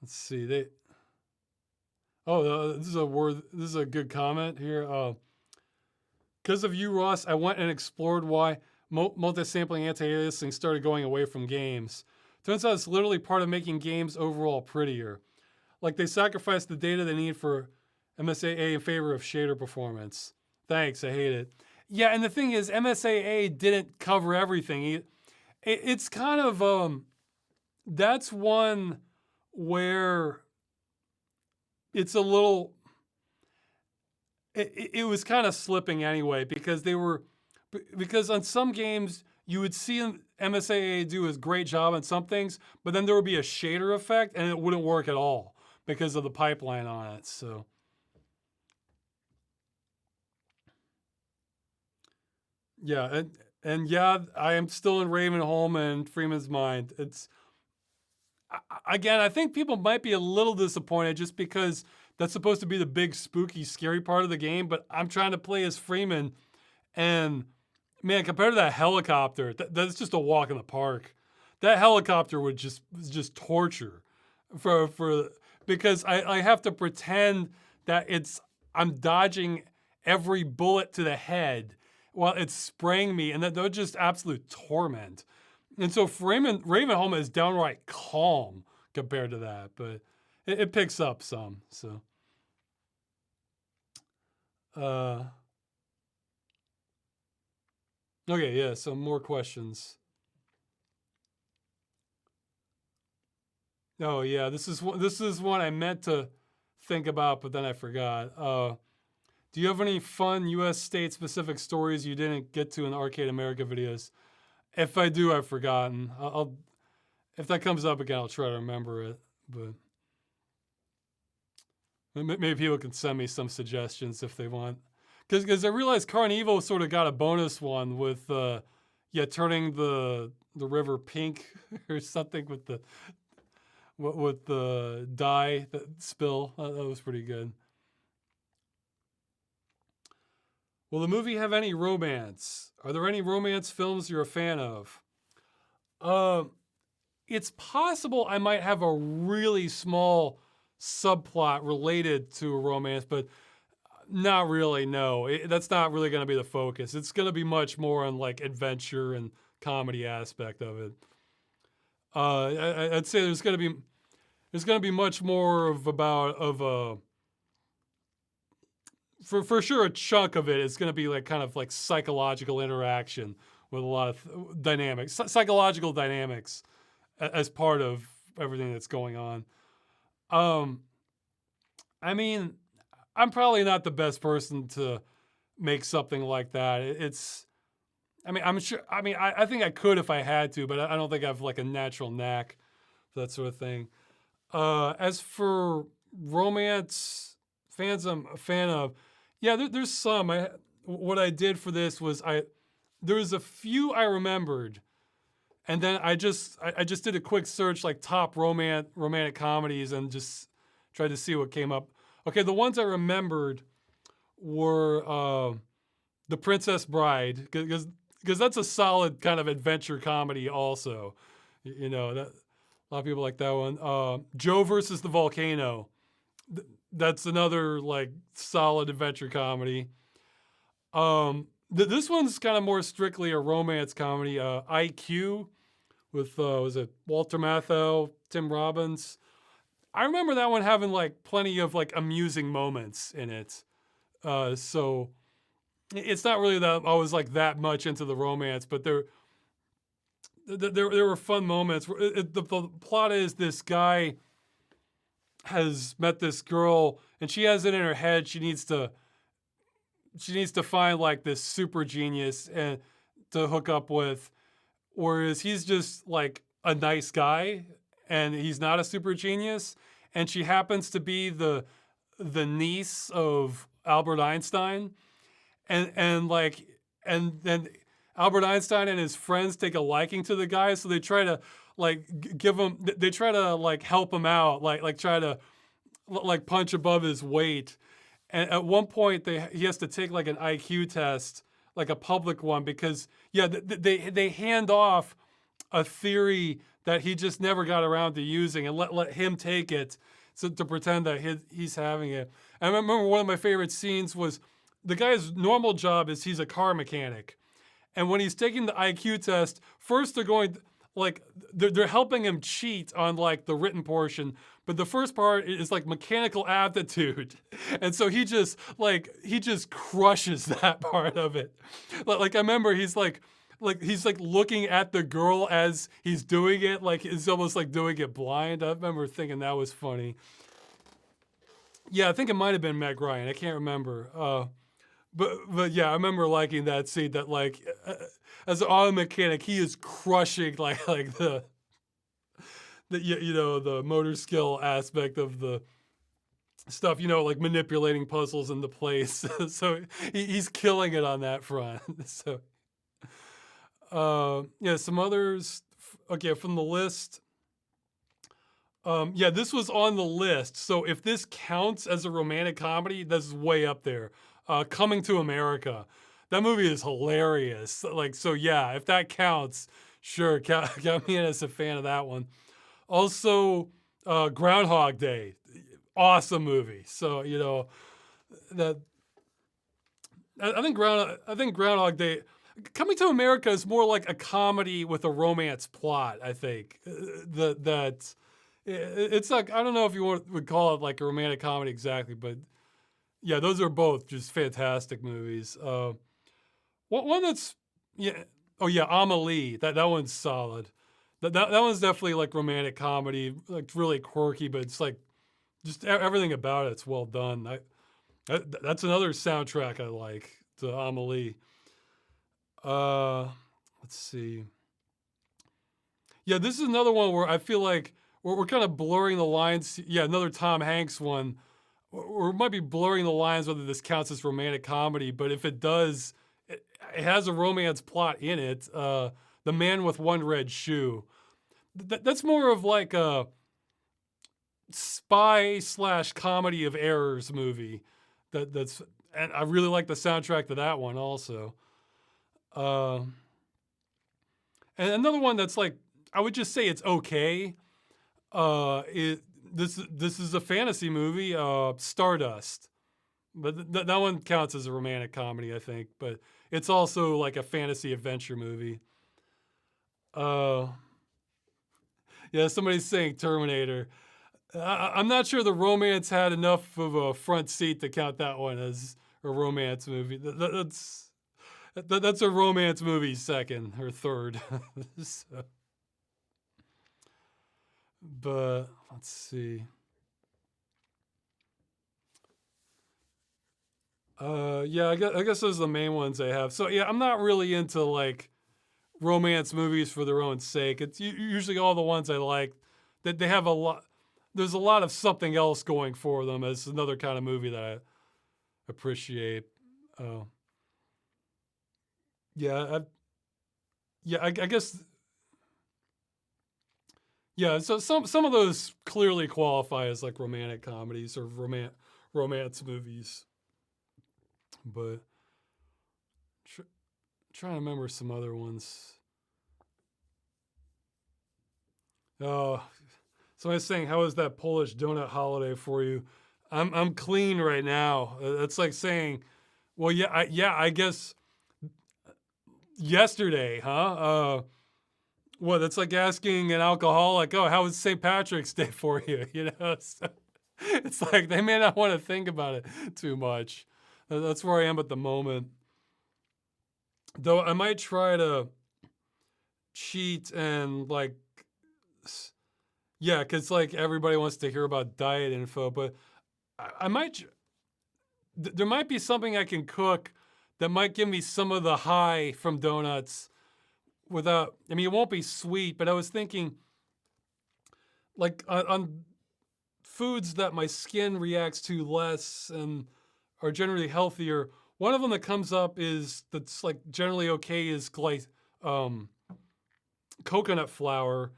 let's see. This is a good comment here. Because of you, Ross, I went and explored why multi-sampling anti-aliasing started going away from games. Turns out it's literally part of making games overall prettier. Like they sacrificed the data they need for MSAA in favor of shader performance. Thanks, I hate it. Yeah, and the thing is, MSAA didn't cover everything. It's kind of, that's one where it's a little, it was kind of slipping anyway because on some games you would see MSAA do a great job on some things, but then there would be a shader effect and it wouldn't work at all because of the pipeline on it. So yeah, and yeah, I am still in Ravenholm and Freeman's Mind. Again, I think people might be a little disappointed just because that's supposed to be the big, spooky, scary part of the game. But I'm trying to play as Freeman, and man, compared to that helicopter, that's just a walk in the park. That helicopter was just torture for because I have to pretend that I'm dodging every bullet to the head while it's spraying me, and that they're just absolute torment. And so Ravenholm is downright calm compared to that, but it picks up some. So, okay, yeah. So more questions. Oh yeah, this is one I meant to think about, but then I forgot. Do you have any fun U.S. state-specific stories you didn't get to in the Arcade America videos? If I do, I've forgotten. I'll if that comes up again, I'll try to remember it. But maybe people can send me some suggestions if they want. Because I realized Carnival sort of got a bonus one with turning the river pink or something with the dye that spill. That was pretty good. Will the movie have any romance? Are there any romance films you're a fan of? It's possible I might have a really small subplot related to a romance, but not really. No, that's not really going to be the focus. It's going to be much more on like adventure and comedy aspect of it. I'd say there's going to be much more of a for sure a chunk of it is going to be like kind of like psychological interaction with a lot of dynamics, psychological dynamics as part of everything that's going on. I mean, I'm probably not the best person to make something like that. I'm sure, I think I could if I had to, but I don't think I have like a natural knack for that sort of thing. As for romance fans I'm a fan of, yeah, there's some. What I did for this was there was a few I remembered, and then I just did a quick search like top romantic comedies and just tried to see what came up. Okay, the ones I remembered were The Princess Bride, because that's a solid kind of adventure comedy also. That a lot of people like that one. Joe versus the Volcano. That's another like solid adventure comedy. This one's kind of more strictly a romance comedy. IQ with was it Walter Matthau, Tim Robbins. I remember that one having like plenty of like amusing moments in it. So it's not really that I was like that much into the romance, but there were fun moments. The plot is this guy has met this girl, and she has it in her head she needs to find like this super genius and to hook up with, whereas he's just like a nice guy and he's not a super genius, and she happens to be the niece of Albert Einstein, and like and then Albert Einstein and his friends take a liking to the guy, so they try to like give him they try to like help him out, like try to like punch above his weight. And at one point he has to take like an IQ test, like a public one, because yeah, they hand off a theory that he just never got around to using, and let him take it, so to pretend that he's having it. And I remember one of my favorite scenes was the guy's normal job is he's a car mechanic, and when he's taking the IQ test, first they're going like they're helping him cheat on like the written portion, but the first part is like mechanical aptitude, and so he just crushes that part of it. Like I remember he's like looking at the girl as he's doing it, like it's almost like doing it blind. I remember thinking that was funny. Yeah, I think it might have been Meg Ryan. I can't remember. But yeah, I remember liking that scene. That like, as an auto mechanic, he is crushing like the motor skill aspect of the stuff. Like manipulating puzzles into place. So he's killing it on that front. So yeah, some others. Okay, from the list. Yeah, this was on the list. So if this counts as a romantic comedy, this is way up there. Coming to America. That movie is hilarious. Like, so yeah, if that counts, sure, count me in as a fan of that one. Also, Groundhog Day. Awesome movie. So, that I think Groundhog Day. Coming to America is more like a comedy with a romance plot. I think that it's like, I don't know if you would call it like a romantic comedy exactly, but yeah, those are both just fantastic movies. One that's yeah, oh yeah, Amelie. That one's solid. That one's definitely like romantic comedy, like really quirky, but it's like just everything about it's well done. That's another soundtrack I like, to Amelie. Uh, let's see. Yeah, this is another one where I feel like we're kind of blurring the lines. Yeah, another Tom Hanks one. Or it might be blurring the lines whether this counts as romantic comedy, but if it does, it has a romance plot in it. The Man with One Red Shoe. That's more of like a spy slash comedy of errors movie. And I really like the soundtrack to that one also. Uh, and another one that's like, I would just say it's okay. This is a fantasy movie, Stardust, but that one counts as a romantic comedy, I think. But it's also like a fantasy adventure movie. Uh, yeah, somebody's saying Terminator. I'm not sure the romance had enough of a front seat to count that one as a romance movie. That's a romance movie second or third. So, but let's see. Yeah, I guess those are the main ones I have. So yeah, I'm not really into like romance movies for their own sake. It's usually all the ones I like that they have a lot. There's a lot of something else going for them as another kind of movie that I appreciate. Uh, yeah, I guess yeah. So some of those clearly qualify as like romantic comedies or romance movies, but tr- trying to remember some other ones. Oh, somebody's saying, "How is that Polish donut holiday for you?" I'm clean right now. It's like saying, "Well, yeah, I guess yesterday, huh? What, that's like asking an alcoholic, oh, how was St. Patrick's Day for you? So it's like they may not want to think about it too much. That's where I am at the moment. Though I might try to cheat and like, yeah, because like everybody wants to hear about diet info, but I might, there might be something I can cook that might give me some of the high from donuts without, I mean, it won't be sweet, but I was thinking like on foods that my skin reacts to less and are generally healthier. One of them that comes up is that's like generally okay is coconut flour.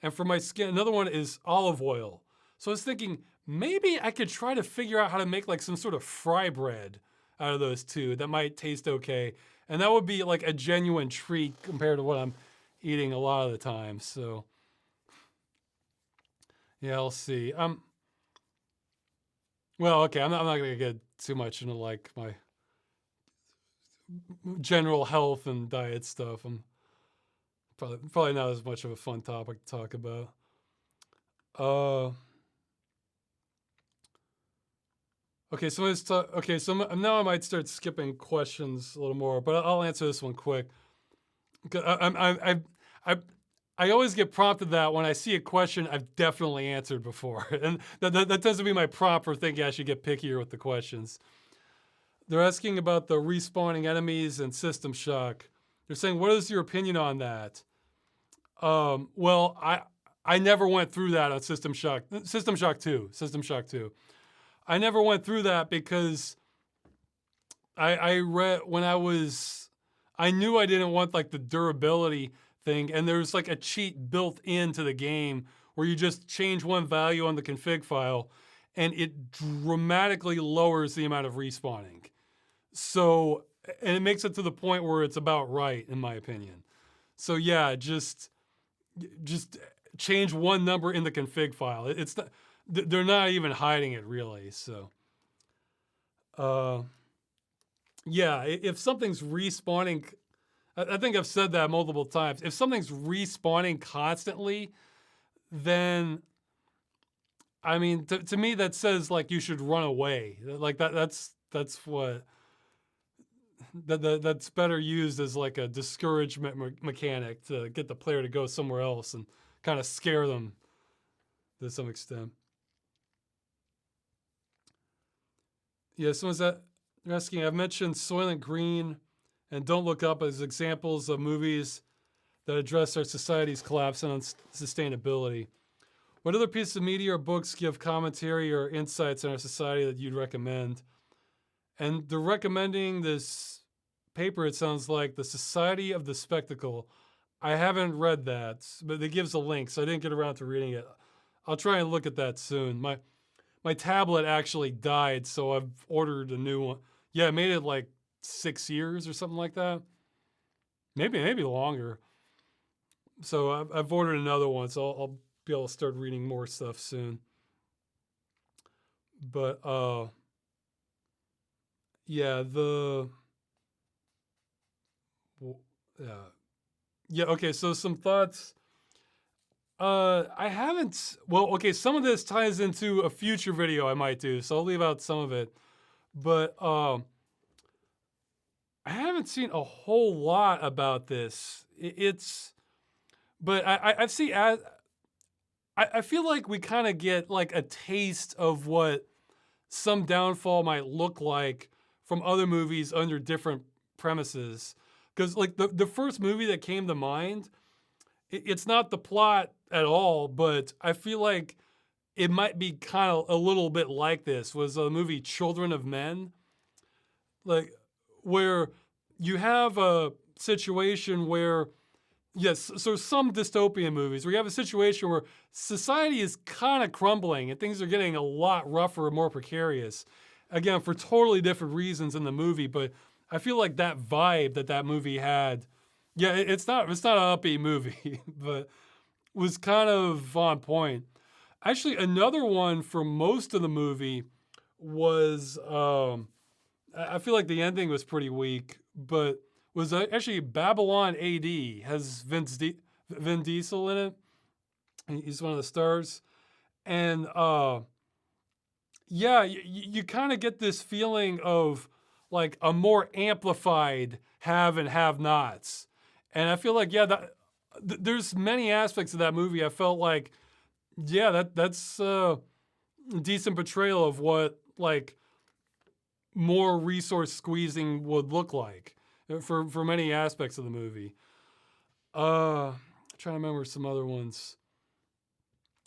And for my skin, another one is olive oil. So I was thinking maybe I could try to figure out how to make like some sort of fry bread out of those two that might taste okay. And that would be like a genuine treat compared to what I'm eating a lot of the time. So yeah, I'll see. Well, okay, I'm not gonna get too much into like my general health and diet stuff. I'm probably not as much of a fun topic to talk about. Okay, so now I might start skipping questions a little more, but I'll answer this one quick. I always get prompted that when I see a question I've definitely answered before, and that tends to be my prompt for thinking I should get pickier with the questions. They're asking about the respawning enemies and system shock. They're saying, what is your opinion on that? Well, I never went through that on System Shock 2. I never went through that because I read when I knew I didn't want like the durability thing, and there's like a cheat built into the game where you just change one value on the config file and it dramatically lowers the amount of respawning. So, and it makes it to the point where it's about right, in my opinion. So yeah, just change one number in the config file. It's not, they're not even hiding it really. So, yeah, if something's respawning, I think I've said that multiple times. If something's respawning constantly, then I mean, to me that says like you should run away. Like that's what that's better used as like a discouragement mechanic to get the player to go somewhere else and kind of scare them to some extent. Yeah, someone's asking, I've mentioned Soylent Green and Don't Look Up as examples of movies that address our society's collapse and unsustainability. What other pieces of media or books give commentary or insights on our society that you'd recommend? And they're recommending this paper, it sounds like, The Society of the Spectacle. I haven't read that, but it gives a link, so I didn't get around to reading it. I'll try and look at that soon. My tablet actually died, so I've ordered a new one. Yeah, I made it like 6 years or something like that. Maybe longer. So I've ordered another one, so I'll be able to start reading more stuff soon. But yeah, yeah. Okay, so some thoughts. I haven't. Well, okay. Some of this ties into a future video I might do, so I'll leave out some of it. But I haven't seen a whole lot about this. But I've seen. I feel like we kind of get like a taste of what some downfall might look like from other movies under different premises. Because like the first movie that came to mind, it's not the plot at all, but I feel like it might be kind of a little bit like this, was a movie Children of Men. Like, where you have a situation where, yes, so some dystopian movies where you have a situation where society is kind of crumbling and things are getting a lot rougher and more precarious. Again, for totally different reasons in the movie, but I feel like that vibe that movie had, yeah, it's not an upbeat movie, but was kind of on point. Actually, another one for most of the movie was, I feel like the ending was pretty weak, but was actually Babylon AD. Has Vin Diesel in it. He's one of the stars. And yeah, you kind of get this feeling of like a more amplified have and have nots. And I feel like, yeah, there's many aspects of that movie I felt like, yeah, that's a decent portrayal of what like more resource squeezing would look like for many aspects of the movie. Trying to remember some other ones.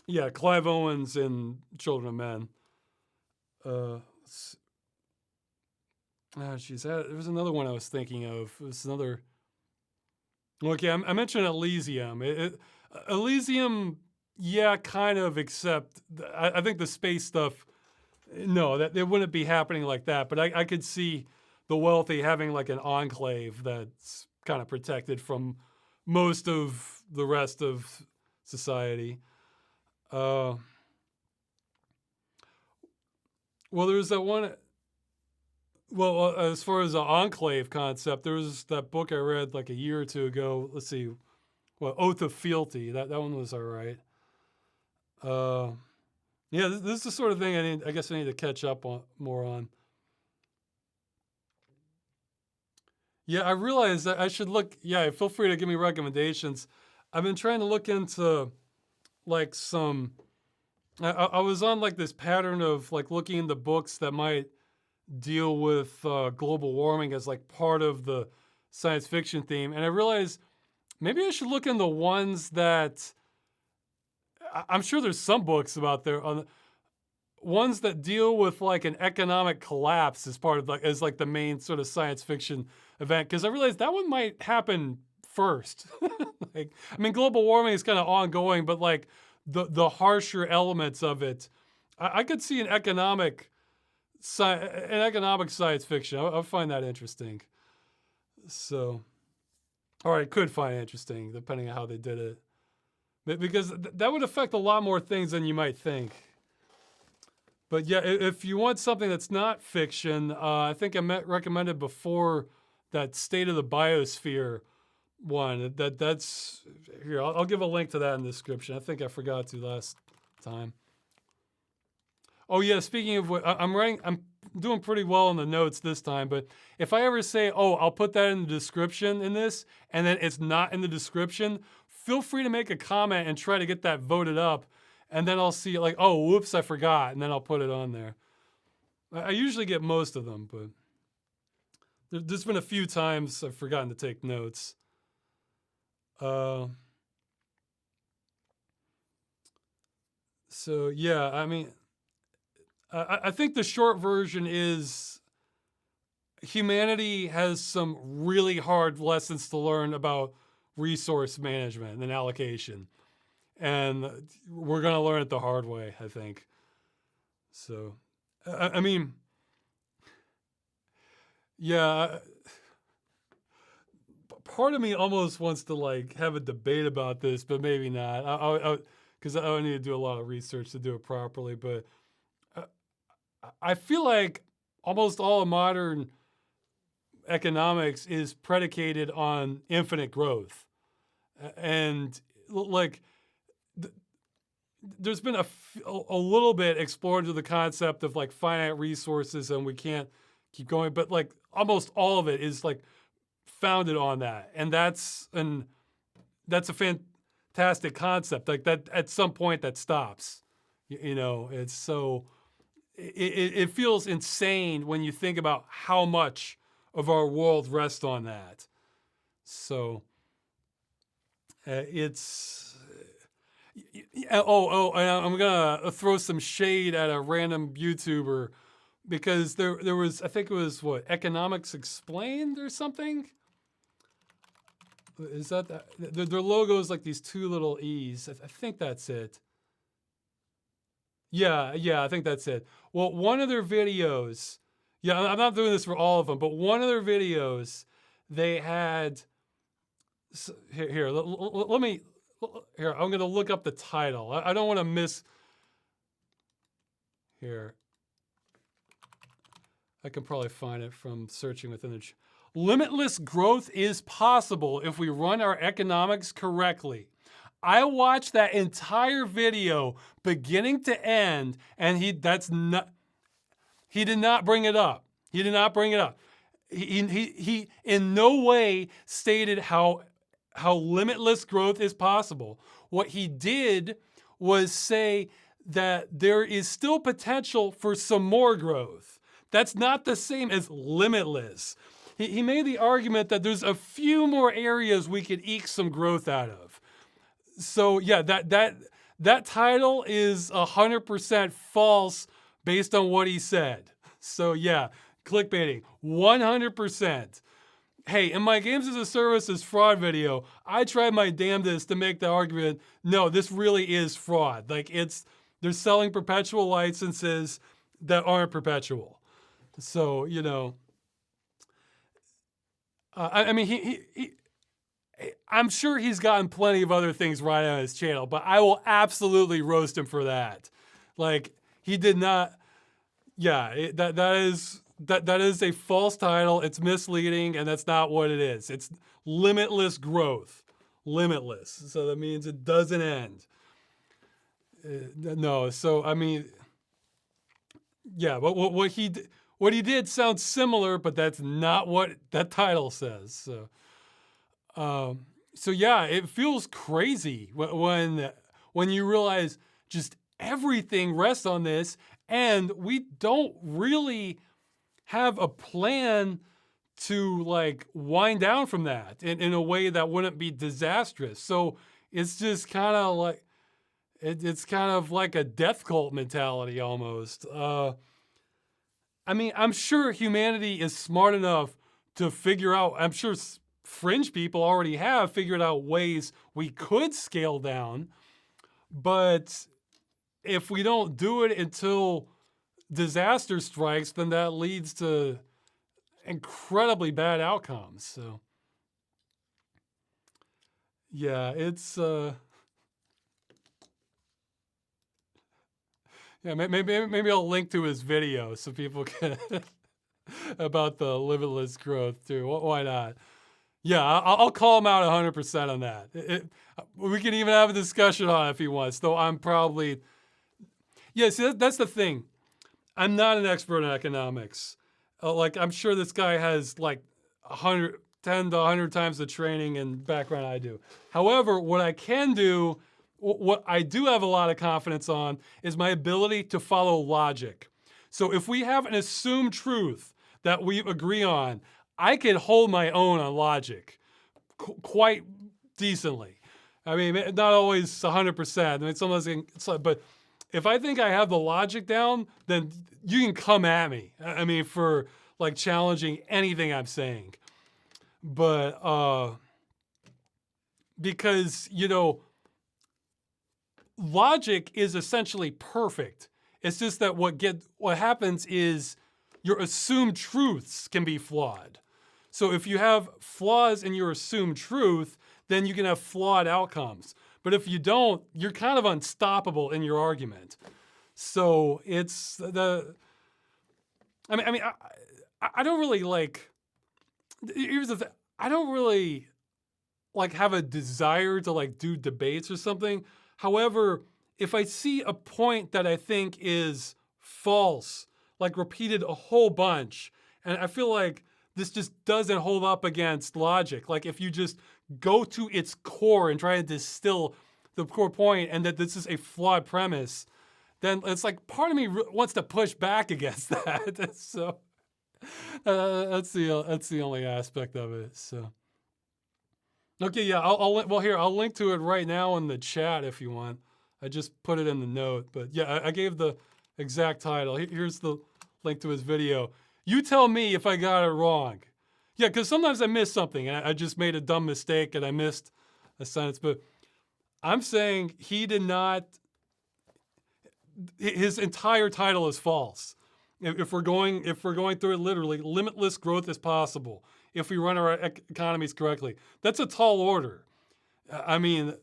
Yeah, Clive Owens in Children of Men. Geez, there was another one I was thinking of. It was another. Okay, I mentioned Elysium. Elysium, yeah, kind of. Except I think the space stuff. No, that it wouldn't be happening like that. But I could see the wealthy having like an enclave that's kind of protected from most of the rest of society. Well, there's that one. Well, as far as the enclave concept, there was that book I read like a year or two ago. Let's see, well, Oath of Fealty. That one was all right. Yeah, this is the sort of thing I guess I need to catch up on more on. Yeah, I realize that I should look. Yeah, feel free to give me recommendations. I've been trying to look into like some. I was on like this pattern of like looking into books that might deal with global warming as like part of the science fiction theme, and I realized maybe I should look into ones that I'm sure there's some books about there on ones that deal with like an economic collapse as part of like as like the main sort of science fiction event, because I realized that one might happen first. Like, I mean, global warming is kind of ongoing, but like the harsher elements of it, I could see an economic science fiction. I find that interesting. So, or I could find it interesting depending on how they did it, because that would affect a lot more things than you might think. But yeah, if you want something that's not fiction, I think I recommended before that State of the Biosphere one. That's here. I'll give a link to that in the description. I think I forgot to last time. Oh yeah, speaking of what, I'm doing pretty well in the notes this time. But if I ever say, oh, I'll put that in the description in this, and then it's not in the description, feel free to make a comment and try to get that voted up. And then I'll see like, oh, whoops, I forgot. And then I'll put it on there. I usually get most of them, but there's been a few times I've forgotten to take notes. So yeah, I mean, I think the short version is humanity has some really hard lessons to learn about resource management and allocation. And we're going to learn it the hard way, I think. So, I mean, yeah, part of me almost wants to like have a debate about this, but maybe not. Because I need to do a lot of research to do it properly. But I feel like almost all of modern economics is predicated on infinite growth. And like, there's been a little bit explored to the concept of like finite resources and we can't keep going, but like almost all of it is like founded on that. And that's a fantastic concept. Like that at some point that stops, you know, it's so, it feels insane when you think about how much of our world rests on that. So it's, and I'm gonna throw some shade at a random YouTuber because there was, I think it was what, Economics Explained or something. Is that their logo is like these two little E's? I think that's it. Yeah, I think that's it. Well, one of their videos, yeah, I'm not doing this for all of them, but one of their videos, they had here. Let me. Here, I'm going to look up the title. I don't want to miss. Here. I can probably find it from searching within the. Limitless growth is possible if we run our economics correctly. I watched that entire video beginning to end, and he did not bring it up. He did not bring it up. He in no way stated how limitless growth is possible. What he did was say that there is still potential for some more growth. That's not the same as limitless. He made the argument that there's a few more areas we could eke some growth out of. So yeah, that title is 100% false based on what he said. So yeah, clickbaiting, 100%. Hey, in my games as a services fraud video, I tried my damnedest to make the argument, no, this really is fraud. Like they're selling perpetual licenses that aren't perpetual. So, you know, I mean, I'm sure he's gotten plenty of other things right on his channel, but I will absolutely roast him for that. Like, he did not, yeah, that is a false title. It's misleading, and that's not what it is. It's limitless growth. Limitless. So that means it doesn't end. No, so I mean, yeah, but what he did sounds similar, but that's not what that title says. So yeah, it feels crazy when you realize just everything rests on this, and we don't really have a plan to like wind down from that in a way that wouldn't be disastrous. So it's just kind of like it's kind of like a death cult mentality almost. I mean, I'm sure humanity is smart enough to figure out, I'm sure fringe people already have figured out ways we could scale down, but if we don't do it until disaster strikes, then that leads to incredibly bad outcomes. So yeah, it's yeah, maybe I'll link to his video so people can about the limitless growth too. Why not? Yeah, I'll call him out 100% on that. We can even have a discussion on it if he wants, though I'm probably, yeah, see, that's the thing. I'm not an expert in economics. Like, I'm sure this guy has like 10 to 100 times the training and background I do. However, what I can do, what I do have a lot of confidence on is my ability to follow logic. So if we have an assumed truth that we agree on, I can hold my own on logic quite decently. I mean, not always 100%. I mean, sometimes it's like, but if I think I have the logic down, then you can come at me. I mean, for like challenging anything I'm saying. But because, you know, logic is essentially perfect. It's just that what happens is your assumed truths can be flawed. So if you have flaws in your assumed truth, then you can have flawed outcomes. But if you don't, you're kind of unstoppable in your argument. So it's I don't really like, here's the thing, I don't really like have a desire to like do debates or something. However, if I see a point that I think is false, like repeated a whole bunch, and I feel like this just doesn't hold up against logic. Like if you just go to its core and try to distill the core point and that this is a flawed premise, then it's like part of me wants to push back against that. So that's the only aspect of it. So okay, yeah, I'll link to it right now in the chat if you want. I just put it in the note, but yeah, I gave the exact title. Here's the link to his video. You tell me if I got it wrong. Yeah, because sometimes I miss something and I just made a dumb mistake and I missed a sentence, but I'm saying he did not, his entire title is false. If we're going through it literally, limitless growth is possible if we run our economies correctly. That's a tall order. I mean,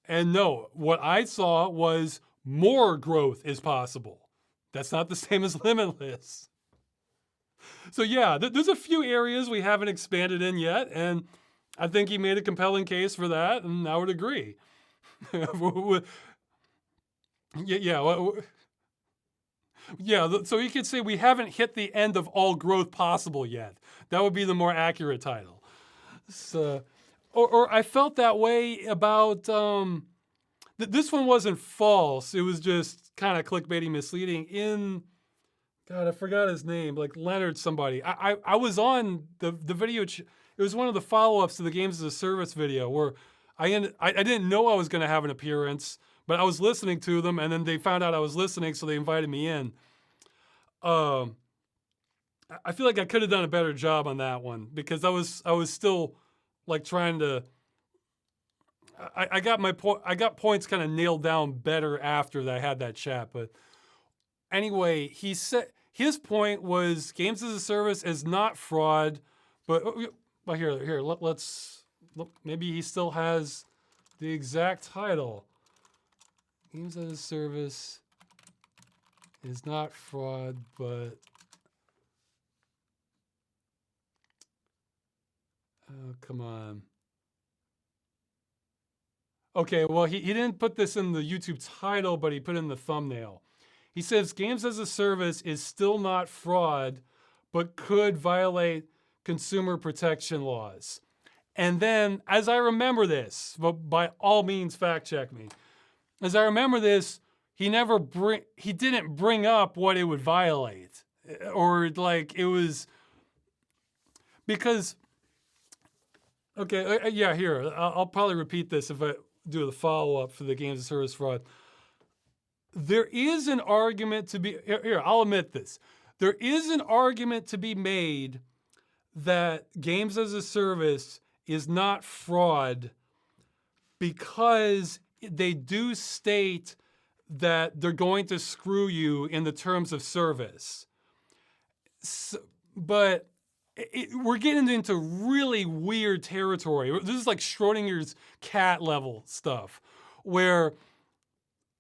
and no, what I saw was more growth is possible. That's not the same as limitless. So yeah, there's a few areas we haven't expanded in yet, and I think he made a compelling case for that, and I would agree. Yeah, yeah, yeah. So you could say we haven't hit the end of all growth possible yet. That would be the more accurate title. So, or I felt that way about this one wasn't false. It was just kind of clickbaity, misleading. In God, I forgot his name. Like Leonard somebody. I was on the video. It was one of the follow-ups to the Games as a Service video where I didn't know I was going to have an appearance, but I was listening to them, and then they found out I was listening, so they invited me in. Um, I feel like I could have done a better job on that one because I was still like trying to. I got my point. I got points kind of nailed down better after that I had that chat. But anyway, he said his point was Games as a Service is not fraud, but well, here let's look. Maybe he still has the exact title. Games as a Service is not fraud, but oh, come on. Okay, well, he didn't put this in the YouTube title, but he put it in the thumbnail. He says Games as a Service is still not fraud, but could violate consumer protection laws. And then, as I remember this, but by all means fact check me. As I remember this, he didn't bring up what it would violate. Or like it was because okay, yeah, here. I'll probably repeat this if I do the follow-up for the Games as a Service fraud. There is an argument to be, here, I'll admit this. There is an argument to be made that Games as a Service is not fraud because they do state that they're going to screw you in the terms of service. So, but we're getting into really weird territory. This is like Schrodinger's cat level stuff where,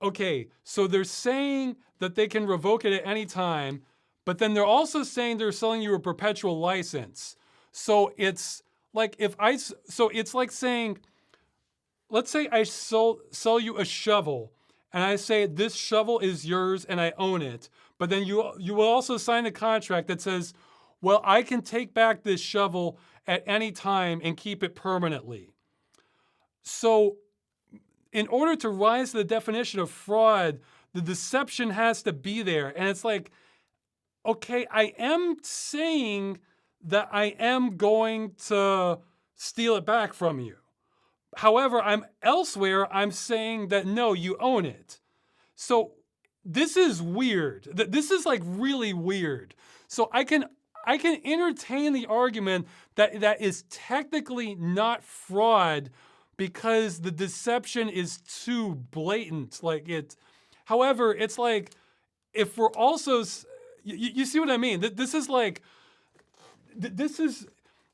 okay, so they're saying that they can revoke it at any time, but then they're also saying they're selling you a perpetual license. So it's like so it's like saying, let's say I sell you a shovel and I say this shovel is yours and I own it, but then you will also sign a contract that says, well, I can take back this shovel at any time and keep it permanently. So in order to rise to the definition of fraud, the deception has to be there. And it's like, okay, I am saying that I am going to steal it back from you. However, I'm saying that no, you own it. So this is weird. This is like really weird. So I can entertain the argument that is technically not fraud because the deception is too blatant. Like it. However, it's like if we're also, you see what I mean? This is like, this is,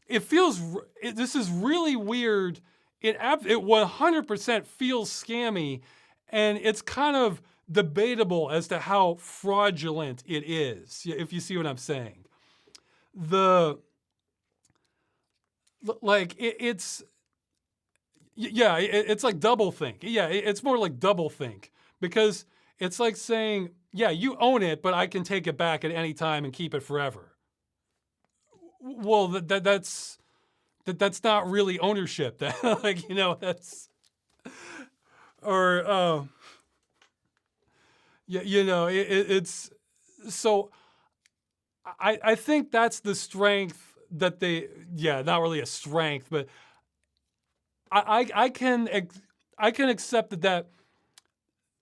it feels, this is really weird. It 100% feels scammy, and it's kind of debatable as to how fraudulent it is, if you see what I'm saying. It's like doublethink. Yeah, it's more like doublethink because it's like saying, yeah, you own it, but I can take it back at any time and keep it forever. Well, that's not really ownership. That like that's or it's so. I think that's the strength that they, not really a strength, but I can accept that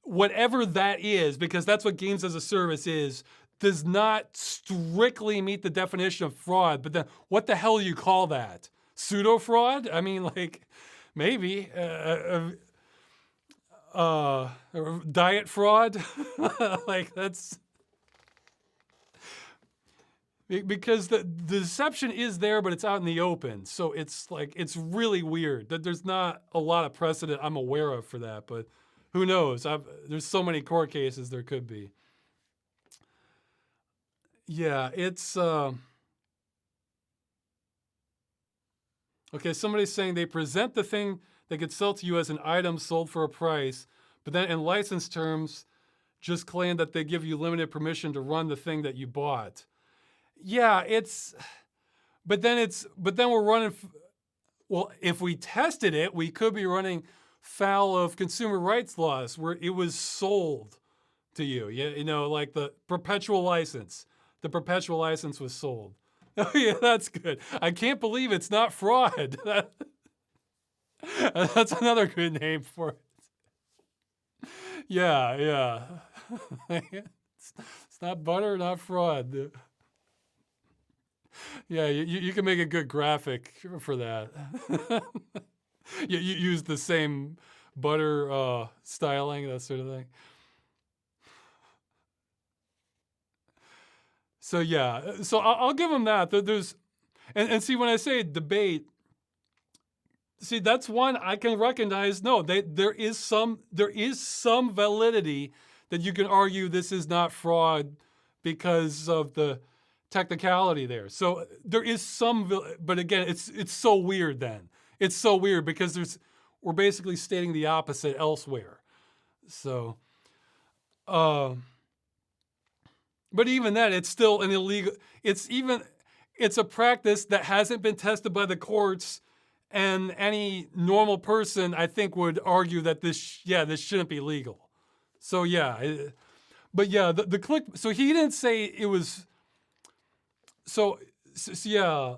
whatever that is, because that's what Games as a Service is, does not strictly meet the definition of fraud. But then what the hell do you call that? Pseudo fraud? I mean, like maybe diet fraud. Like that's. Because the deception is there, but it's out in the open. So it's like, it's really weird that there's not a lot of precedent I'm aware of for that, but who knows? There's so many court cases there could be. Yeah, it's, okay, somebody's saying they present the thing they could sell to you as an item sold for a price, but then in license terms, just claim that they give you limited permission to run the thing that you bought. Yeah, but then we're running, well, if we tested it, we could be running foul of consumer rights laws where it was sold to you. You know, like the perpetual license. The perpetual license was sold. Oh yeah, that's good. I can't believe it's not fraud. That's another good name for it. Yeah. It's not butter, not fraud. Yeah, you can make a good graphic for that. You use the same butter styling, that sort of thing. So yeah, so I'll give them that. There's, and see, when I say debate, see, that's one I can recognize. No, there is some validity that you can argue this is not fraud because of the technicality there. So there is some, but again, it's so weird. Then it's so weird because we're basically stating the opposite elsewhere. So, but even then, it's still an illegal. It's a practice that hasn't been tested by the courts. And any normal person, I think, would argue that this shouldn't be legal. So yeah, but yeah, the click. So he didn't say it was. So yeah,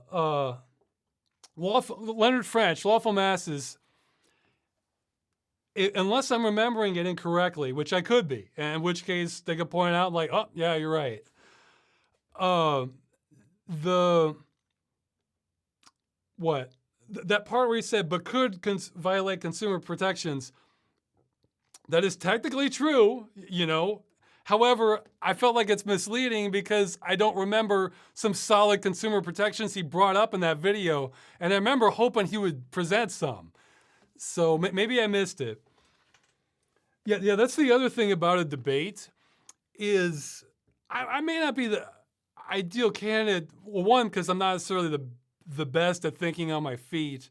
Leonard French, lawful masses. Unless I'm remembering it incorrectly, which I could be, in which case they could point out like, oh yeah, you're right. That part where he said, but could violate consumer protections, that is technically true, you know. However, I felt like it's misleading because I don't remember some solid consumer protections he brought up in that video. And I remember hoping he would present some. So maybe I missed it. Yeah, that's the other thing about a debate is I may not be the ideal candidate. Well, one, because I'm not necessarily the best at thinking on my feet.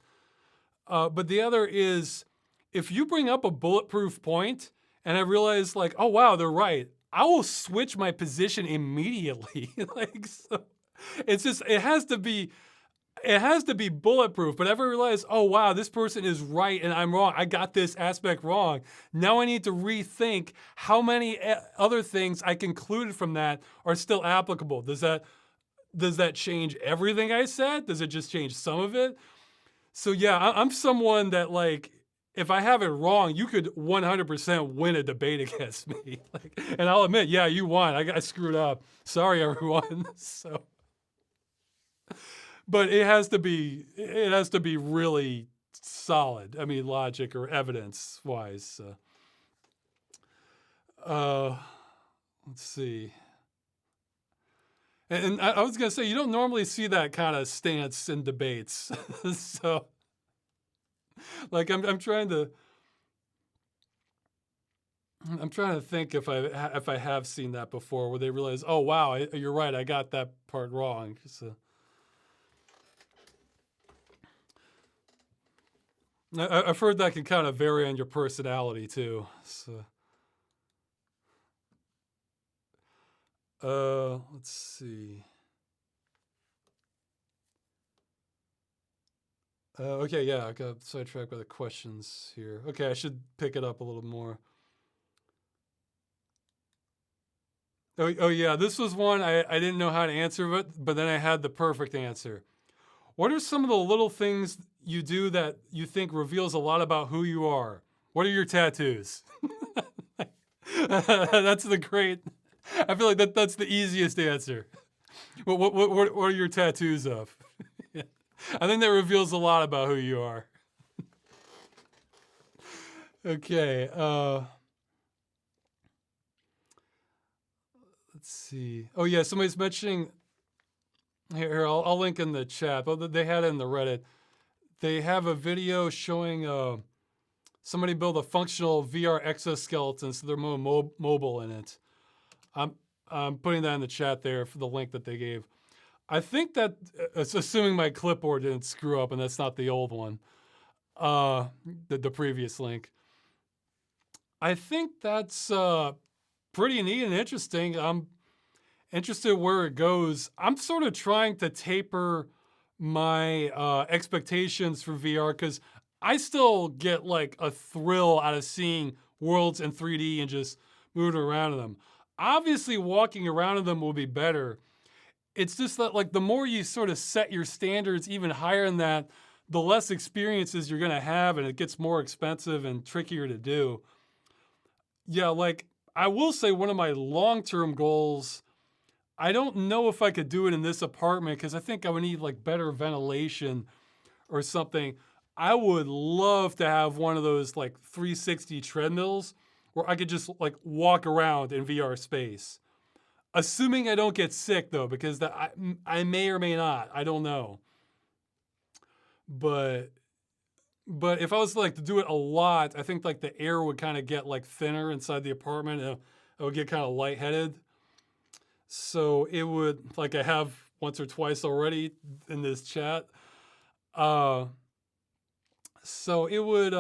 But the other is, if you bring up a bulletproof point and I realize like, oh wow, they're right, I will switch my position immediately. Like, so it's just, it has to be bulletproof. But if I realize, oh wow, this person is right and I'm wrong, I got this aspect wrong, now I need to rethink how many other things I concluded from that are still applicable. Does that change everything I said? Does it just change some of it? So yeah, I'm someone that, like, if I have it wrong, you could 100% win a debate against me. Like, and I'll admit, yeah, you won. I screwed up. Sorry, everyone. So, but it has to be really solid. I mean, logic or evidence wise. Let's see. And I was gonna say, you don't normally see that kind of stance in debates. So, like, I'm trying to think if I have seen that before, where they realize, oh wow, you're right, I got that part wrong. So, I've heard that can kind of vary on your personality too. So, let's see. Okay, yeah, I got sidetracked by the questions here. Okay, I should pick it up a little more. Oh yeah, this was one I didn't know how to answer, but then I had the perfect answer. What are some of the little things you do that you think reveals a lot about who you are? What are your tattoos? That's the great. I feel like that's the easiest answer. What are your tattoos of? I think that reveals a lot about who you are. Okay. Let's see. Oh yeah, somebody's mentioning. Here, I'll link in the chat. But they had it in the Reddit. They have a video showing somebody build a functional VR exoskeleton, so they're more mobile in it. I'm putting that in the chat there for the link that they gave. I think that, it's assuming my clipboard didn't screw up and that's not the old one. uh, the previous link. I think that's pretty neat and interesting. I'm interested where it goes. I'm sort of trying to taper my expectations for VR because I still get like a thrill out of seeing worlds in 3D and just moving around in them. Obviously, walking around in them will be better. It's just that like the more you sort of set your standards even higher than that, the less experiences you're gonna have, and it gets more expensive and trickier to do. Yeah, like I will say one of my long-term goals, I don't know if I could do it in this apartment because I think I would need like better ventilation or something. I would love to have one of those like 360 treadmills where I could just like walk around in VR space. Assuming I don't get sick though, because I may or may not. I don't know. But if I was like to do it a lot, I think like the air would kind of get like thinner inside the apartment. And I would get kind of lightheaded. So it would, like I have once or twice already in this chat. So it would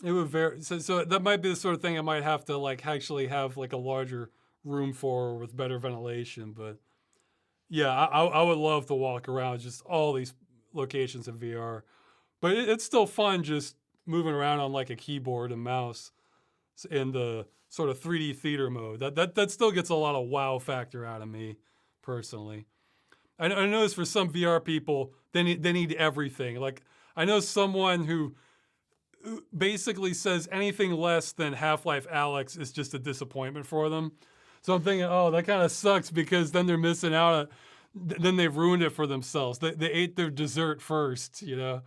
vary. So that might be the sort of thing I might have to like actually have like a larger room for with better ventilation. But yeah, I would love to walk around just all these locations in VR. But it's still fun just moving around on like a keyboard and mouse in the sort of 3D theater mode. That still gets a lot of wow factor out of me, personally. I notice for some VR people, they need everything. Like I know someone who basically says anything less than Half-Life Alyx is just a disappointment for them. So I'm thinking, oh, that kind of sucks because then they're missing out. Then they've ruined it for themselves. They ate their dessert first, you know.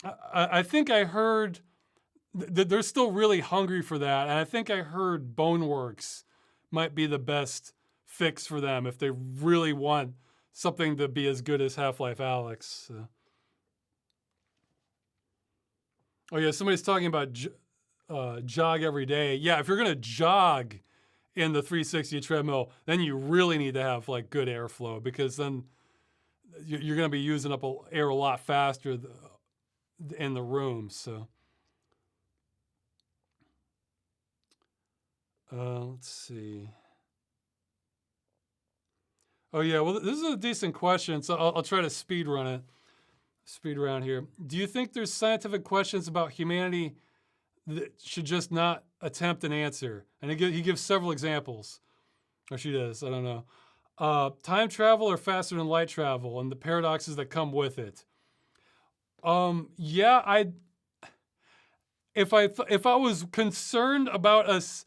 I think I heard that they're still really hungry for that, and I think I heard Boneworks might be the best fix for them if they really want something to be as good as Half-Life Alyx. So. Oh yeah, somebody's talking about jog every day. Yeah, if you're gonna jog in the 360 treadmill, then you really need to have like good airflow because then you're gonna be using up air a lot faster in the room. So let's see. Oh yeah, well this is a decent question, so I'll try to speed around here. Do you think there's scientific questions about humanity that should just not attempt an answer? And he gives several examples. Or she does, I don't know. Time travel or faster than light travel and the paradoxes that come with it. Yeah, if I was concerned about us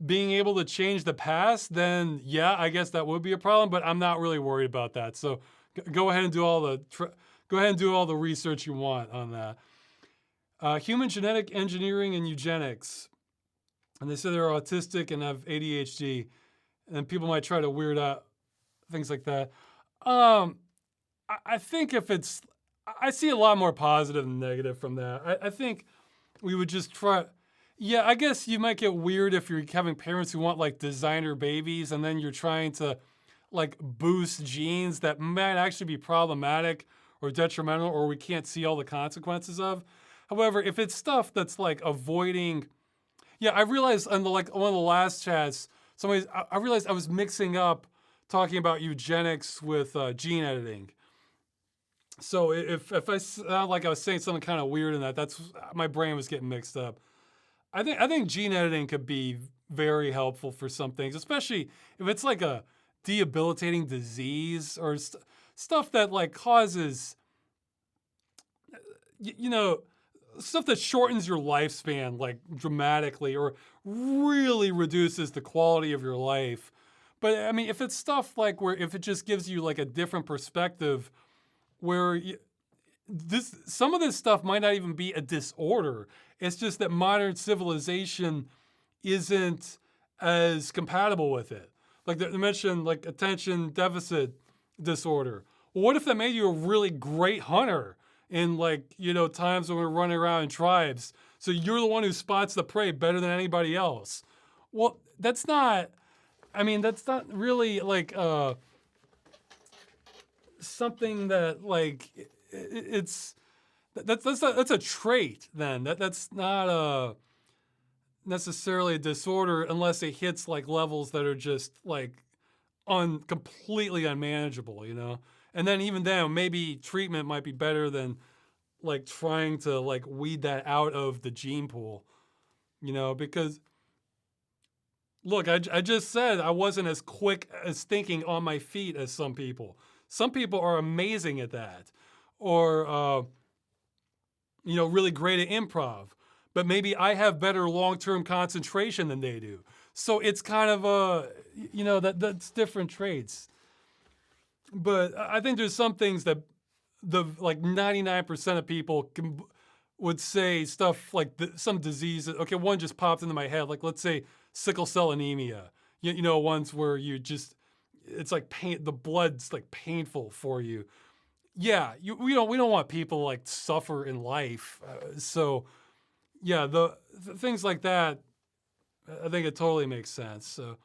being able to change the past, then yeah, I guess that would be a problem. But I'm not really worried about that. So go ahead and do all the research you want on that. Human genetic engineering and eugenics, and they say they're autistic and have ADHD, and people might try to weird out things like that. I think I see a lot more positive than negative from that. I think we would just try. Yeah, I guess you might get weird if you're having parents who want like designer babies and then you're trying to like boost genes that might actually be problematic or detrimental or we can't see all the consequences of. However, if it's stuff that's like avoiding, yeah, I realized on one of the last chats, I realized I was mixing up talking about eugenics with gene editing. So if I sound like I was saying something kind of weird in that, that's my brain was getting mixed up. I think gene editing could be very helpful for some things, especially if it's like a debilitating disease or stuff that like causes, you know, stuff that shortens your lifespan like dramatically or really reduces the quality of your life. But I mean, if it's stuff like if it just gives you like a different perspective where some of this stuff might not even be a disorder. It's just that modern civilization isn't as compatible with it. Like they mentioned, like attention deficit disorder. Well, what if that made you a really great hunter in times when we're running around in tribes? So you're the one who spots the prey better than anybody else. Well, that's not really like something that like it's that's a trait. Then that's not a necessarily a disorder unless it hits like levels that are just like completely unmanageable, you know. And then even then, maybe treatment might be better than like trying to like weed that out of the gene pool, you know, because look, I just said I wasn't as quick as thinking on my feet as some people. Some people are amazing at that, or you know, really great at improv. But maybe I have better long-term concentration than they do. So it's kind of you know, that's different traits. But I think there's some things that the like 99% of people would say stuff like some diseases. Okay, one just popped into my head. Like let's say sickle cell anemia. You know, ones where you just it's like pain. The blood's like painful for you. Yeah, we don't want people to, like suffer in life. So yeah, the things like that. I think it totally makes sense. So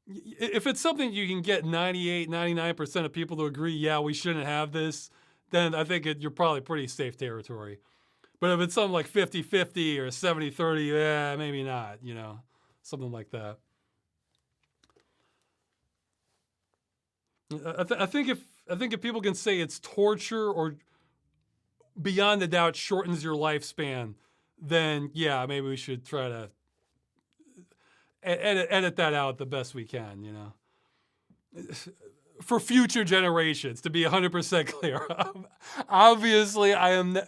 if it's something you can get 98, 99% of people to agree, yeah, we shouldn't have this, then I think you're probably pretty safe territory. But if it's something like 50-50 or 70-30, yeah, maybe not, you know, something like that. I think if people can say it's torture or beyond a doubt shortens your lifespan, then yeah, maybe we should try to edit that out the best we can, you know, for future generations, to be 100% clear. Obviously, I am.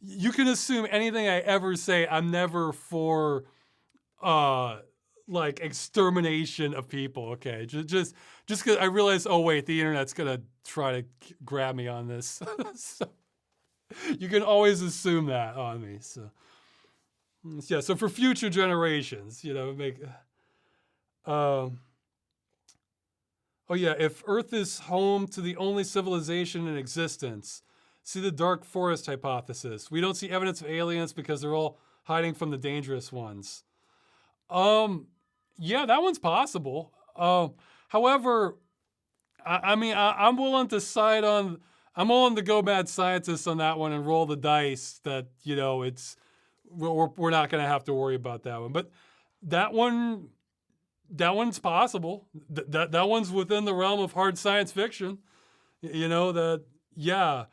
You can assume anything I ever say, I'm never for like extermination of people. Okay, just because I realize, oh wait, the internet's gonna try to grab me on this. So you can always assume that on me. So yeah, so for future generations, you know, make. Oh yeah, if Earth is home to the only civilization in existence, see the dark forest hypothesis. We don't see evidence of aliens because they're all hiding from the dangerous ones. Yeah, that one's possible. However, I mean, I'm willing to side on. I'm willing to go mad scientist on that one and roll the dice that you know we're not going to have to worry about that one. But that one. That one's possible. That one's within the realm of hard science fiction. You know, that, yeah.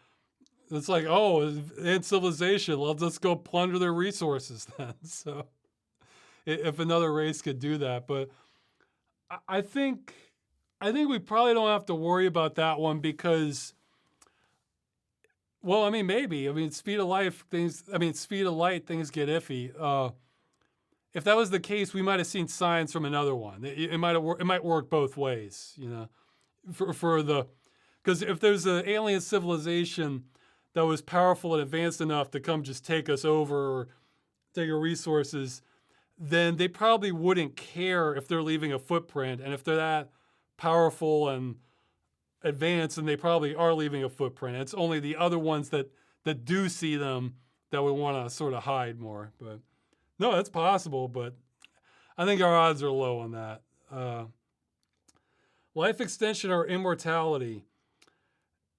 It's like, oh, in civilization, let's go plunder their resources then. So if another race could do that. But I think we probably don't have to worry about that one because, well, I mean, maybe. I mean, speed of light, things get iffy. If that was the case, we might have seen signs from another one. It might work both ways, you know, because if there's an alien civilization that was powerful and advanced enough to come just take us over or take our resources, then they probably wouldn't care if they're leaving a footprint. And if they're that powerful and advanced, then they probably are leaving a footprint. It's only the other ones that do see them that would want to sort of hide more, but. No, that's possible, but I think our odds are low on that. Life extension or immortality,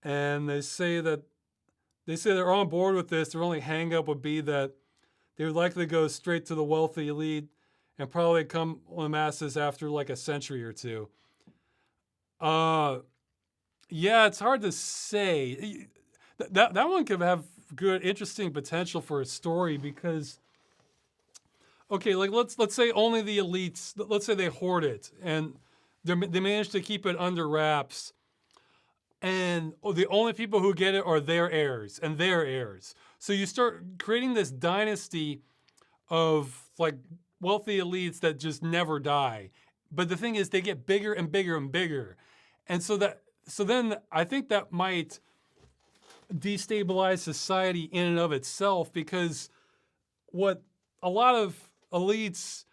and they say they're on board with this. Their only hang-up would be that they would likely go straight to the wealthy elite and probably come on the masses after like a century or two. Yeah, it's hard to say. That one could have good, interesting potential for a story because. Okay, like let's say only the elites. Let's say they hoard it and they manage to keep it under wraps, and the only people who get it are their heirs and their heirs. So you start creating this dynasty of like wealthy elites that just never die. But the thing is, they get bigger and bigger and bigger, and so then I think that might destabilize society in and of itself because what a lot of elites,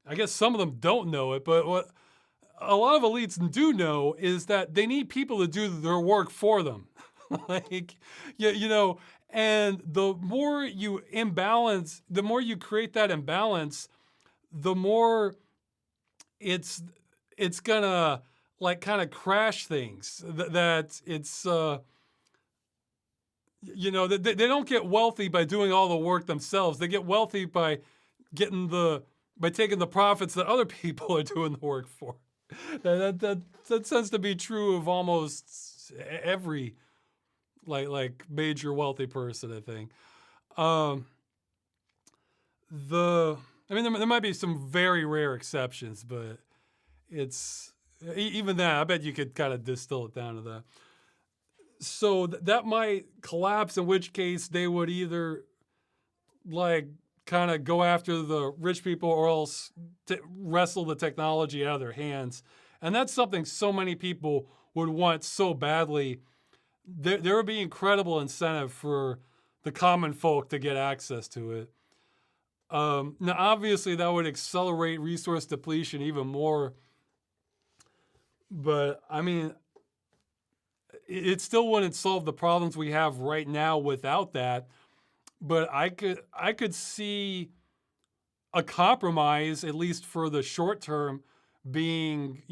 I guess some of them don't know it, but what a lot of elites do know is that they need people to do their work for them. Like, yeah, you know, and the more you create that imbalance, the more it's gonna like kind of crash things. That it's they don't get wealthy by doing all the work themselves. They get wealthy by taking the profits that other people are doing the work for. That tends to be true of almost every like major wealthy person, I think. Um, the I mean, there might be some very rare exceptions, but it's even that. I bet you could kind of distill it down to that. So that might collapse, in which case they would either like kind of go after the rich people or else wrestle the technology out of their hands. And that's something so many people would want so badly. There would be incredible incentive for the common folk to get access to it. Now, obviously, that would accelerate resource depletion even more. But I mean, it still wouldn't solve the problems we have right now without that. But I could see a compromise, at least for the short term, being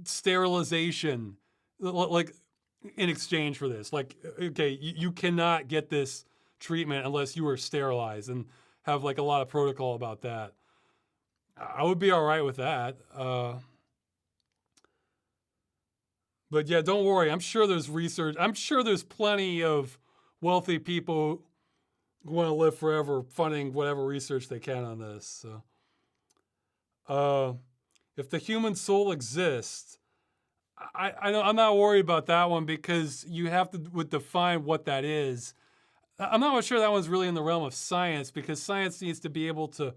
sterilization, like in exchange for this. Like, okay, you cannot get this treatment unless you are sterilized, and have like a lot of protocol about that. I would be all right with that. But yeah, don't worry. I'm sure there's research. I'm sure there's plenty of wealthy people who want to live forever funding whatever research they can on this. So, if the human soul exists, I'm not worried about that one because you have to define what that is. I'm not sure that one's really in the realm of science because science needs to be able to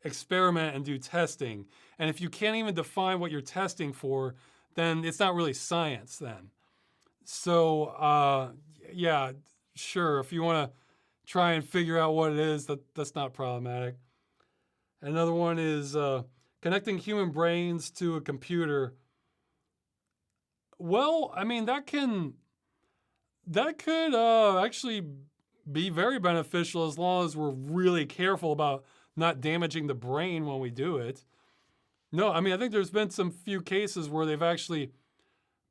experiment and do testing. And if you can't even define what you're testing for, then it's not really science then. So, yeah, sure. If you want to try and figure out what it is, that's not problematic. Another one is connecting human brains to a computer. Well, I mean, that could actually be very beneficial as long as we're really careful about not damaging the brain when we do it. No, I mean, I think there's been some few cases where they've actually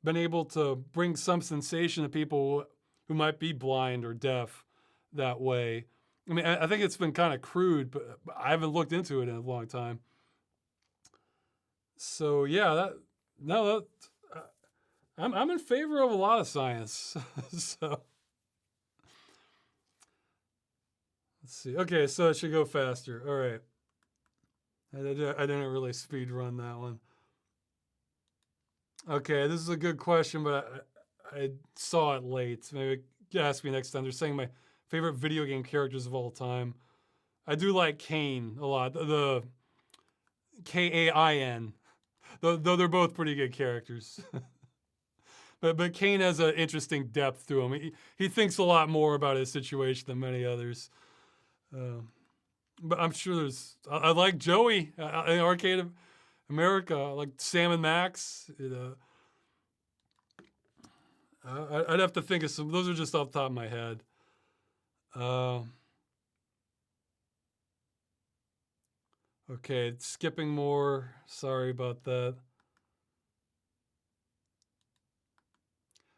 been able to bring some sensation to people who might be blind or deaf that way. I mean, I think it's been kind of crude, but I haven't looked into it in a long time. So yeah, I'm in favor of a lot of science. So let's see. Okay, so it should go faster. All right. I didn't really speed run that one. Okay, this is a good question, but I saw it late. Maybe ask me next time. They're saying my favorite video game characters of all time. I do like Kain a lot. The Kain. Though they're both pretty good characters. But Kain has an interesting depth to him. He thinks a lot more about his situation than many others. But I'm sure there's. I like Joey in Arcade America. I like Sam and Max. I'd have to think of some. Those are just off the top of my head. Okay, skipping more. Sorry about that.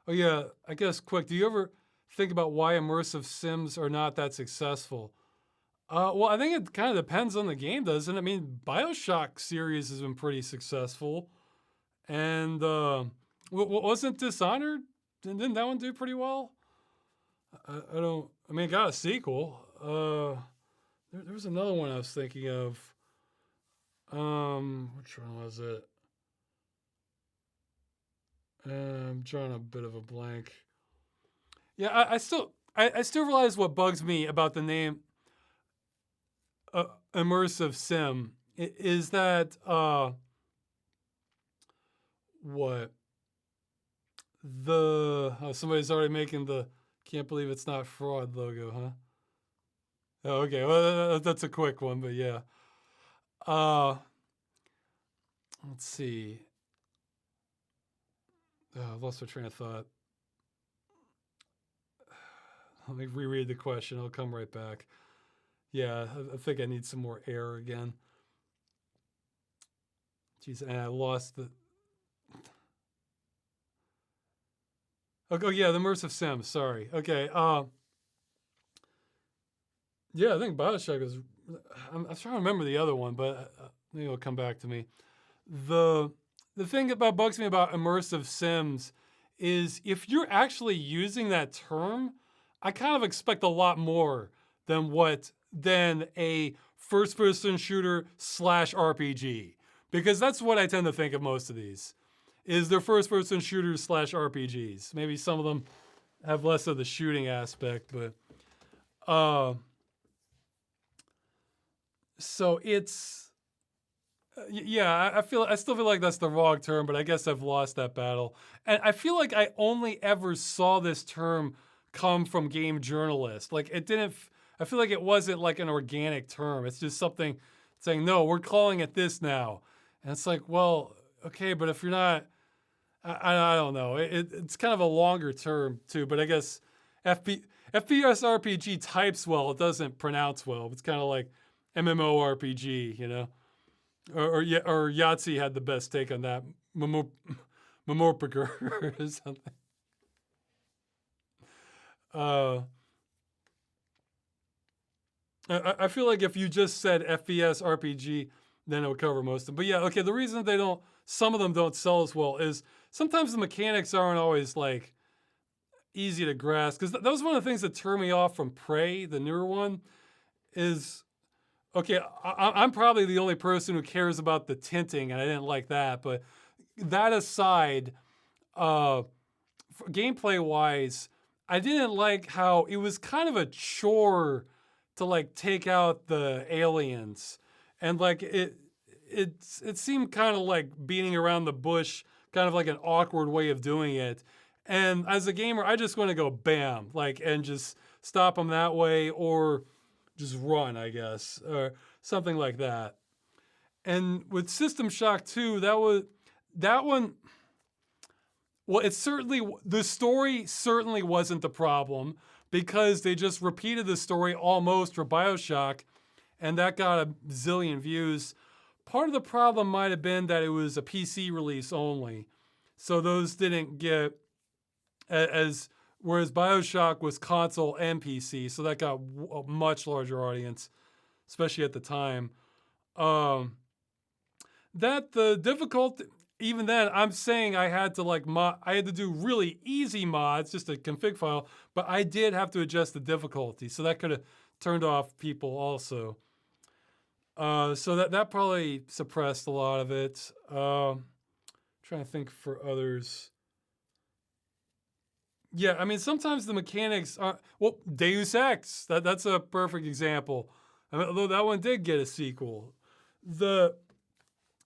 Oh yeah, I guess quick. Do you ever think about why immersive sims are not that successful? Well, I think it kind of depends on the game, doesn't it? I mean, BioShock series has been pretty successful, and wasn't Dishonored? Didn't that one do pretty well? I don't. I mean, it got a sequel. There was another one I was thinking of. Which one was it? I'm drawing a bit of a blank. Yeah, I still realize what bugs me about the name immersive sim is that what somebody's already making the can't believe it's not fraud logo, huh? Oh, okay, well that's a quick one, but yeah. Let's see. I lost my train of thought. Let me reread the question. I'll come right back. Yeah, I think I need some more air again. Jeez, and I lost the. Okay, oh yeah, the immersive sim. Sorry. Okay. Yeah, I think Bioshock is. I'm trying to remember the other one, but maybe it'll come back to me. The the thing that bugs me about immersive sims is if you're actually using that term, I kind of expect a lot more than a first person shooter slash RPG. Because that's what I tend to think of most of these. Is they're first person shooters slash RPGs. Maybe some of them have less of the shooting aspect, but uh so it's yeah, I still feel like that's the wrong term, but I guess I've lost that battle. And I feel like I only ever saw this term come from game journalists. Like it didn't. I feel like it wasn't like an organic term. It's just something saying, no, we're calling it this now. And it's like, well, okay, but if you're not, I don't know. It's kind of a longer term too. But I guess FP, FPS RPG types well. It doesn't pronounce well. It's kind of like MMORPG, you know. Or Yahtzee had the best take on that. Mamorpager or something. Uh, I feel like if you just said FPS RPG, then it would cover most of them. But yeah, okay. The reason some of them don't sell as well is sometimes the mechanics aren't always like easy to grasp. Because that was one of the things that turned me off from Prey, the newer one. Is okay. I'm probably the only person who cares about the tinting, and I didn't like that. But that aside, uh, gameplay wise, I didn't like how it was kind of a chore to like take out the aliens, and like it seemed kind of like beating around the bush, kind of like an awkward way of doing it. And as a gamer, I just want to go bam, like, and just stop them that way, or just run, I guess, or something like that. And with System Shock 2, that one. Well, the story certainly wasn't the problem because they just repeated the story almost for Bioshock, and that got a zillion views. Part of the problem might have been that it was a PC release only, so those didn't get as whereas Bioshock was console and PC, so that got a much larger audience, especially at the time. Um, that the difficult even then I'm saying I had to I had to do really easy mods, just a config file, but I did have to adjust the difficulty, so that could have turned off people also. So that probably suppressed a lot of it. Trying to think for others. Yeah, I mean sometimes the mechanics are well, Deus Ex. That's a perfect example. I mean, although that one did get a sequel. The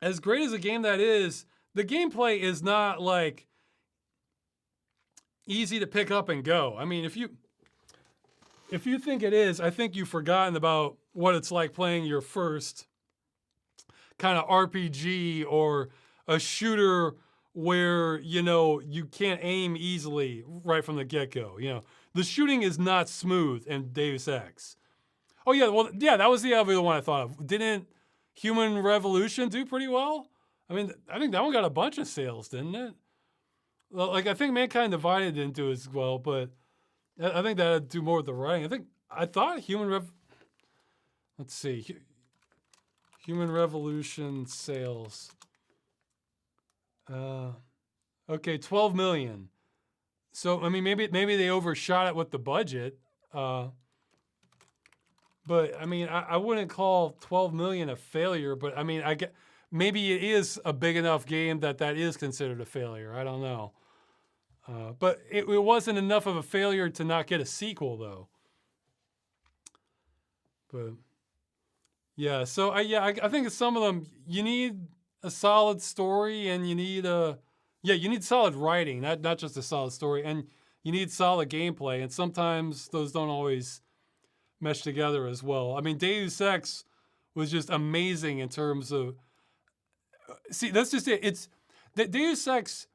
As great as a game that is, the gameplay is not like easy to pick up and go. I mean, if you think it is, I think you've forgotten about what it's like playing your first kind of RPG or a shooter where, you know, you can't aim easily right from the get-go. You know, the shooting is not smooth in Deus Ex. Oh yeah, well yeah, that was the other one I thought of. Didn't Human Revolution do pretty well? I mean, I think that one got a bunch of sales, didn't it? Well, like I think Mankind Divided didn't do as well, but I think that'd do more with the writing. I thought Let's see, Human Revolution sales. Okay, 12 million. So I mean, maybe they overshot it with the budget. But I mean, I wouldn't call 12 million a failure. But I mean, maybe it is a big enough game that is considered a failure. I don't know. But it wasn't enough of a failure to not get a sequel, though. But yeah, so I think some of them you need a solid story, and you need you need solid writing, not just a solid story, and you need solid gameplay, and sometimes those don't always mesh together as well. I mean, Deus Ex was just amazing in terms of see, that's just it. It's the Deus Ex.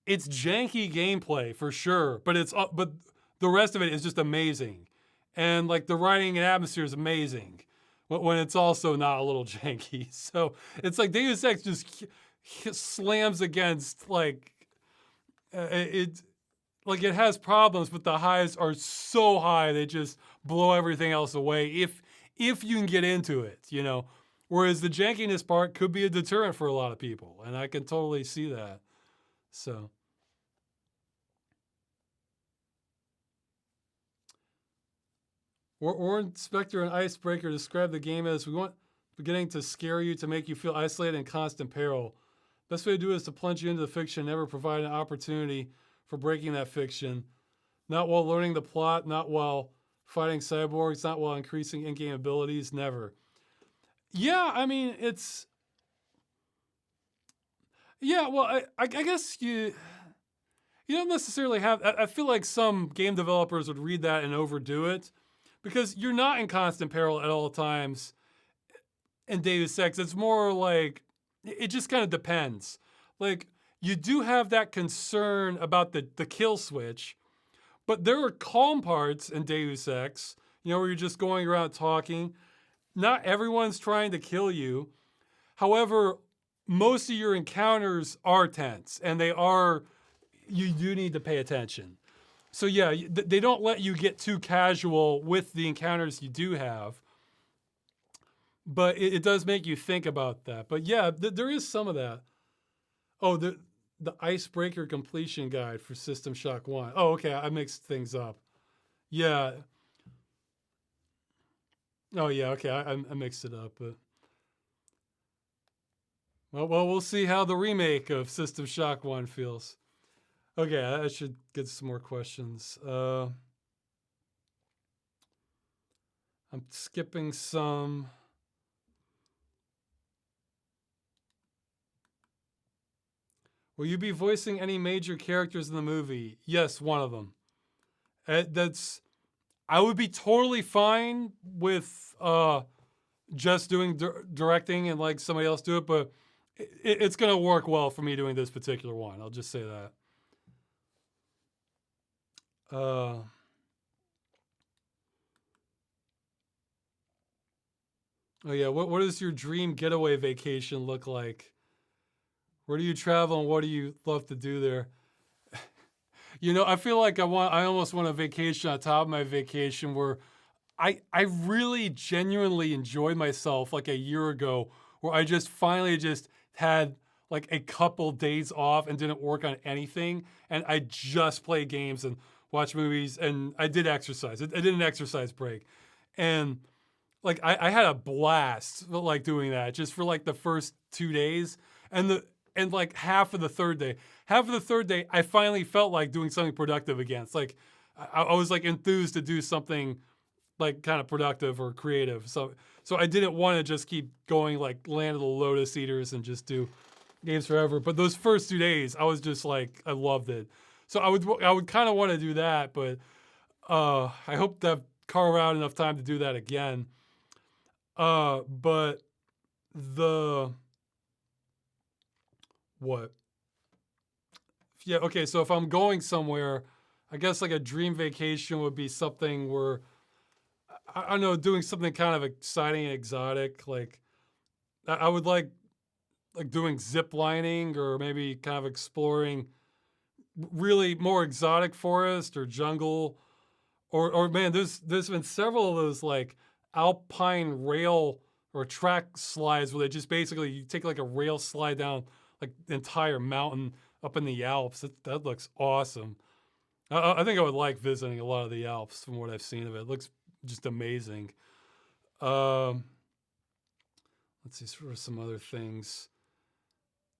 It's janky gameplay for sure, but but the rest of it is just amazing, and like the writing and atmosphere is amazing when it's also not a little janky. So it's like Deus Ex just slams against it like it has problems, but the highs are so high they just blow everything else away if you can get into it, you know. Whereas the jankiness part could be a deterrent for a lot of people, and I can totally see that. So or Inspector and Icebreaker describe the game as we want beginning to scare you to make you feel isolated and constant peril. Best way to do it is to plunge you into the fiction, never provide an opportunity for breaking that fiction. Not while learning the plot, not while fighting cyborgs, not while increasing in-game abilities, never. Yeah, I mean, it's... Yeah, well, I guess you don't necessarily have... I feel like some game developers would read that and overdo it, because you're not in constant peril at all times in Deus Ex. It's more like... It just kind of depends. Like, you do have that concern about the kill switch, but there are calm parts in Deus Ex, you know, where you're just going around talking. Not everyone's trying to kill you. However, most of your encounters are tense, and you do need to pay attention. So yeah, they don't let you get too casual with the encounters you do have, but it does make you think about that. But yeah, there is some of that. Oh, the Icebreaker completion guide for System Shock 1. Oh, okay, I mixed things up. Yeah. Oh, yeah, okay, I mixed it up. But well, we'll see how the remake of System Shock 1 feels. Okay, I should get some more questions. I'm skipping some. Will you be voicing any major characters in the movie? Yes, one of them. I would be totally fine with just doing directing and like somebody else do it, but it's going to work well for me doing this particular one. I'll just say that. Oh yeah, what does your dream getaway vacation look like? Where do you travel and what do you love to do there? You know, I feel like I almost want a vacation on top of my vacation where I really genuinely enjoyed myself like a year ago, where I just finally just had like a couple days off and didn't work on anything, and I just played games and watched movies, and I did exercise. I did an exercise break, and like I had a blast like doing that just for like the first 2 days, and like half of the third day, I finally felt like doing something productive again. It's like I was like enthused to do something like kind of productive or creative. So I didn't want to just keep going like Land of the Lotus Eaters and just do games forever. But those first 2 days, I was just like, I loved it. So I would kind of want to do that, but I hope to carve out enough time to do that again. But the what? Yeah, okay. So if I'm going somewhere, I guess like a dream vacation would be something where I don't know, doing something kind of exciting and exotic. Like I would like doing zip lining or maybe kind of exploring really more exotic forest or jungle, or man, there's been several of those like alpine rail or track slides where they just basically you take like a rail slide down like the entire mountain up in the Alps. That looks awesome. I think I would like visiting a lot of the Alps from what I've seen of it. It looks just amazing. Let's see for some other things.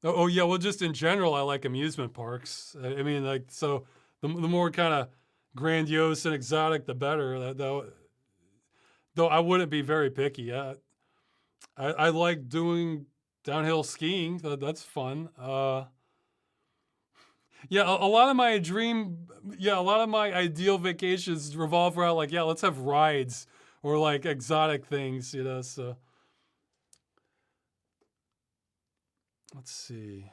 Oh yeah, well, just in general, I like amusement parks. I mean, like, so the more kind of grandiose and exotic, the better. Though I wouldn't be very picky. I like doing downhill skiing. That's fun. Yeah, a lot of my a lot of my ideal vacations revolve around like, yeah, let's have rides or like exotic things, you know. So let's see.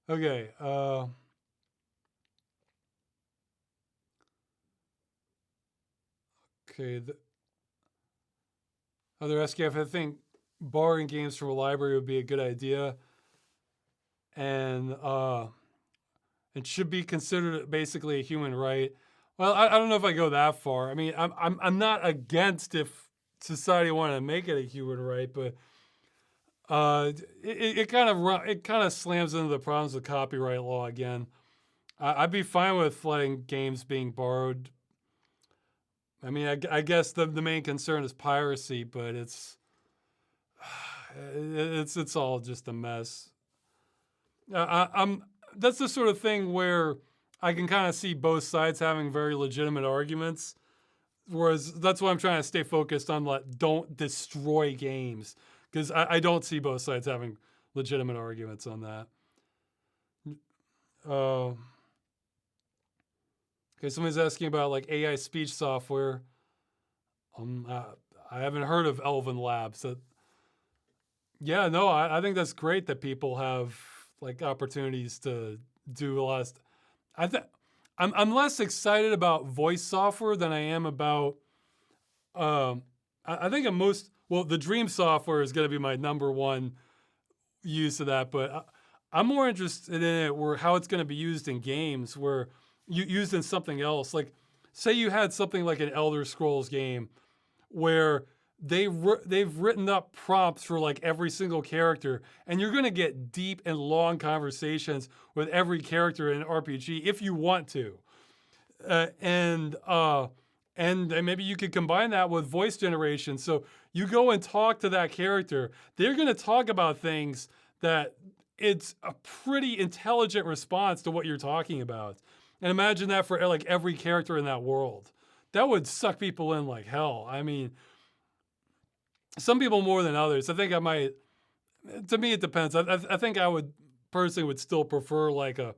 Okay. Okay. They're asking if I think borrowing games from a library would be a good idea, and It should be considered basically a human right. Well, I don't know if I go that far. I mean, I'm not against if society wanted to make it a human right, but it kind of slams into the problems of copyright law again. I'd be fine with letting games being borrowed. I mean, I guess the main concern is piracy, but it's all just a mess. I'm That's the sort of thing where I can kind of see both sides having very legitimate arguments. Whereas that's why I'm trying to stay focused on like don't destroy games because I don't see both sides having legitimate arguments on that. Uh, okay, somebody's asking about like AI speech software. I haven't heard of Elven Labs. Yeah, no, I think that's great that people have like opportunities to do a lot of. I think I'm less excited about voice software than I am about. I think the Dream software is going to be my number one use of that, but I'm more interested in it where how it's going to be used in games, where you used in something else. Like, say you had something like an Elder Scrolls game where they've written up prompts for like every single character, and you're going to get deep and long conversations with every character in an RPG if you want to, uh, and uh, and maybe you could combine that with voice generation. So you go and talk to that character. They're going to talk about things that it's a pretty intelligent response to what you're talking about. And imagine that for like every character in that world. That would suck people in like hell. I mean, some people more than others. I think I might. To me, it depends. I think I would personally would still prefer like a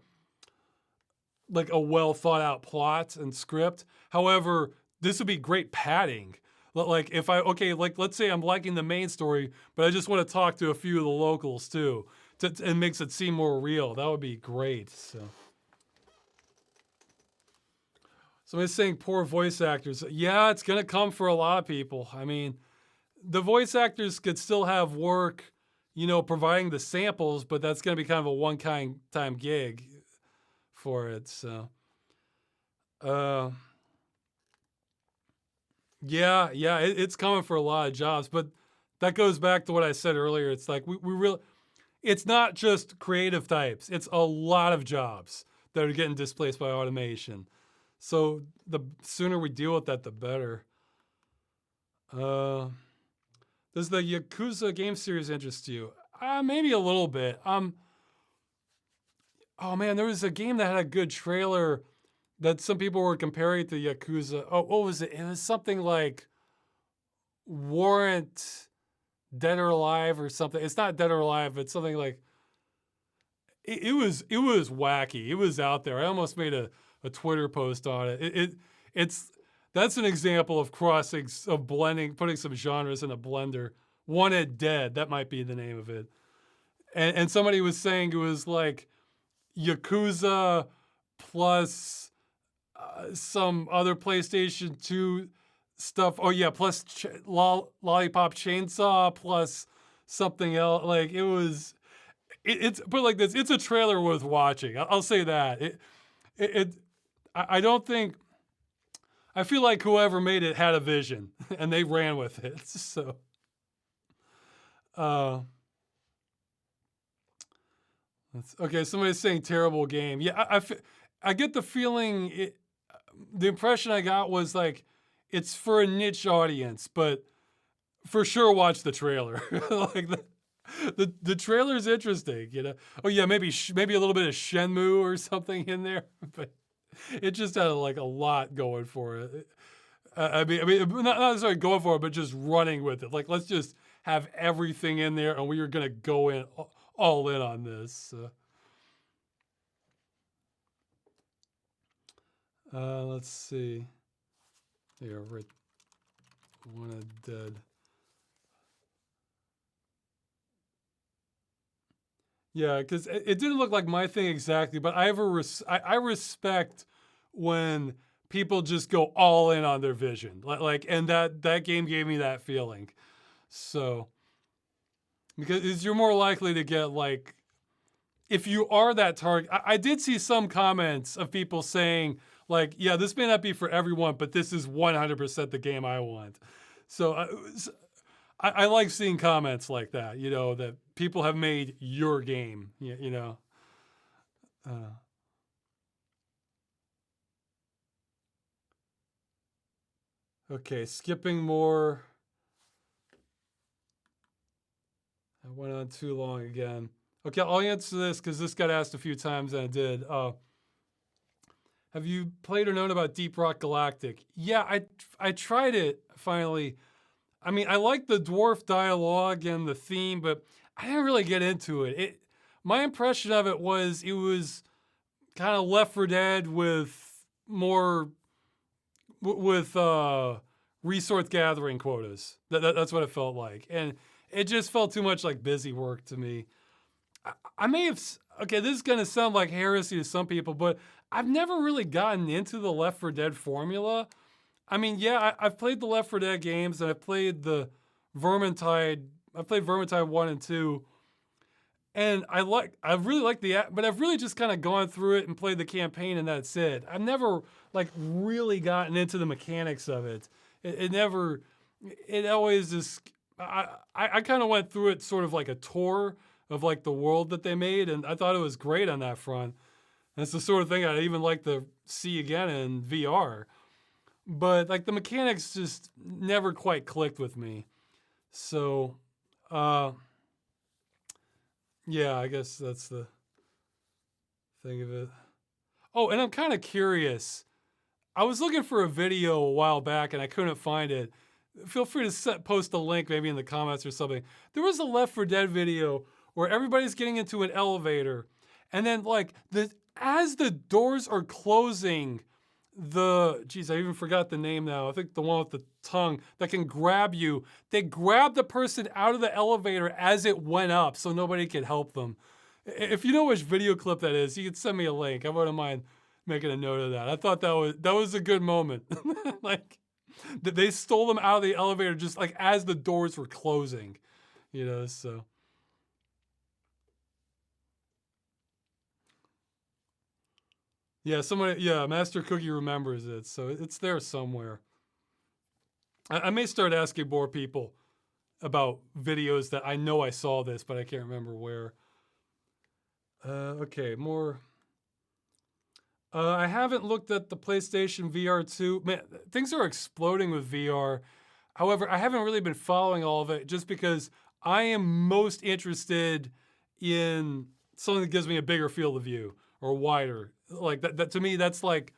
well thought out plot and script. However, this would be great padding. Like if like let's say I'm liking the main story, but I just want to talk to a few of the locals too, and makes it seem more real. That would be great. So. Somebody's saying poor voice actors. Yeah, it's gonna come for a lot of people. I mean, the voice actors could still have work, providing the samples, but that's gonna be kind of a one-time gig for it. So, uh, yeah, it's coming for a lot of jobs, but that goes back to what I said earlier. It's like we really, it's not just creative types. It's a lot of jobs that are getting displaced by automation. So the sooner we deal with that, the better. Does the Yakuza game series interest you? Maybe a little bit. Oh man, there was a game that had a good trailer that some people were comparing to Yakuza. Oh, what was it? It was something like Warrant Dead or Alive or something. It's not Dead or Alive. It's something like it was wacky. It was out there. I almost made a Twitter post on it. It's that's an example of blending, putting some genres in a blender. Wanted Dead, that might be the name of it. And somebody was saying it was like Yakuza plus some other PlayStation 2 stuff. Oh yeah, plus Lollipop Chainsaw plus something else. Like it's put like this. It's a trailer worth watching. I'll say that. I don't think. I feel like whoever made it had a vision and they ran with it. So, uh, okay. Somebody's saying terrible game. Yeah, I get the feeling. The impression I got was like it's for a niche audience, but for sure watch the trailer. Like the trailer's interesting. Oh yeah, maybe a little bit of Shenmue or something in there, but it just had like a lot going for it. I mean, not necessarily going for it, but just running with it. Like, let's just have everything in there, and we are gonna go in all in on this. Let's see. Here, right. Wanted Dead. Yeah, because it didn't look like my thing exactly, but I respect when people just go all in on their vision, and that game gave me that feeling. So because you're more likely to get like if you are that target, I did see some comments of people saying, like, yeah, this may not be for everyone, but this is 100% the game I want. So I like seeing comments like that, you know, that people have made your game, you know. Uh, okay, skipping more. I went on too long again. Okay, I'll answer this because this got asked a few times and I did. Have you played or known about Deep Rock Galactic? Yeah, I tried it finally. I mean, I like the dwarf dialogue and the theme, but I didn't really get into it. My impression of it was kind of Left 4 Dead with more with resource gathering quotas. That's what it felt like, and it just felt too much like busy work to me. I may have. Okay, this is gonna sound like heresy to some people, but I've never really gotten into the Left 4 Dead formula. I mean, yeah, I've played the Left 4 Dead games, and I've played the Vermintide. I played Vermintide 1 and 2, and I really like but I've really just kind of gone through it and played the campaign, and that's it. I've never like really gotten into the mechanics of it. It never. It always just. I kind of went through it sort of like a tour of like the world that they made, and I thought it was great on that front. And it's the sort of thing I'd even like to see again in VR. But like the mechanics just never quite clicked with me. So, yeah, I guess that's the thing of it. Oh, and I'm kind of curious. I was looking for a video a while back and I couldn't find it. Feel free to post a link maybe in the comments or something. There was a Left 4 Dead video where everybody's getting into an elevator, and then like as the doors are closing, I even forgot the name now. I think the one with the tongue that can grab you. They grab the person out of the elevator as it went up so nobody could help them. If you know which video clip that is, you can send me a link. I wouldn't mind making a note of that. I thought that was a good moment. Like they stole them out of the elevator just like as the doors were closing, you know, so. Yeah, Master Cookie remembers it, so it's there somewhere. I may start asking more people about videos that I know I saw this, but I can't remember where. Okay, more. I haven't looked at the PlayStation VR 2. Man, things are exploding with VR. However, I haven't really been following all of it just because I am most interested in something that gives me a bigger field of view or wider. Like that to me, that's like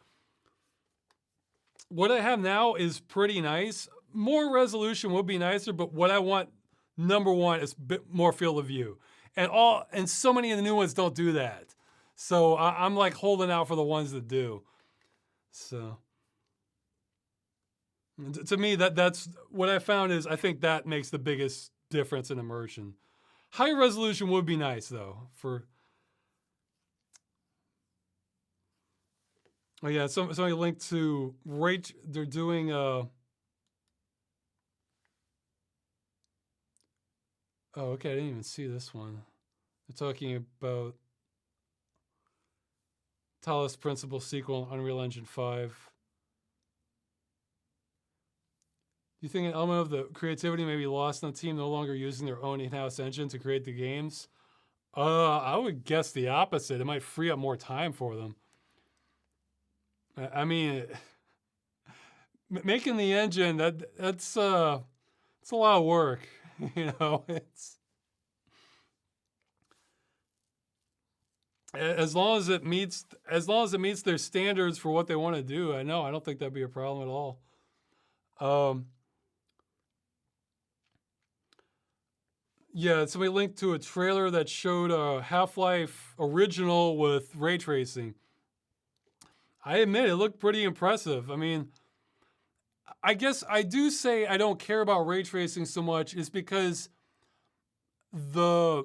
what I have now is pretty nice. More resolution would be nicer, but what I want, number one, is a bit more field of view. And so many of the new ones don't do that. So I'm like holding out for the ones that do. So to me, that's what I found is I think that makes the biggest difference in immersion. Higher resolution would be nice though. Oh yeah, somebody linked to they're doing oh, okay, I didn't even see this one. They're talking about Talos Principle sequel on Unreal Engine 5. Do you think an element of the creativity may be lost on the team no longer using their own in-house engine to create the games? I would guess the opposite. It might free up more time for them. I mean, making the engine that's a lot of work. You know, it's as long as it meets their standards for what they want to do. I don't think that'd be a problem at all. Yeah, somebody linked to a trailer that showed a Half-Life original with ray tracing. I admit it looked pretty impressive. I mean, I guess I do say I don't care about ray tracing so much is because the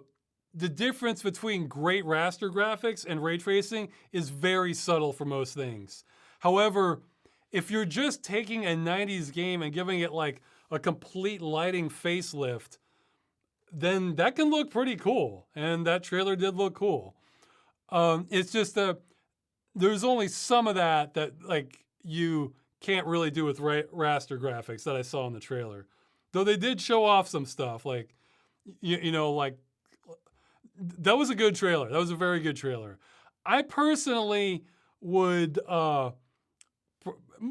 difference between great raster graphics and ray tracing is very subtle for most things. However, if you're just taking a 90s game and giving it like a complete lighting facelift, then that can look pretty cool. And that trailer did look cool. It's just there's only some of that like you can't really do with raster graphics that I saw in the trailer. Though they did show off some stuff, like like that was a good trailer. That was a very good trailer. I personally would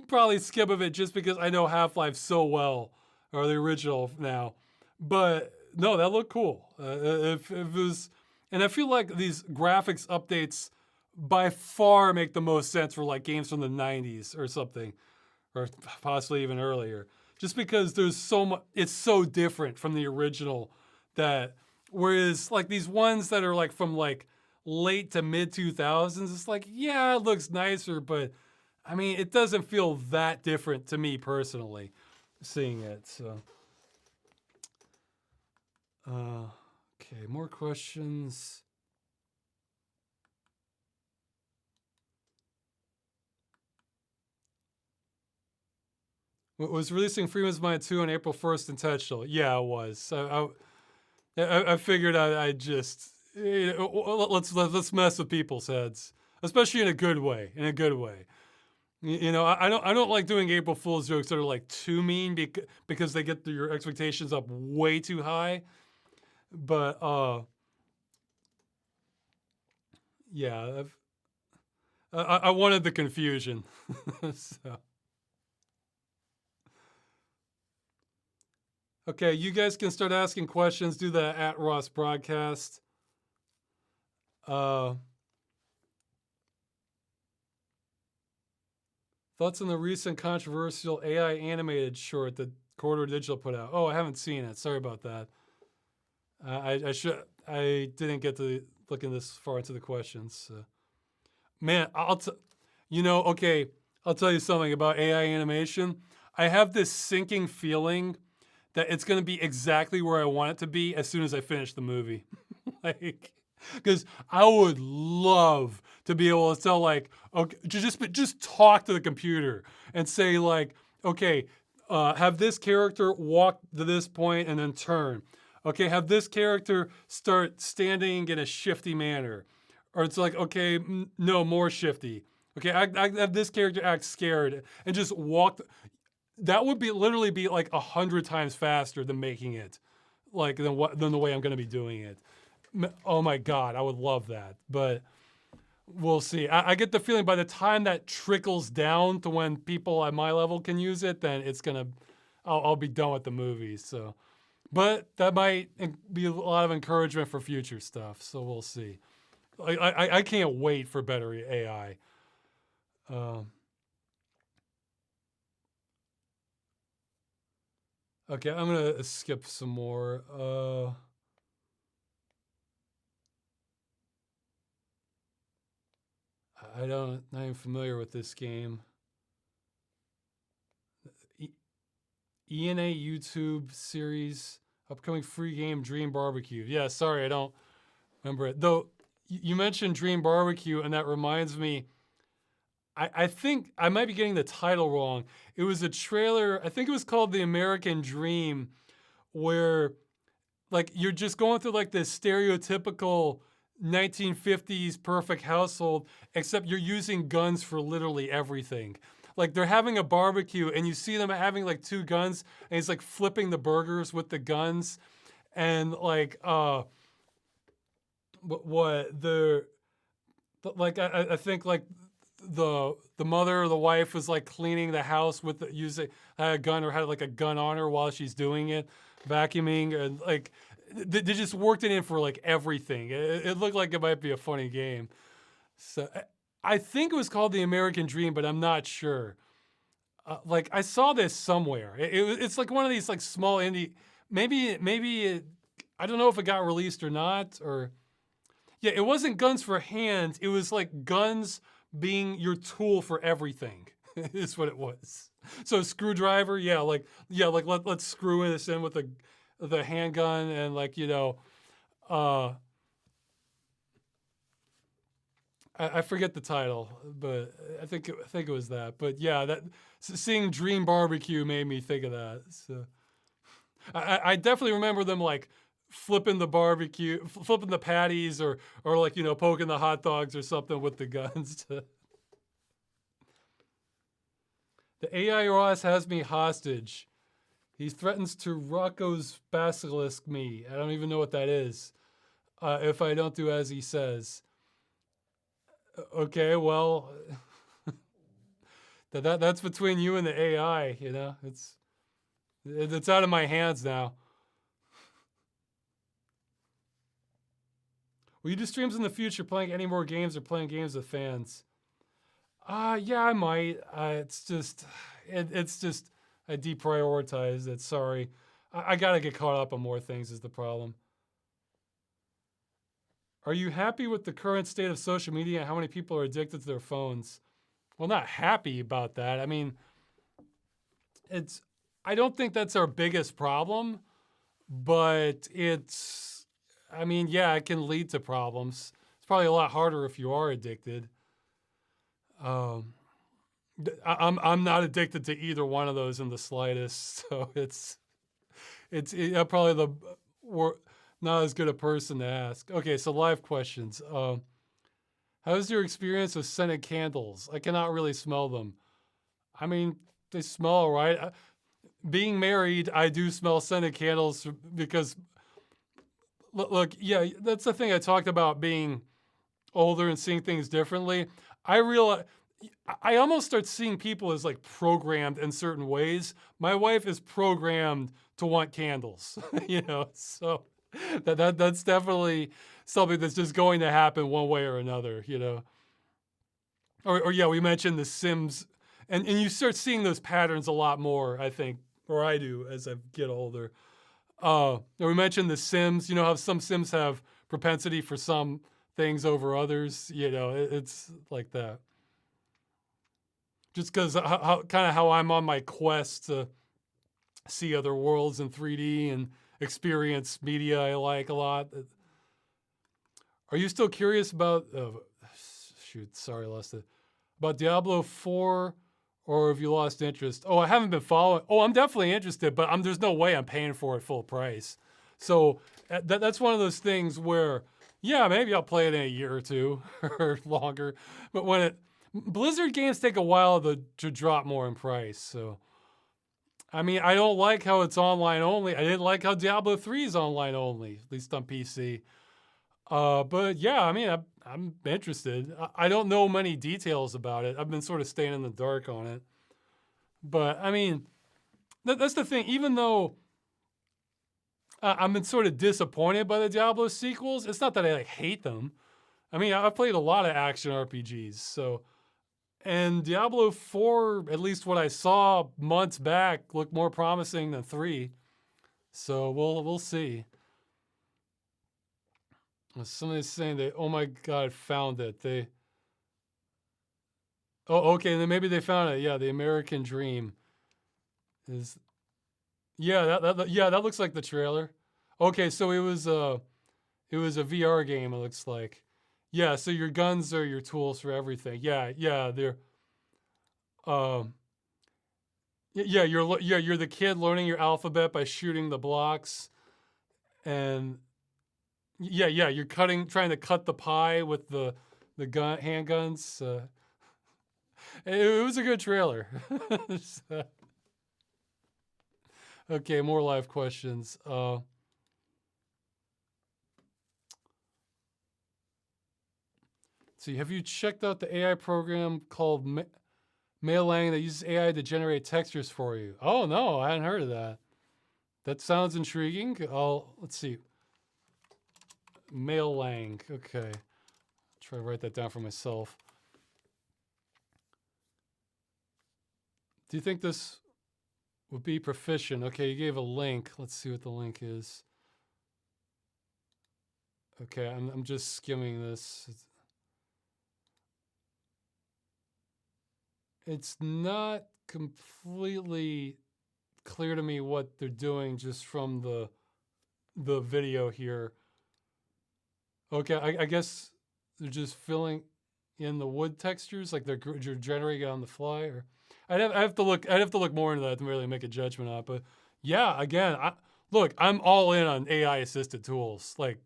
probably skip of it just because I know Half-Life so well, or the original now. But no, that looked cool. If it was, and I feel like these graphics updates by far make the most sense for like games from the '90s or something, or possibly even earlier. Just because there's so much, it's so different from the original that, whereas like these ones that are like from like late to mid 2000s, it's like, yeah, it looks nicer, but I mean, it doesn't feel that different to me personally, seeing it. So, okay, more questions. Was releasing Freeman's Mind 2 on April 1st intentional? Yeah, it was. I figured I just let's mess with people's heads, especially in a good way. In a good way. I don't like doing April Fool's jokes that are like too mean because they get your expectations up way too high. But yeah, I wanted the confusion. So. Okay, you guys can start asking questions. Do the @Ross broadcast. Thoughts on the recent controversial AI animated short that Corridor Digital put out? Oh, I haven't seen it. Sorry about that. I didn't get to looking this far into the questions. Man, okay, I'll tell you something about AI animation. I have this sinking feeling that it's going to be exactly where I want it to be as soon as I finish the movie. Like, because I would love to be able to tell, like, okay, just talk to the computer and say, like, okay, have this character walk to this point and then turn. Okay, have this character start standing in a shifty manner, or it's like, okay, no, more shifty. Okay, I have this character act scared and just walk. That would be literally be like 100 times faster than making it, like than the way I'm going to be doing it. Oh my God, I would love that, but we'll see. I get the feeling by the time that trickles down to when people at my level can use it, then I'll be done with the movie. So, but that might be a lot of encouragement for future stuff. So we'll see. I can't wait for better AI. Okay, I'm gonna skip some more. Not even familiar with this game. ENA YouTube series, upcoming free game Dream Barbecue. Yeah, sorry, I don't remember it. Though you mentioned Dream Barbecue, and that reminds me, I think I might be getting the title wrong. It was a trailer, I think it was called The American Dream, where like you're just going through like this stereotypical 1950s perfect household, except you're using guns for literally everything. Like they're having a barbecue and you see them having like two guns and he's like flipping the burgers with the guns, and like what the like I think like the mother or the wife was like cleaning the house with using a gun, or had like a gun on her while she's doing it, vacuuming, and like they just worked it in for like everything. It looked like it might be a funny game. So I think it was called The American Dream, but I'm not sure. Like I saw this somewhere. It's like one of these like small indie. I don't know if it got released or not. Or yeah, it wasn't guns for hands. It was like guns being your tool for everything. Is what it was. So screwdriver, let's screw this in with the handgun, and like I forget the title, but I think it was that. But yeah, that seeing Dream Barbecue made me think of that. So I definitely remember them like flipping the barbecue, flipping the patties, or like, poking the hot dogs or something with the guns. The AI Ross has me hostage. He threatens to Rocco's basilisk me. I don't even know what that is. If I don't do as he says. Okay, well, that's between you and the AI. It's out of my hands now. Will you do streams in the future playing any more games or playing games with fans? Yeah, I might. It's just I deprioritized it. Sorry, I gotta get caught up on more things. Is the problem? Are you happy with the current state of social media and how many people are addicted to their phones? Well, not happy about that. I mean, I don't think that's our biggest problem, but yeah, it can lead to problems. It's probably a lot harder if you are addicted. I'm not addicted to either one of those in the slightest, so it's probably not as good a person to ask. Okay, so live questions. How's your experience with scented candles? I cannot really smell them. I mean, they smell all right. Being married, I do smell scented candles because, look, yeah, that's the thing I talked about being older and seeing things differently. I realize I almost start seeing people as like programmed in certain ways. My wife is programmed to want candles, so that's definitely something that's just going to happen one way or another, Or yeah, we mentioned The Sims, and you start seeing those patterns a lot more, I think, or I do as I get older. We mentioned The Sims. You know how some Sims have propensity for some things over others. It's like that. Just because how I'm on my quest to see other worlds in 3D and experience media I like a lot. Are you still curious about? Sorry, lost it. About Diablo 4, or have you lost interest? Oh, I haven't been following. Oh, I'm definitely interested, but there's no way I'm paying for it full price. So that's one of those things where, yeah, maybe I'll play it in a year or two or longer. But Blizzard games take a while to drop more in price. So, I mean, I don't like how it's online only. I didn't like how Diablo 3 is online only, at least on PC. But yeah, I mean, I'm interested. I don't know many details about it. I've been sort of staying in the dark on it. But I mean, that's the thing. Even though I've been sort of disappointed by the Diablo sequels, it's not that I hate them. I mean, I've played a lot of action RPGs, and Diablo 4, at least what I saw months back, looked more promising than 3. So we'll see. Somebody's saying that, oh my God, found it. Oh, okay, then maybe they found it. Yeah, the American Dream is. Yeah, that looks like the trailer. Okay, so it was a VR game. It looks like. Yeah, so your guns are your tools for everything. Yeah, they're. You're the kid learning your alphabet by shooting the blocks, and you're trying to cut the pie with the handguns. It was a good trailer. So, okay, more live questions. See, have you checked out the AI program called Misleading that uses AI to generate textures for you? Oh no, I hadn't heard of that. That sounds intriguing. Let's see. Misleading. Okay, try to write that down for myself. Do you think this would be proficient? Okay, you gave a link. Let's see what the link is. Okay, I'm just skimming this. It's not completely clear to me what they're doing just from the video here. Okay, I guess they're just filling in the wood textures, like they're generating it on the fly, or I'd have to look more into that to really make a judgment on it. But yeah, again, look, I'm all in on AI assisted tools. Like,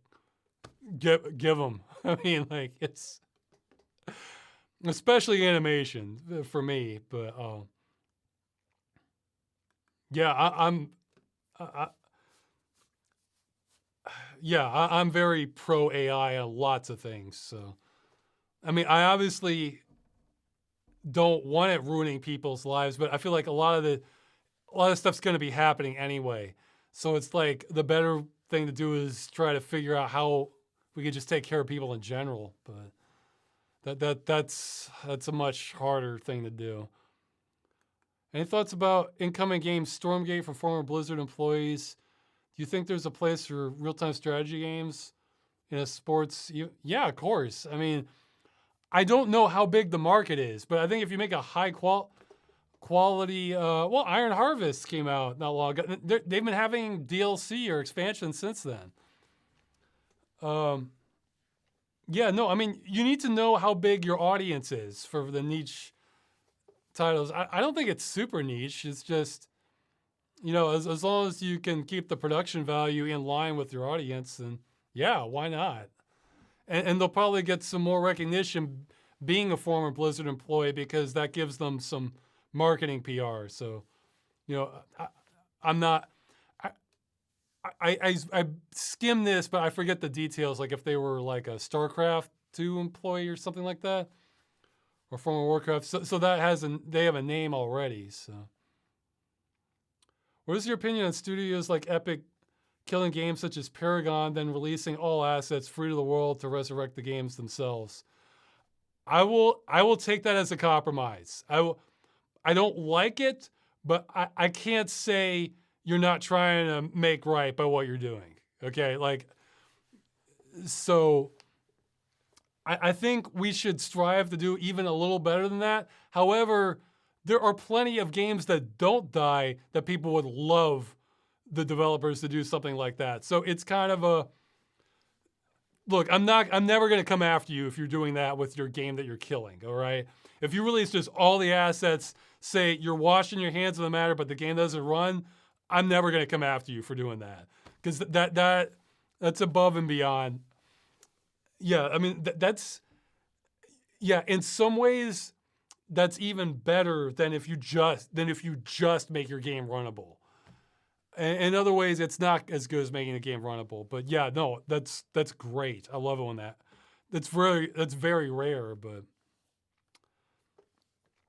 give them. I mean, like, it's especially animation for me. But yeah, I, I'm very pro AI on lots of things. So, I mean, I obviously don't want it ruining people's lives, but I feel like a lot of stuff's going to be happening anyway. So it's like the better thing to do is try to figure out how we could just take care of people in general. But that's a much harder thing to do. Any thoughts about incoming game Stormgate from former Blizzard employees? Do you think there's a place for real-time strategy games in a sports? Yeah, of course. I mean, I don't know how big the market is, but I think if you make a high quality, well, Iron Harvest came out not long ago. They've been having DLC or expansion since then. Yeah, no, I mean, you need to know how big your audience is for the niche titles. I don't think it's super niche. It's just, as long as you can keep the production value in line with your audience, then yeah, why not? And they'll probably get some more recognition being a former Blizzard employee because that gives them some marketing PR. So, I'm not. I skim this, but I forget the details. Like if they were like a StarCraft 2 employee or something like that, or former Warcraft. So that they have a name already. So, what is your opinion on studios like Epic killing games such as Paragon, then releasing all assets free to the world to resurrect the games themselves? I will take that as a compromise. I don't like it, but I can't say you're not trying to make right by what you're doing. Okay, so I think we should strive to do even a little better than that. However, there are plenty of games that don't die that people would love the developers to do something like that. So it's kind of a look. I'm never going to come after you if you're doing that with your game that you're killing. All right. If you release just all the assets, say you're washing your hands of the matter, but the game doesn't run, I'm never going to come after you for doing that because that's above and beyond. Yeah, I mean in some ways that's even better than if you just make your game runnable. In other ways, it's not as good as making a game runnable. But yeah, no, that's great. I love it when that's very rare, but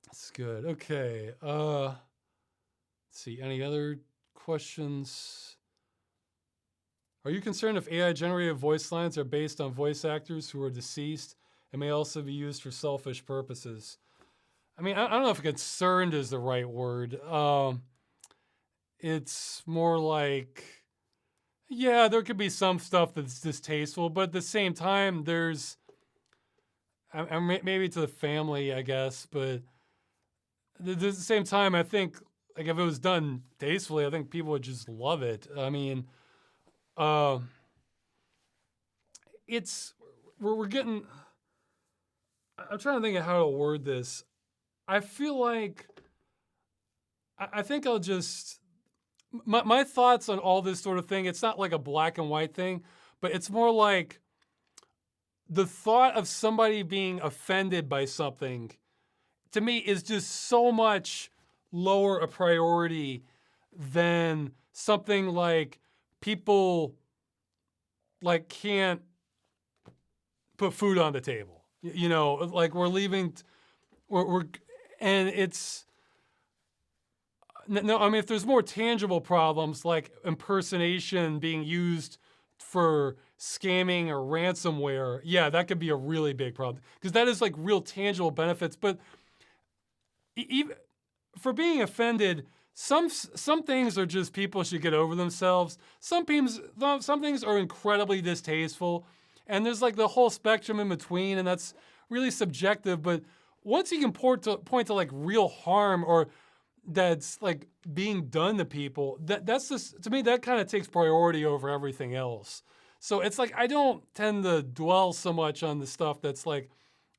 it's good. Okay. Let's see. Any other questions? Are you concerned if AI-generated voice lines are based on voice actors who are deceased and may also be used for selfish purposes? I mean, I don't know if concerned is the right word. It's more like, yeah, there could be some stuff that's distasteful, but at the same time, there's, maybe to the family, I guess, but at the same time, I think, like, if it was done tastefully, I think people would just love it. I mean, we're getting, I'm trying to think of how to word this. I feel like, I think I'll just, my thoughts on all this sort of thing, it's not like a black and white thing, but it's more like the thought of somebody being offended by something, to me, is just so much lower a priority than something like people like can't put food on the table. Like we're leaving, and it's, no, I mean, if there's more tangible problems like impersonation being used for scamming or ransomware, yeah, that could be a really big problem because that is like real tangible benefits. But even for being offended, some things are just people should get over themselves. Some things are incredibly distasteful, and there's like the whole spectrum in between, and that's really subjective. But once you can point to like real harm or that's like being done to people, that's just, to me, that kind of takes priority over everything else. So it's like I don't tend to dwell so much on the stuff that's like,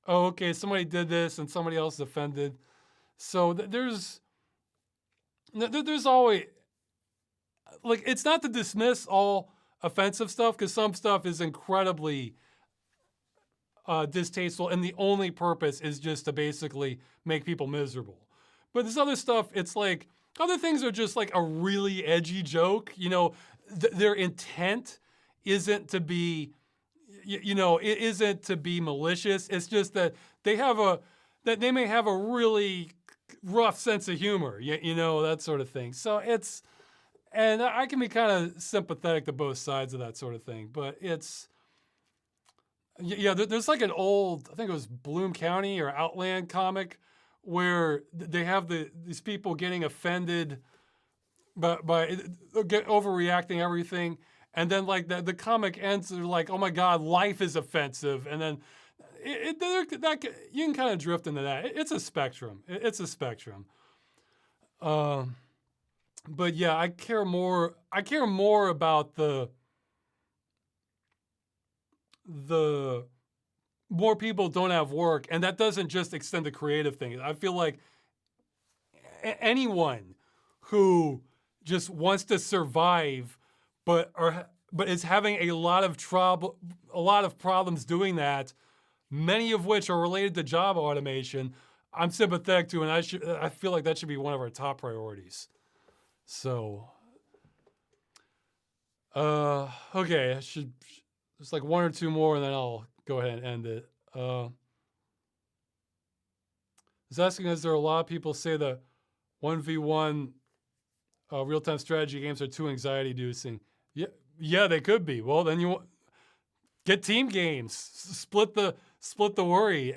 oh, okay, somebody did this and somebody else is offended. So there's always, like, it's not to dismiss all offensive stuff, because some stuff is incredibly distasteful, and the only purpose is just to basically make people miserable. But this other stuff, it's like, other things are just like a really edgy joke. Their intent isn't to be, it isn't to be malicious. It's just that they may have a really rough sense of humor, that sort of thing. So and I can be kind of sympathetic to both sides of that sort of thing, but there's like an old, I think it was Bloom County or Outland comic, where they have these people getting offended by overreacting everything, and then like the comic ends, they're like, oh my God, life is offensive, and then you can kind of drift into that. It's a spectrum. It's a spectrum. But yeah, I care more about the more people don't have work, and that doesn't just extend to creative things. I feel like anyone who just wants to survive, but is having a lot of problems doing that, many of which are related to job automation, I'm sympathetic to, and I feel like that should be one of our top priorities. So, okay, there's like one or two more, and then I'll go ahead and end it. I was asking, is there a lot of people say that 1v1 real-time strategy games are too anxiety-inducing? Yeah, they could be. Well, then you get team games. Split the worry.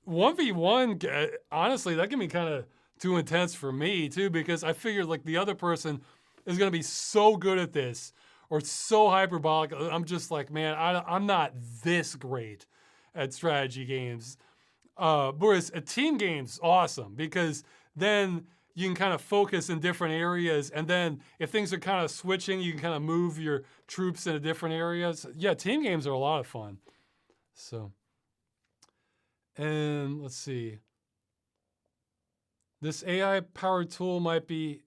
1v1, honestly, that can be kind of too intense for me too, because I figured like the other person is going to be so good at this or so hyperbolic. I'm just like, man, I'm not this great at strategy games. Whereas a team game's awesome, because then you can kind of focus in different areas, and then if things are kind of switching, you can kind of move your troops into different areas. Yeah, team games are a lot of fun. So, and let's see. This AI-powered tool might be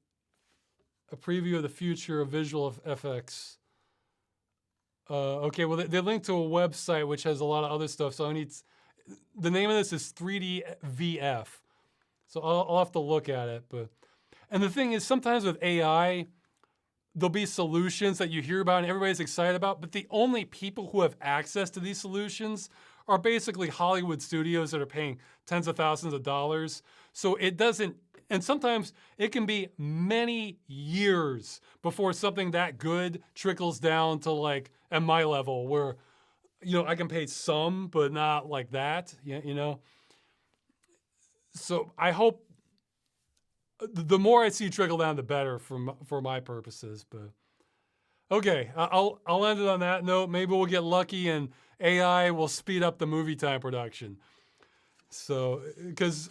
a preview of the future of visual FX. Okay, well, they linked to a website which has a lot of other stuff, so the name of this is 3D VF. So I'll have to look at it. And the thing is, sometimes with AI, there'll be solutions that you hear about and everybody's excited about, but the only people who have access to these solutions are basically Hollywood studios that are paying tens of thousands of dollars. So it doesn't, and sometimes it can be many years before something that good trickles down to like at my level, where I can pay some, but not like that, So I hope the more I see trickle down, the better for my purposes. But okay, I'll end it on that note. Maybe we'll get lucky and AI will speed up the movie time production. So, because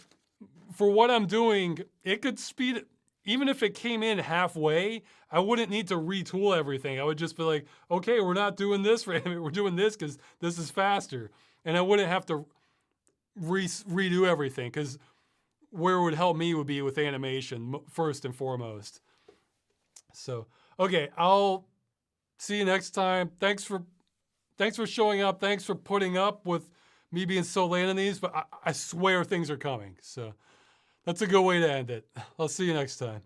for what I'm doing, it could speed it. Even if it came in halfway, I wouldn't need to retool everything. I would just be like, okay, we're not doing this, we're doing this because this is faster. And I wouldn't have to redo everything, because where it would help me would be with animation first and foremost. So, okay, I'll see you next time. Thanks for showing up. Thanks for putting up with me being so late on these, but I swear things are coming. So that's a good way to end it. I'll see you next time.